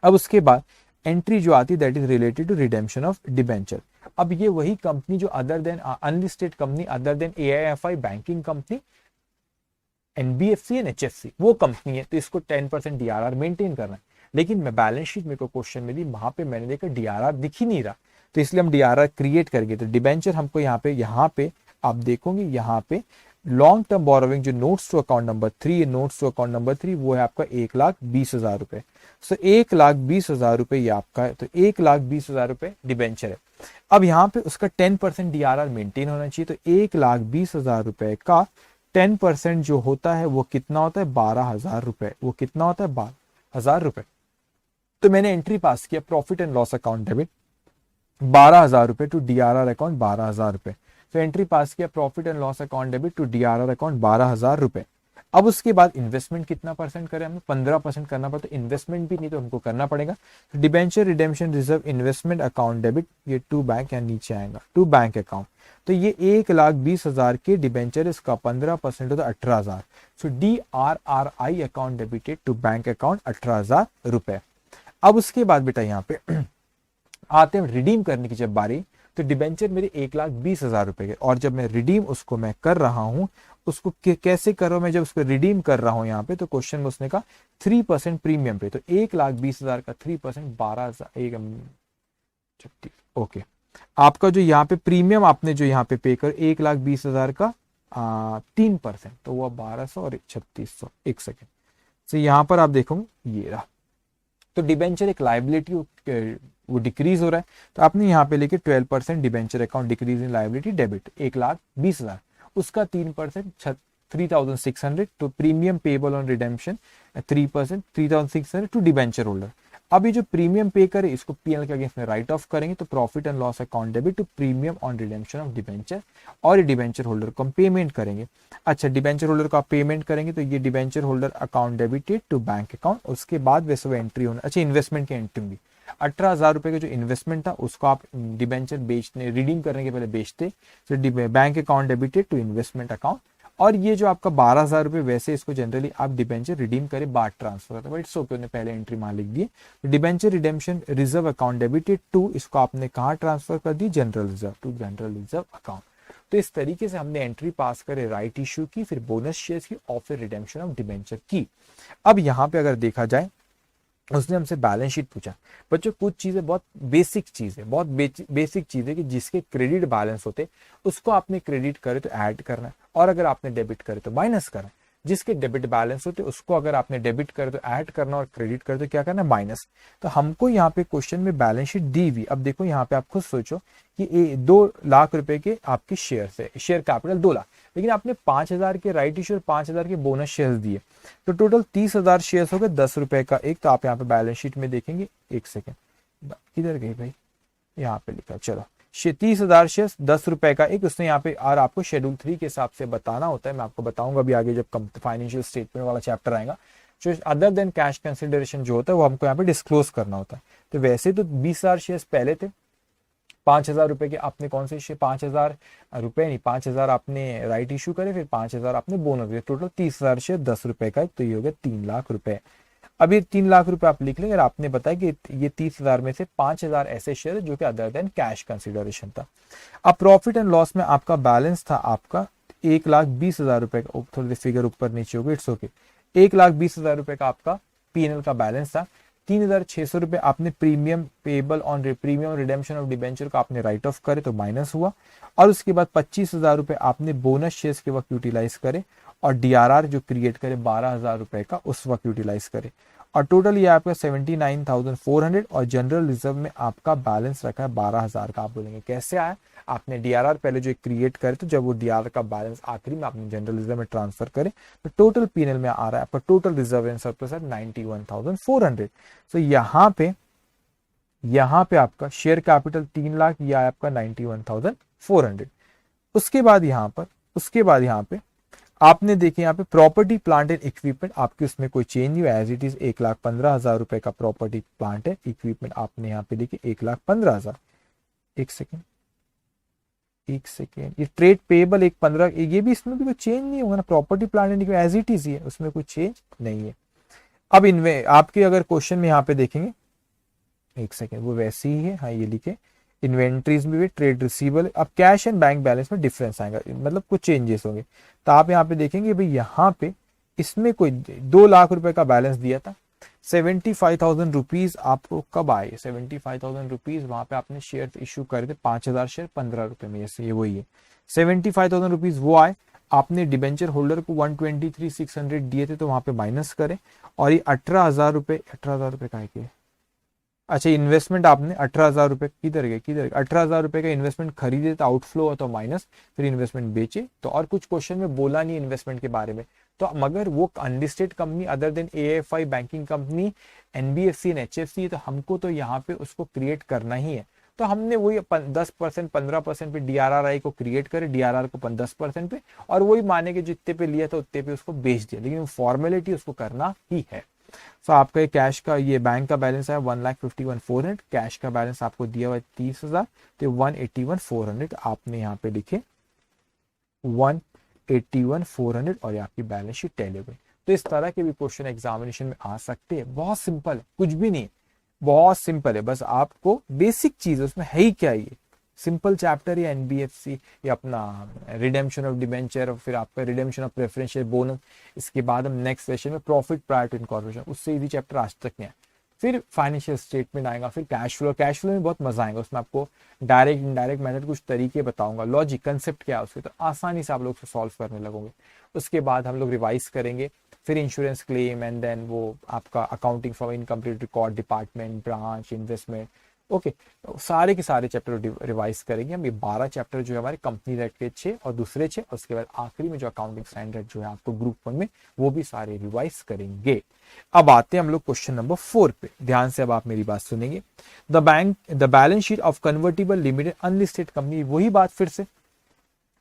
अब उसके बाद एंट्री जो आती है that is related to redemption of debenture. अब ये वही कंपनी जो other than unlisted company, other than AIFI banking company, NBFC and HFC वो कंपनी है, तो इसको 10% DRR मेंटेन करना है। लेकिन मैं बैलेंस शीट मेरे को क्वेश्चन में दी, वहां पे मैंने देखा DRR दिख ही नहीं रहा, तो इसलिए हम DRR क्रिएट करके, तो डिबेंचर हमको यहाँ पे आप देखोगे यहाँ पे लॉन्ग टर्म बोरोविंग जो notes to account number 3, notes to account number 3 वो है आपका 1,20,000 रुपए। सो 1,20,000 रुपए ये आपका है, तो 1,20,000 रुपए डिबेंचर है। अब यहाँ पे उसका 10% DRR मेंटेन होना चाहिए, तो 1,20,000 रुपए का 10% जो होता है वो कितना होता है, 12,000 रुपए। वो कितना होता है, 12,000 रुपए। तो मैंने एंट्री पास किया profit and loss account debit 12,000 रुपए टू DRR अकाउंट 12,000 रुपए। तो एंट्री पास किया profit and loss account debit to DRR account 12,000 रुपए। अब उसके बाद इन्वेस्टमेंट कितना परसेंट करें, हमें 15% करना पड़ता है, इन्वेस्टमेंट भी नहीं तो हमको करना पड़ेगा। तो debenture redemption reserve investment account debit, ये टू बैंक या नीचे आएगा टू बैंक अकाउंट। तो ये 1,20,000 के डिबेंचर, इसका 15% होता है 18,000। So DRRI account debited to bank account 18,000 रुपए। अब उसके बाद बेटा यहाँ पे आते हैं रिडीम करने की जब बारी, तो डिबेंचर मेरे 1,20,000 रुपए के, और जब मैं रिडीम उसको मैं कर रहा हूं, उसको कैसे कर रहा हूं मैं, जब उसको रिडीम कर रहा हूं यहाँ पे, तो क्वेश्चन में उसने कहा 3% प्रीमियम पे, तो 1,20,000 का 3% 12,000 ओके। आपका जो यहाँ पे प्रीमियम आपने जो यहाँ पे पे कर 1,20,000 का 3%, तो वो 1,200 और 3,600। एक सेकेंड से यहाँ पर आप देखोगे ये रहा, तो डिबेंचर एक लायबिलिटी वो डिक्रीज हो रहा है, तो आपने यहाँ पे लेके 12% debenture account decrease in liability debit 1,20,000, उसका 3% 3,600 to premium payable on redemption 3% 3,600 to debenture holder. अब ये जो प्रीमियम पे करे इसको पीएनएल के अगेंस्ट में राइट ऑफ करेंगे, तो profit and loss account debit to premium on redemption of debenture, और ये डिबेंचर होल्डर को हम पेमेंट करेंगे। अच्छा, डिबेंचर होल्डर को आप पेमेंट करेंगे तो ये debenture holder account debited to bank account, उसके बाद वैसे वो एंट्री होना। अच्छा, इन्वेस्टमेंट की एंट्री भी 18,000 रुपए का जो इन्वेस्टमेंट था उसको आप डिबेंचर बेचने रिडीम करने के पहले बेचते, तो bank account debited to investment account. और ये जो आपका 12,000 रुपए वैसे इसको जनरली आप डिबेंचर रिडीम करें बाद ट्रांसफर करते हैं, बट इट्स ओके, उन्हें पहले एंट्री मान लिख दिए। Debenture redemption reserve account debited to, इसको आपने कहाँ ट्रांसफर कर दी, general reserve to general reserve account. तो इस तरीके से हमने एंट्री पास करे राइट इश्यू की, फिर बोनस शेयर्स की, और फिर रिडेम्पशन ऑफ डिबेंचर की। अब यहाँ पे अगर देखा जाए उसने हमसे बैलेंस शीट पूछा। बच्चों कुछ चीजें बहुत बेसिक चीज है, बहुत बेसिक चीज है कि जिसके क्रेडिट बैलेंस होते उसको आपने क्रेडिट करे तो ऐड करना है, और अगर आपने डेबिट करे तो माइनस करना है। जिसके डेबिट बैलेंस होते उसको अगर आपने डेबिट करे तो ऐड करना, और क्रेडिट करे तो क्या करना है, माइनस। तो हमको यहाँ पे क्वेश्चन में बैलेंस शीट दी हुई। अब देखो यहाँ पे आप खुद सोचो कि 2 लाख रुपए के आपके शेयर है, शेयर कैपिटल 2 लाख, लेकिन आपने 5,000 के राइट इश्यू और 5,000 के बोनस शेयर्स दिए, तो टोटल 30,000 शेयर्स हो गए 10 रुपए का एक। तो आप यहाँ पे बैलेंस शीट में देखेंगे, एक सेकेंड किधर गई भाई, यहाँ पे लिखा, चलो 30,000 शेयर्स 10 रुपए का एक, उसने यहाँ पे, और आपको शेड्यूल 3 के हिसाब से बताना होता है, मैं आपको बताऊंगा अभी आगे जब फाइनेंशियल स्टेटमेंट वाला चैप्टर आएगा। जो अदर देन कैश कंसिडरेशन जो होता है वो हमको यहाँ पे डिस्क्लोज करना होता है। तो वैसे तो 20,000 शेयर्स पहले थे, 5,000 रुपए के आपने कौन से शेयर, 5,000 रुपए नहीं, 5,000 आपने राइट इशू करे, फिर 5,000 आपने बोनस दिया, टोटल 30,000 शेयर 10 रुपए का, तो ये हो गया 3 लाख रुपए। अब ये 3 लाख रुपए आप लिख लेंगे, अगर आपने बताया कि ये 30,000 में से 5,000 ऐसे शेयर जो कि अदर देन कैश कंसिडरेशन था। अब प्रॉफिट एंड लॉस में आपका बैलेंस था आपका 1,20,000 रुपए का, थोड़ी फिगर ऊपर नीचे होगी, इट्स ओके, 1,20,000 रुपए का आपका पीएनएल का बैलेंस था। 3,600 रुपए आपने premium payable on premium redemption of debenture का आपने राइट ऑफ करे तो माइनस हुआ, और उसके बाद 25,000 रुपए आपने बोनस शेयर्स के वक्त यूटिलाइज करे, और डीआरआर जो क्रिएट करे 12,000 रुपए का उस वक्त यूटिलाइज करे, और टोटल ये आपका 79,400, और जनरल रिजर्व में आपका बैलेंस रखा है 12,000 का। आप बोलेंगे कैसे आया, आपने डीआरआर पहले जो क्रिएट करे तो जब वो डीआरआर का बैलेंस आखिरी में आपने जनरल रिजर्व में ट्रांसफर करे तो टोटल पीएनएल में आ रहा है आपका टोटल रिजर्व एंड सरप्लस है 91,400। तो यहाँ पे आपका शेयर कैपिटल 3 लाख, या आपका 91,400। उसके बाद यहाँ पे आपने देखे यहाँ पे प्रॉपर्टी प्लांट एंड इक्विपमेंट आपके उसमें कोई चेंज नहीं हुआ, एज इट इज 1,15,000 रुपए का प्रॉपर्टी प्लांट है, इक्विपमेंट आपने यहाँ पे देखे 1,15,000। एक सेकेंड, ये ट्रेड पेबल 1,15, ये भी इसमें भी कोई चेंज नहीं होगा ना, property plant and equipment as it is ही है, उसमें कोई चेंज नहीं है। अब इनमें आपके अगर क्वेश्चन में यहाँ पे देखेंगे, एक सेकेंड, वो वैसे ही है, हाँ ये लिखे, इन्वेंट्रीज में भी ट्रेड रिसीवेबल। अब कैश एंड बैंक बैलेंस में डिफरेंस आएगा, मतलब कुछ चेंजेस होंगे। तो आप यहाँ पे देखेंगे भाई यहाँ पे इसमें कोई 2 लाख रुपए का बैलेंस दिया था, 75,000 रुपीज आपको कब आए, 75,000 रुपीज वहां पे आपने शेयर इशू करे थे, 5,000 शेयर 15 रुपए में, ये वही है 75,000 रुपीज वो आए। आपने डिबेंचर होल्डर को 123,600 दिए थे तो वहां पे माइनस करे, और ये 18,000 रुपए का है कि, अच्छा इन्वेस्टमेंट आपने 18,000 रुपए किधर गए 18,000 रुपए का इन्वेस्टमेंट खरीदे तो आउटफ्लो हुआ तो माइनस, फिर इन्वेस्टमेंट बेचे तो, और कुछ क्वेश्चन में बोला नहीं इन्वेस्टमेंट के बारे में, तो मगर वो unlisted company other then AFI banking company NBFC and HFC है, तो हमको तो यहाँ पे उसको क्रिएट करना ही है। तो हमने वही 10% 15% पे डीआरआर को क्रिएट करे, डीआरआर को 10% पे, और वही माने के जितने पे लिया था उतने पे उसको बेच दिया, लेकिन फॉर्मेलिटी उसको करना ही है। तो आपका कैश का ये बैंक का बैलेंस है 1,51,400, कैश का बैलेंस आपको दिया हुआ है 30,000, तो 181,400 आपने यहाँ पे लिखे 181,400, और ये आपकी बैलेंस शीट टैली हो गई। तो इस तरह के भी क्वेश्चन एग्जामिनेशन में आ सकते हैं, बहुत सिंपल है, कुछ भी नहीं, बहुत सिंपल है, बस आपको बेसिक चीज उसमें है ही क्या, ये सिंपल चैप्टर या एनबीएफसी या अपना रिडेम्पशन ऑफ डिबेंचर, फिर आपका रिडेम्पशन ऑफ प्रेफरेंशियल बोनस, इसके बाद हम नेक्स्ट सेशन में प्रॉफिट प्रायर टू इनकॉर्पोरेशन, उससे इजी चैप्टर आज तक नहीं है। फिर फाइनेंशियल स्टेटमेंट आएगा, फिर कैश फ्लो में बहुत मजा आएगा, उसमें आपको डायरेक्ट इनडायरेक्ट मेथड कुछ तरीके बताऊंगा, लॉजिक कंसेप्ट क्या है उसके, तो आसानी से आप लोग सॉल्व करने लगोगे। उसके बाद हम लोग रिवाइज करेंगे, फिर इंश्योरेंस क्लेम, एंड देन वो आपका accounting for incomplete record department, branch, investment, okay, सारे के सारे चैप्टर रिवाइज करेंगे हम। ये 12 चैप्टर जो है हमारे कंपनी एक्ट के 6 और दूसरे 6, और उसके बाद आखिरी में जो अकाउंटिंग स्टैंडर्ड जो है आपको ग्रुप 1 में, वो भी सारे रिवाइज करेंगे। अब आते हैं हम लोग क्वेश्चन नंबर 4 पे। ध्यान से अब आप मेरी बात सुनेंगे। The balance sheet of convertible limited unlisted company, वही बात फिर से,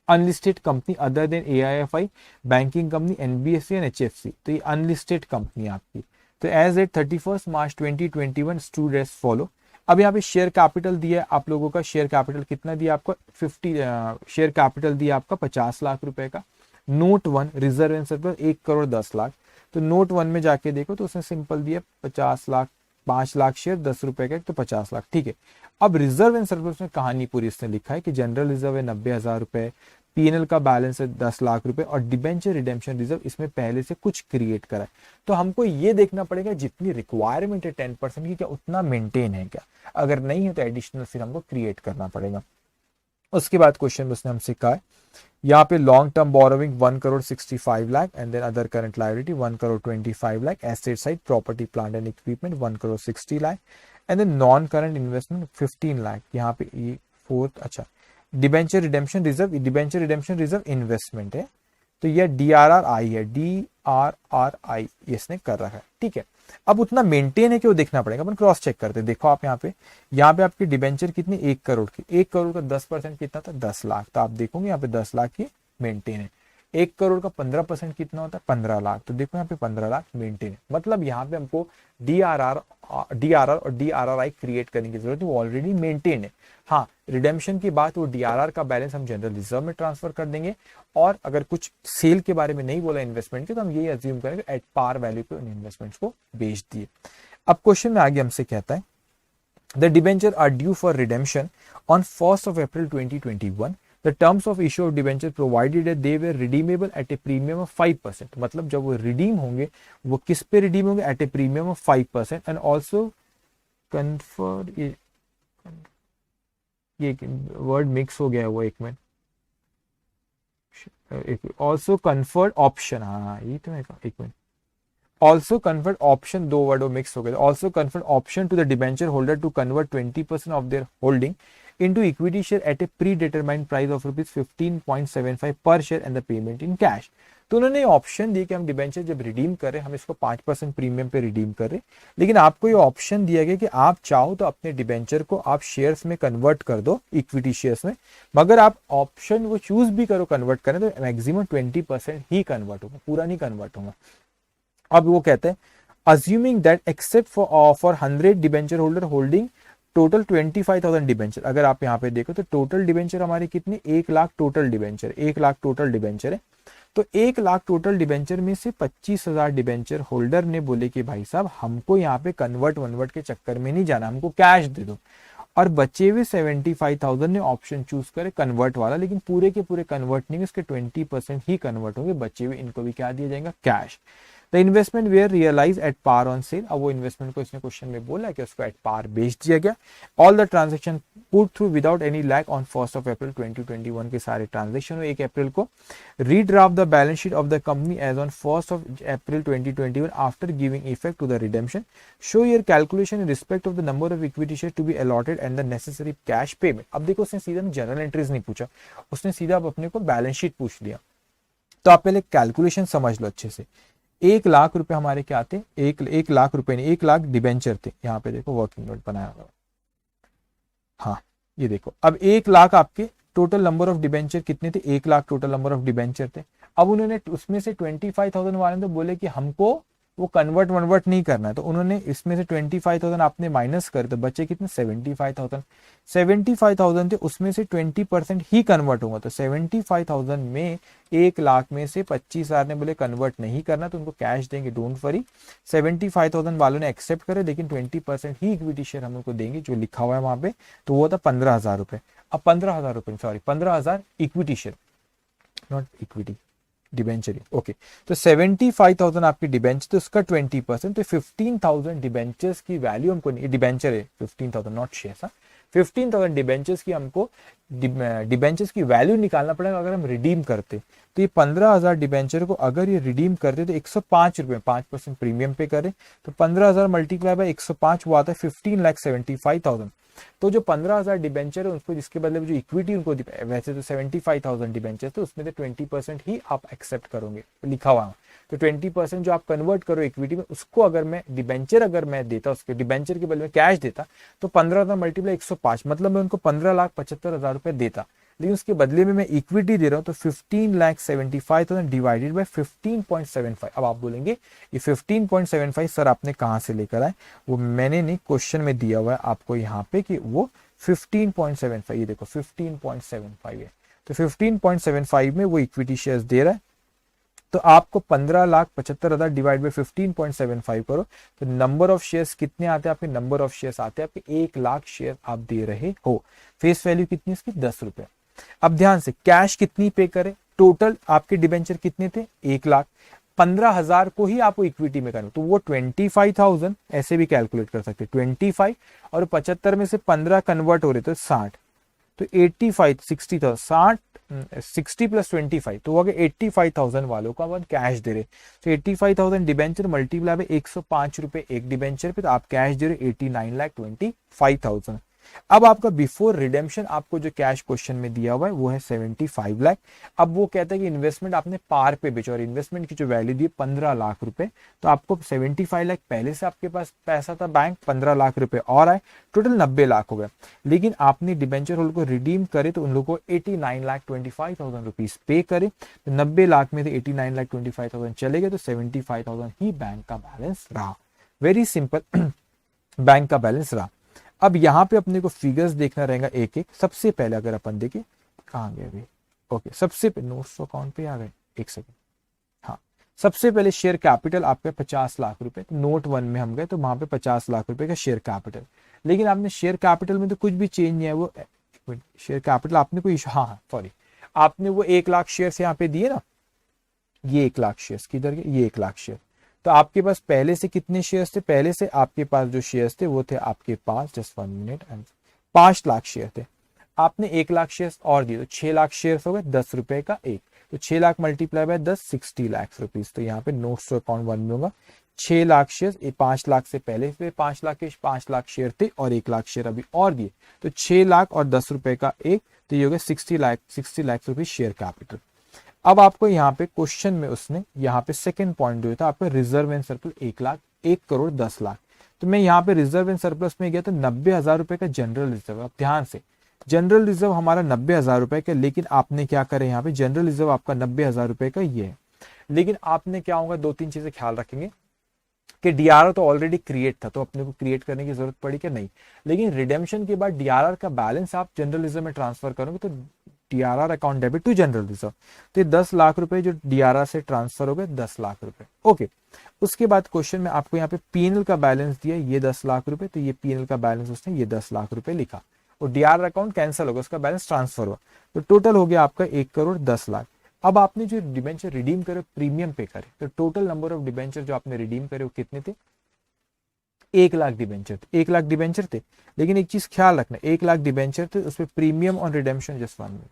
unlisted company other than AIFI, banking company, NBFC and HFC। तो ये अनलिस्टेड कंपनी आपकी। तो एज एट 31 मार्च 2021 स्टूड एज फॉलो। अब यहाँ पे शेयर कैपिटल दिया है आप लोगों का। शेयर कैपिटल कितना दिया आपको? 50 शेयर कैपिटल दिया आपका 50 लाख रुपए का। Note 1 reserve and surplus 1 crore 10 lakh. तो नोट 1 में जाके देखो तो उसने सिंपल दिया 50 लाख, 5 लाख शेयर 10 रुपए का, तो 50 लाख, ठीक है। अब रिजर्व एंड सरप्लस में कहानी पूरी इसने लिखा है कि जनरल रिजर्व है 90,000 रुपए, PNL का बैलेंस है 10 लाख रुपए, और डिबेंचर रिडेम्पशन रिजर्व इसमें पहले से कुछ क्रिएट करा है। तो हमको ये देखना पड़ेगा जितनी रिक्वायरमेंट है 10% की, क्या उतना मेंटेन है क्या? अगर नहीं है तो एडिशनल फिर हमको क्रिएट करना पड़ेगा। उसके बाद क्वेश्चन में उसने हमसे कहा है यहाँ पे long term borrowing 1 crore 65 lakh, and then other current liability 1 crore 25 lakh, asset side property plant and equipment 1 crore 60 lakh, and then non current investment 15 lakh. यहाँ पे ये फोर्थ, अच्छा, debenture redemption reserve, debenture redemption reserve investment है, तो ये DRRI है, DRRI इसने कर रखा है, ठीक है। अब उतना मेंटेन है कि वो देखना पड़ेगा, अपन क्रॉस चेक करते हैं। देखो आप यहाँ पे आपकी डिबेंचर कितनी, 1 करोड़ की, 1 करोड़ का 10% कितना था, 10 लाख। तो आप देखोगे यहाँ पे 10 लाख की मेंटेन है। 1 करोड़ का 15% कितना होता है, 15 लाख। तो देखो यहाँ पे 15 लाख मेंटेन है। मतलब यहाँ पे हमको DRR और DRRI क्रिएट करने की जरूरत है, वो ऑलरेडी मेंटेन है। हाँ, रिडेम्पशन की बात, वो DRR का बैलेंस हम जनरल रिजर्व में ट्रांसफर कर देंगे, और अगर कुछ सेल के बारे में नहीं बोला इन्वेस्टमेंट के, तो हम यही अज्यूम करेंगे एट पार वैल्यू पे उन इन्वेस्टमेंट्स को बेच दिए। अब क्वेश्चन में आगे हमसे कहता है the debenture are due for redemption on 1st of April 2021। The terms of issue of debenture provided that they were redeemable at a premium of 5%। मतलब जब वो रिडीम होंगे, वो किस पे रिडीम होंगे? At a premium of 5%। And also confer, ये word mix हो गया है वो, एक मिनट, ऑल्सो कन्फर्ड ऑप्शन, हाँ ये तो मैं, एक मिनट, ऑल्सो कन्वर्ट ऑप्शन, दो वर्ड मिक्स हो गए। Also convert option to the debenture holder to convert 20% of their holding into equity share at a predetermined price of rupees 15.75 per share and the payment in cash। तो उन्होंने option दिया कि हम debenture जब redeem कर रहे हैं, हम इसको 5% प्रीमियम पे रिडीम कर रहे हैं, लेकिन आपको ये ऑप्शन दिया गया कि आप चाहो तो अपने डिबेंचर को आप शेयर्स में कन्वर्ट कर दो, इक्विटी शेयर्स में, मगर आप ऑप्शन वो चूज भी करो कन्वर्ट करें तो मैक्सिमम 20% ही कन्वर्ट होगा, पूरा नहीं कन्वर्ट होगा। अब वो कहते हैं assuming that except for 100 debenture holder holding total 25,000 debenture. अगर आप यहाँ पे देखो तो टोटल डिबेंचर हमारी कितनी, 1 lakh total debenture, 1 lakh total debenture है। तो 1 लाख टोटल डिबेंचर में से 25,000 डिबेंचर होल्डर ने बोले कि भाई साहब हमको यहाँ पे कन्वर्ट के चक्कर में नहीं जाना, हमको कैश दे दो, और बचे हुए 75,000 ने ऑप्शन चूज करे कन्वर्ट वाला, लेकिन पूरे के पूरे कन्वर्ट नहीं, उसके 20% ही कन्वर्ट होंगे, बचे हुए इनको भी क्या दिया जाएगा, cash. The investment were realise at par on sale. अब वो इन्वेस्टमेंट को इसने क्वेश्चन में बोला कि उसको एट पार बेच दिया गया। All the transaction put through without any lag on 1st of April 2021 के सारे ट्रांजेक्शन हुए 1 अप्रैल को। Redraft the balance sheet of the company as on 1st of April 2021 after giving effect to the redemption. Show your calculation in respect of the number of equity share to be allotted and the necessary cash payment. अब देखो उसने सीधा general entries नहीं पूछा, उसने सीधा अपने को बैलेंस शीट पूछ लिया। तो आप पहले कैलकुलेशन समझ लो अच्छे से। 1 लाख रुपए हमारे क्या आते, एक लाख रुपए नहीं, 1 लाख डिबेंचर थे। यहाँ पे देखो वर्किंग नोट बनाया हुआ, हाँ ये देखो। अब 1 लाख आपके टोटल नंबर ऑफ डिबेंचर कितने थे, 1 lakh total number of debenture थे। अब उन्होंने उसमें से 25,000 वाले तो बोले कि हमको वो कन्वर्ट नहीं करना है, तो उन्होंने इसमें से 25,000 आपने माइनस कर, तो बचे कितने, 75,000। 75,000 थे, उसमें से 20% ही कन्वर्ट होगा। तो 75,000 में 1 लाख में से 25,000 ने बोले कन्वर्ट नहीं करना, तो उनको कैश देंगे, डोंट वरी। 75,000 वालों ने एक्सेप्ट करे, लेकिन 20% ही इक्विटी शेयर हम उनको देंगे, जो लिखा हुआ है वहां पे, तो वो था 15,000 रुपए। अब 15,000 रुपए, sorry 15,000 equity share, not equity, debenture, okay. तो 75,000 आपकी डिबेंचर, तो उसका 20%, तो 15,000 डिबेंचर्स की वैल्यू हमको, डिबेंचर है 15,000 नॉट शेयर, 15,000 डिबेंचर्स की हमको डिबेंचर्स की वैल्यू निकालना पड़ेगा अगर हम रिडीम करते। तो ये 15,000 डिबेंचर को अगर ये रिडीम करते तो 105 रुपए 5% प्रीमियम पे करें, तो 15,000 मल्टीप्लाई बाय 105 हुआ था 15,75,000। तो जो 15,000 डिबेंचर है उसको जिसके बदले में जो इक्विटी उनको वैसे तो 75,000 डिबेंचर तो उसमें से 20% ही आप एक्सेप्ट करोगे, लिखा हुआ है। तो 20% जो आप कन्वर्ट करो इक्विटी में, उसको अगर मैं डिबेंचर अगर मैं देता, उसके डिबेंचर के बदले में कैश देता, तो 15,000 मल्टीप्लाई 105, मतलब मैं उनको 15,75,000 रुपए देता। लेकिन उसके बदले में मैं इक्विटी दे रहा हूं, तो 15,75,000 डिवाइडेड बाय 15.75। अब आप बोलेंगे ये 15.75 सर आपने कहां से लेकर आए? वो मैंने नहीं, क्वेश्चन में दिया हुआ है आपको यहाँ पे कि वो 15.75, ये देखो 15.75 है। तो 15.75 में वो इक्विटी शेयर्स दे रहा है। तो आपको 15,75,000 डिवाइड बाय 15.75 करो, तो नंबर ऑफ शेयर्स कितने आते हैं आपके? नंबर ऑफ शेयर्स आते हैं आपके 1 लाख शेयर आप दे रहे हो। फेस वैल्यू कितनी इसकी? 10 रुपए। अब ध्यान से कैश कितनी पे करे? टोटल आपके डिबेंचर कितने थे? 1 लाख। 15,000 को ही आपको इक्विटी में करना, तो वो 25,000 ऐसे भी कैलकुलेट कर सकते, 25 और 75 में से 15 कन्वर्ट हो रहे थे 60, तो 85 60,000 60 60 प्लस 25 तो वो 85,000 वालों को अपन कैश दे रहे। तो 85,000 डिबेंचर मल्टीप्लाई बाय 105 रुपए एक डिबेंचर पे, तो आप कैश दे रहे 89,25,000। अब आपका बिफोर रिडेम्पशन आपको जो कैश क्वेश्चन में दिया हुआ है वो है 75 लाख। अब वो कहता है कि इन्वेस्टमेंट आपने पार पे बेचा और इन्वेस्टमेंट की जो वैल्यू दी 15 लाख रुपए, तो आपको 75 लाख पहले से आपके पास पैसा था बैंक, 15 लाख रुपए और आए, टोटल 90 लाख हो गया। लेकिन आपने डिबेंचर होल्डर को रिडीम करे तो उन लोगों को 89,25,000 रुपीज पे करे, तो 90 लाख में से 89,25,000 चले गए, तो 75,000 ही बैंक का बैलेंस रहा। वेरी सिंपल बैंक का बैलेंस रहा। अब यहां पे अपने को फिगर्स देखना रहेगा एक एक। सबसे पहले अगर अपन देखें कहां गए अभी, ओके, सबसे पहले नोट्स अकाउंट पे आ गए, एक सेकंड, हाँ, सबसे पहले शेयर कैपिटल आपका 50 लाख रुपए, तो नोट 1 में हम गए तो वहां पे 50 लाख रुपए का शेयर कैपिटल। लेकिन आपने शेयर कैपिटल में तो कुछ भी चेंज नहीं है, वो शेयर कैपिटल आपने कोई, हाँ सॉरी, आपने वो 1 लाख शेयर यहाँ पे दिए ना, ये 1 लाख शेयर किधर गए, ये 1 लाख शेयर। तो आपके पास पहले से कितने शेयर्स थे? पहले से आपके पास जो शेयर्स थे वो थे आपके पास, जस्ट 1 मिनट, 5 लाख शेयर थे। आपने 1 लाख शेयर्स और दिए, तो 6 लाख शेयर्स हो गए, 10 रुपए का एक, तो 6 lakh multiply by 10, 60 lakh rupees. तो यहाँ पे नोट्स अकाउंट 1 में होगा 6 लाख शेयर, 5 लाख से पहले से 5 लाख शेयर थे और 1 लाख शेयर अभी और दिए, तो 6 लाख और 10 रुपए का एक, तो ये हो गया 60 लाख रुपीज शेयर कैपिटल। अब आपको यहाँ पे क्वेश्चन में उसने यहाँ पे सेकंड पॉइंट दिया था आपका reserve and surplus 1 lakh, 1 crore 10 lakh. तो मैं यहाँ पे रिजर्व एंड सरप्लस में गया तो 90,000 रुपए का जनरल रिजर्व। अब ध्यान से, जनरल रिजर्व हमारा 90,000 रुपए का, लेकिन आपने क्या करे यहाँ पे जनरल रिजर्व आपका 90,000 रुपए का ये है। लेकिन आपने क्या होगा, 2-3 चीजें ख्याल रखेंगे कि डीआरआर तो ऑलरेडी क्रिएट था, तो अपने को क्रिएट करने की जरूरत पड़ी कि नहीं। लेकिन रिडेम्पशन के बाद डीआरआर का बैलेंस आप जनरल रिजर्व में ट्रांसफर करोगे तो DRR account debit to general reserve, तो 10 लाख रुपए जो डीआरआर से ट्रांसफर हो गए, 10 लाख रुपए। ओके, उसके बाद क्वेश्चन में आपको यहाँ पे पीएनएल का बैलेंस दिया, ये 10 लाख रुपए, तो ये पीएनएल का बैलेंस उसने ये 10 लाख रुपए लिखा और डीआरआर अकाउंट कैंसिल होगा, उसका बैलेंस ट्रांसफर हुआ, तो टोटल हो गया आपका 1 करोड़ 10 लाख। अब आपने जो डिबेंचर रिडीम करे प्रीमियम पे करे, तो टोटल नंबर ऑफ डिबेंचर जो आपने रिडीम करे वो कितने थे? 1 लाख डिबेंचर थे, 1 लाख डिबेंचर थे। लेकिन एक चीज ख्याल रखना, 1 लाख डिबेंचर थे, उसमें premium on redemption just 1 minute,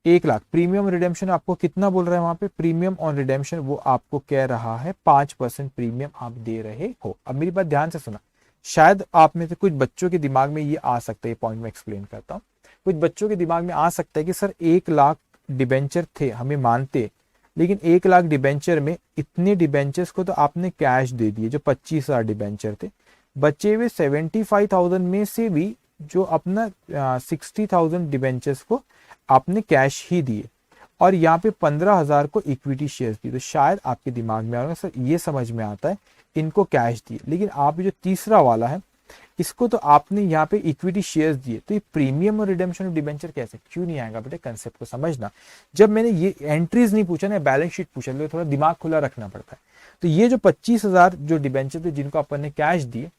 1 lakh premium redemption आपको कितना बोल रहा है वहां पे? प्रीमियम ऑन रिडेम्पशन वो आपको कह रहा है 5% प्रीमियम आप दे रहे हो। अब मेरी बात ध्यान से सुना, शायद आप में से कुछ बच्चों के दिमाग में ये आ सकता है, पॉइंट में एक्सप्लेन करता हूँ। कुछ बच्चों के दिमाग में आ सकता है कि सर 1 लाख डिबेंचर थे, हमें मानते, लेकिन 1 लाख डिबेंचर में इतने डिबेंचर्स को तो आपने कैश दे दिए, जो 25,000 डिबेंचर थे, बचे हुए 75,000 में से भी जो अपना 60,000 डिबेंचर्स को आपने कैश ही दिए और यहाँ पे 15,000 को इक्विटी शेयर्स दिए। तो शायद आपके दिमाग में आएगा सर ये समझ में आता है इनको कैश दिए, लेकिन आप जो तीसरा वाला है इसको तो आपने यहाँ पे इक्विटी शेयर्स दिए, तो ये प्रीमियम और रिडेम्पशन ऑफ डिबेंचर कैसे, क्यों नहीं आएगा बेटे? कंसेप्ट को समझना। जब मैंने ये एंट्रीज नहीं पूछा ना, बैलेंस शीट पूछा, तो थोड़ा दिमाग खुला रखना पड़ता है। तो ये जो 25,000 जो डिबेंचर थे जिनको अपन ने कैश दिए,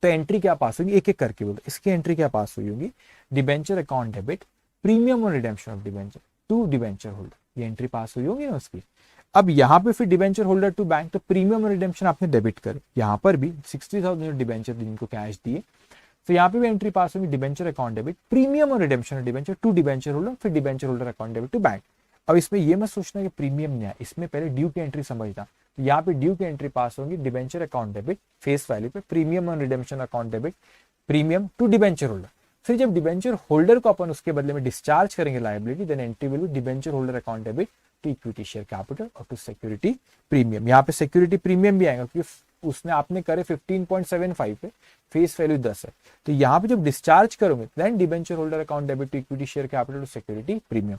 तो एंट्री क्या पास होगी, एक एक करके बोलो, इसकी एंट्री क्या पास हुई होगी? डिबेंचर अकाउंट डेबिट प्रीमियम और redemption of debenture to debenture holder, ये एंट्री पास हुई होगी ना उसकी। अब यहाँ पे फिर डिबेंचर होल्डर टू बैंक, तो प्रीमियम और रिडेम्पशन आपने डेबिट करे, यहाँ पर भी 60,000 डिबेंचर जिनको कैश दिए, तो यहाँ पे भी एंट्री पास होगी डिबेंचर अकाउंट डेबिट प्रीमियम और redemption debenture to debenture holder, फिर debenture holder account debit to bank. अब इसमें ये मत सोचना कि प्रीमियम नहीं है, इसमें पहले ड्यू की एंट्री समझना। तो यहाँ पे ड्यू की एंट्री पास होगी debenture account debit face value पे, प्रीमियम और redemption account debit premium to debenture holder. फिर जब डिबेंचर होल्डर को अपन उसके बदले में डिस्चार्ज करेंगे liability, then entry will be debenture holder account debit to equity share capital और टू सिक्योरिटी प्रीमियम। यहाँ पे सिक्योरिटी प्रीमियम भी आएगा क्योंकि उसने आपने करे 15.75 पे, फेस वैल्यू 10 है, तो यहाँ पे जब डिस्चार्ज करोगे then debenture holder account debit to equity share capital to security premium.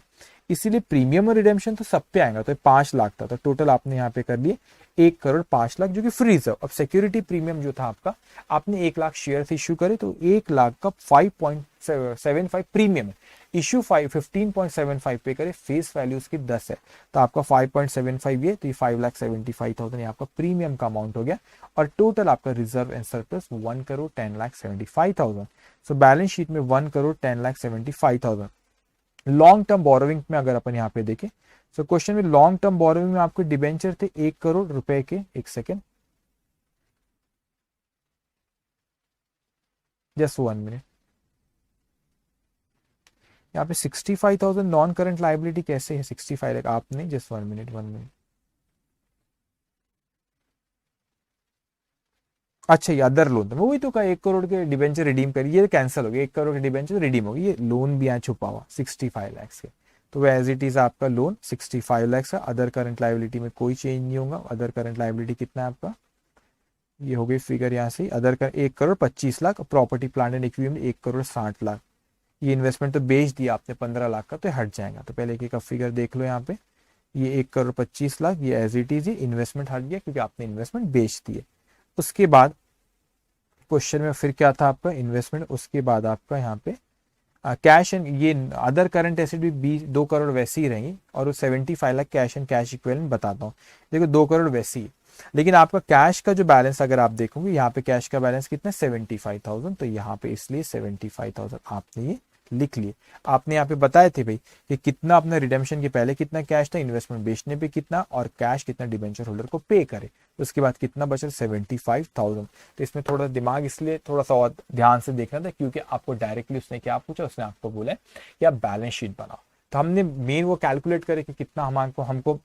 इसीलिए प्रीमियम और रिडेम्पशन तो सब पे आएगा, तो 5 लाख था, तो टोटल आपने यहाँ पे कर लिए 1,05,00,000 जो कि फ्री रिजर्व। अब सिक्योरिटी प्रीमियम जो था आपका, आपने 1 लाख शेयर इश्यू करे तो 1 लाख का 5.75 प्रीमियम है, इश्यू 15.75 पे करे, फेस वैल्यू उसकी 10 है, तो आपका 5.75 ये, तो ये 5,75,000 ये आपका प्रीमियम का अमाउंट हो गया। और टोटल आपका reserve and surplus 1,10,75,000। So balance sheet में 1,10,75,000। लॉन्ग टर्म बोरोविंग में अगर अपन यहाँ पे देखें, सो क्वेश्चन में लॉन्ग टर्म बोरोविंग में आपके डिबेंचर थे 1 करोड़ रुपए के, एक सेकेंड, जस्ट 1 मिनट, यहाँ पे 65,000 नॉन करंट लाइबिलिटी कैसे है 65 लाख, आपने जस्ट 1 मिनट, 1 मिनट, अच्छा ये अदर लोन था, वही तो कहा 1 करोड़ के डिबेंचर रिडीम करिए, ये कैंसिल हो गया, 1 करोड़ के डिबेंचर रिडीम हो गई, ये लोन भी यहाँ छुपा हुआ 65 लाख के, तो एज इट इज आपका लोन 65 लाख का। अदर करंट लाइबिलिटी में कोई चेंज नहीं होगा। अदर करंट लाइबिलिटी कितना है आपका, ये हो गई फिगर यहाँ से, अदर कर 1,25,00,000, प्रॉपर्टी प्लांट एंड इक्विपमेंट 1,60,00,000, ये इन्वेस्टमेंट तो बेच दिया आपने 15 लाख का, तो हट जाएगा। तो पहले एक फिगर देख लो यहाँ पे, ये 1,25,00,000 ये एज इट इज, इन्वेस्टमेंट हट गया क्योंकि आपने इन्वेस्टमेंट बेच दिए। उसके बाद क्वेश्चन में फिर क्या था आपका इन्वेस्टमेंट, उसके बाद आपका यहाँ पे कैश एंड ये अदर करंट एसेट भी 2 करोड़ वैसे ही रहेंगी, और 75 lakh cash and cash equivalent बताता हूँ। देखो 2 करोड़ वैसे ही, लेकिन आपका कैश का जो बैलेंस अगर आप देखोगे यहाँ पे कैश का बैलेंस कितना 75,000, तो यहाँ पे इसलिए 75,000 आपने ये लिख लिए। आपने यहाँ पे बताए थे भाई कि कितना अपने रिडेम्पशन के पहले कितना कैश था, इन्वेस्टमेंट बेचने पे कितना, और कैश कितना डिबेंचर होल्डर को पे करे, उसके बाद कितना बचा 75,000। तो इसमें थोड़ा दिमाग इसलिए थोड़ा सा और ध्यान से देखना था क्योंकि आपको डायरेक्टली उसने क्या पूछा, उसने आपको बोला कि आप बैलेंस शीट बनाओ, तो हमने मेन वो कैलकुलेट करे कि कितना हमको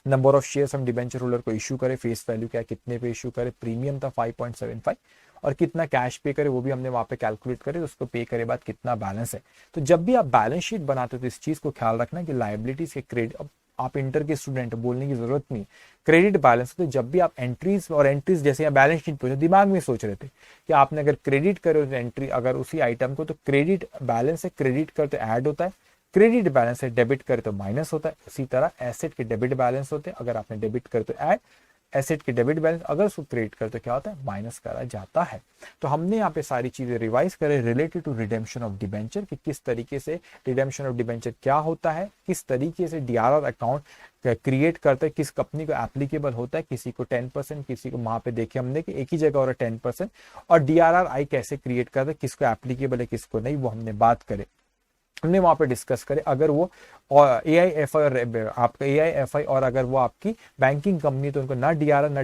नंबर ऑफ शेयर्स हम डिबेंचर होल्डर को इशू करे, फेस वैल्यू क्या कितने पे इशू करे, प्रीमियम था 5.75 और कितना कैश पे करे वो भी हमने वहां पे कैलकुलेट करे, उसको पे करे बाद कितना बैलेंस है। तो जब भी आप बैलेंस शीट बनाते हो तो इस चीज को ख्याल रखना कि लायबिलिटीज के क्रेडिट, अब आप इंटर के स्टूडेंट बोलने की जरूरत नहीं, क्रेडिट बैलेंस, तो जब भी आप एंट्रीज जैसे यहाँ बैलेंस शीट पे दिमाग में सोच रहे थे कि आपने अगर क्रेडिट करे एंट्री अगर उसी आइटम को, तो क्रेडिट बैलेंस है, क्रेडिट कर तो ऐड होता है, क्रेडिट बैलेंस है डेबिट करे तो माइनस होता है। इसी तरह एसेट के डेबिट बैलेंस होते हैं, अगर आपने डेबिट करे तो ऐड, एसेट के डेबिट बैलेंस अगर उसको क्रेडिट करे तो क्या होता है, माइनस करा जाता है। तो हमने यहाँ पे सारी चीजें रिवाइज करे related to redemption of debenture, कि किस तरीके से रिडेम्पशन ऑफ डिबेंचर क्या होता है, किस तरीके से डीआरआर अकाउंट क्रिएट करता है, किस कंपनी को एप्लीकेबल होता है, किसी को 10%, किसी को वहां पे देखे हमने कि एक ही जगह और 10%, और डीआरआर कैसे क्रिएट करता है, किसको एप्लीकेबल है किसको नहीं, वो हमने बात करे, हमने वहां पे डिस्कस करे। अगर वो AIFI और आपका AIFI और अगर वो आपकी बैंकिंग कंपनी तो उनको ना डीआरआर ना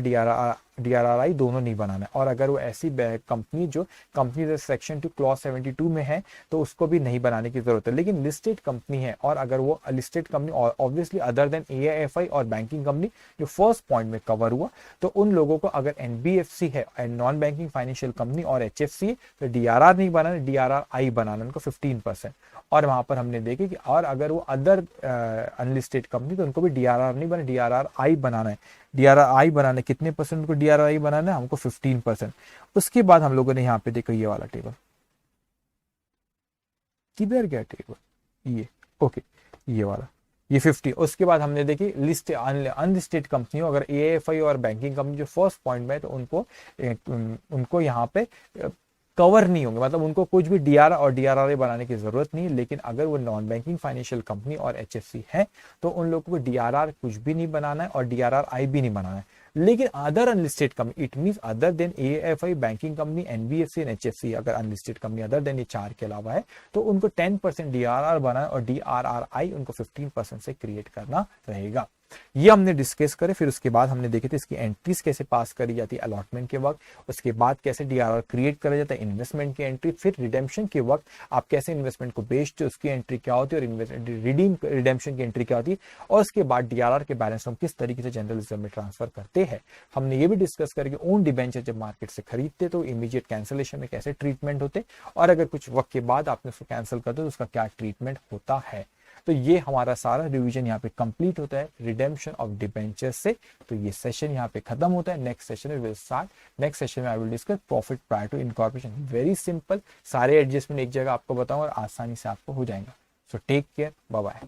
DRRI दोनों नहीं बनाना है, और अगर वो ऐसी कंपनी जो कंपनी सेक्शन 2 क्लॉज 72 में है तो उसको भी नहीं बनाने की जरूरत है। लेकिन लिस्टेड कंपनी है और अगर वो listed company obviously other than AIFI और बैंकिंग कंपनी जो फर्स्ट पॉइंट में कवर हुआ, तो उन लोगों को अगर NBFC है नॉन बैंकिंग फाइनेंशियल कंपनी और HFC है तो DRR नहीं बनाना, DRRI बनाना उनको 15%। और वहां पर हमने देखे कि और अगर वो अदर अनलिस्टेड कंपनी तो उनको भी DRR नहीं बना, DRRI बनाना है। DRRI बनाना है कितने परसेंट उनको DRRI बनाना है, हमको 15%। उसके बाद हम लोगों ने यहाँ पे देखो ये वाला टेबल, किधर गया टेबल, ये ओके ये वाला, ये 50। उसके बाद हमने देखी लिस्ट अनलिस्टेड कंपनियों अगर AIFI और बैंकिंग कंपनी जो फर्स्ट पॉइंट में है तो उनको यहाँ पे कवर नहीं होंगे, मतलब उनको कुछ भी DRR और DRRI बनाने की जरूरत नहीं है। लेकिन अगर वो नॉन बैंकिंग फाइनेंशियल कंपनी और HFC है तो उन लोगों को DRR कुछ भी नहीं बनाना है और DRRI भी नहीं बनाना है। लेकिन other unlisted company it means other than AIFI banking company NBFC and HFC, अगर अनलिस्टेड कंपनी अदर देन ये 4 के अलावा है तो उनको 10% DRR बनाना और DRRI उनको 15% से क्रिएट करना रहेगा। ये हमने डिस्कस करे। फिर उसके बाद हमने देखे थे इसकी एंट्रीज कैसे पास करी जाती है अलॉटमेंट के वक्त, उसके बाद कैसे डीआरआर क्रिएट करा जाता है इन्वेस्टमेंट की एंट्री, फिर रिडेम्पशन के वक्त आप कैसे इन्वेस्टमेंट को बेचते हो उसकी एंट्री क्या होती है, और रिडेम्पशन की एंट्री क्या होती है, और उसके बाद डीआरआर के बैलेंस हम किस तरीके से जनरल रिजर्व में ट्रांसफर करते हैं। हमने ये भी डिस्कस करके ओन डिबेंचर जब मार्केट से खरीदते तो इमीडिएट कैंसिलेशन में कैसे ट्रीटमेंट होते, और अगर कुछ वक्त के बाद आपने उसको कैंसिल कर दो तो उसका क्या ट्रीटमेंट होता है। तो ये हमारा सारा रिवीजन यहाँ पे कंप्लीट होता है रिडेम्पशन ऑफ डिबेंचर से। तो ये सेशन यहाँ पे खत्म होता है। नेक्स्ट सेशन में विल स्टार्ट, नेक्स्ट सेशन में I will discuss profit prior to incorporation. Very simple, सारे एडजस्टमेंट एक जगह आपको बताऊंगा और आसानी से आपको हो जाएगा। So take care, bye bye.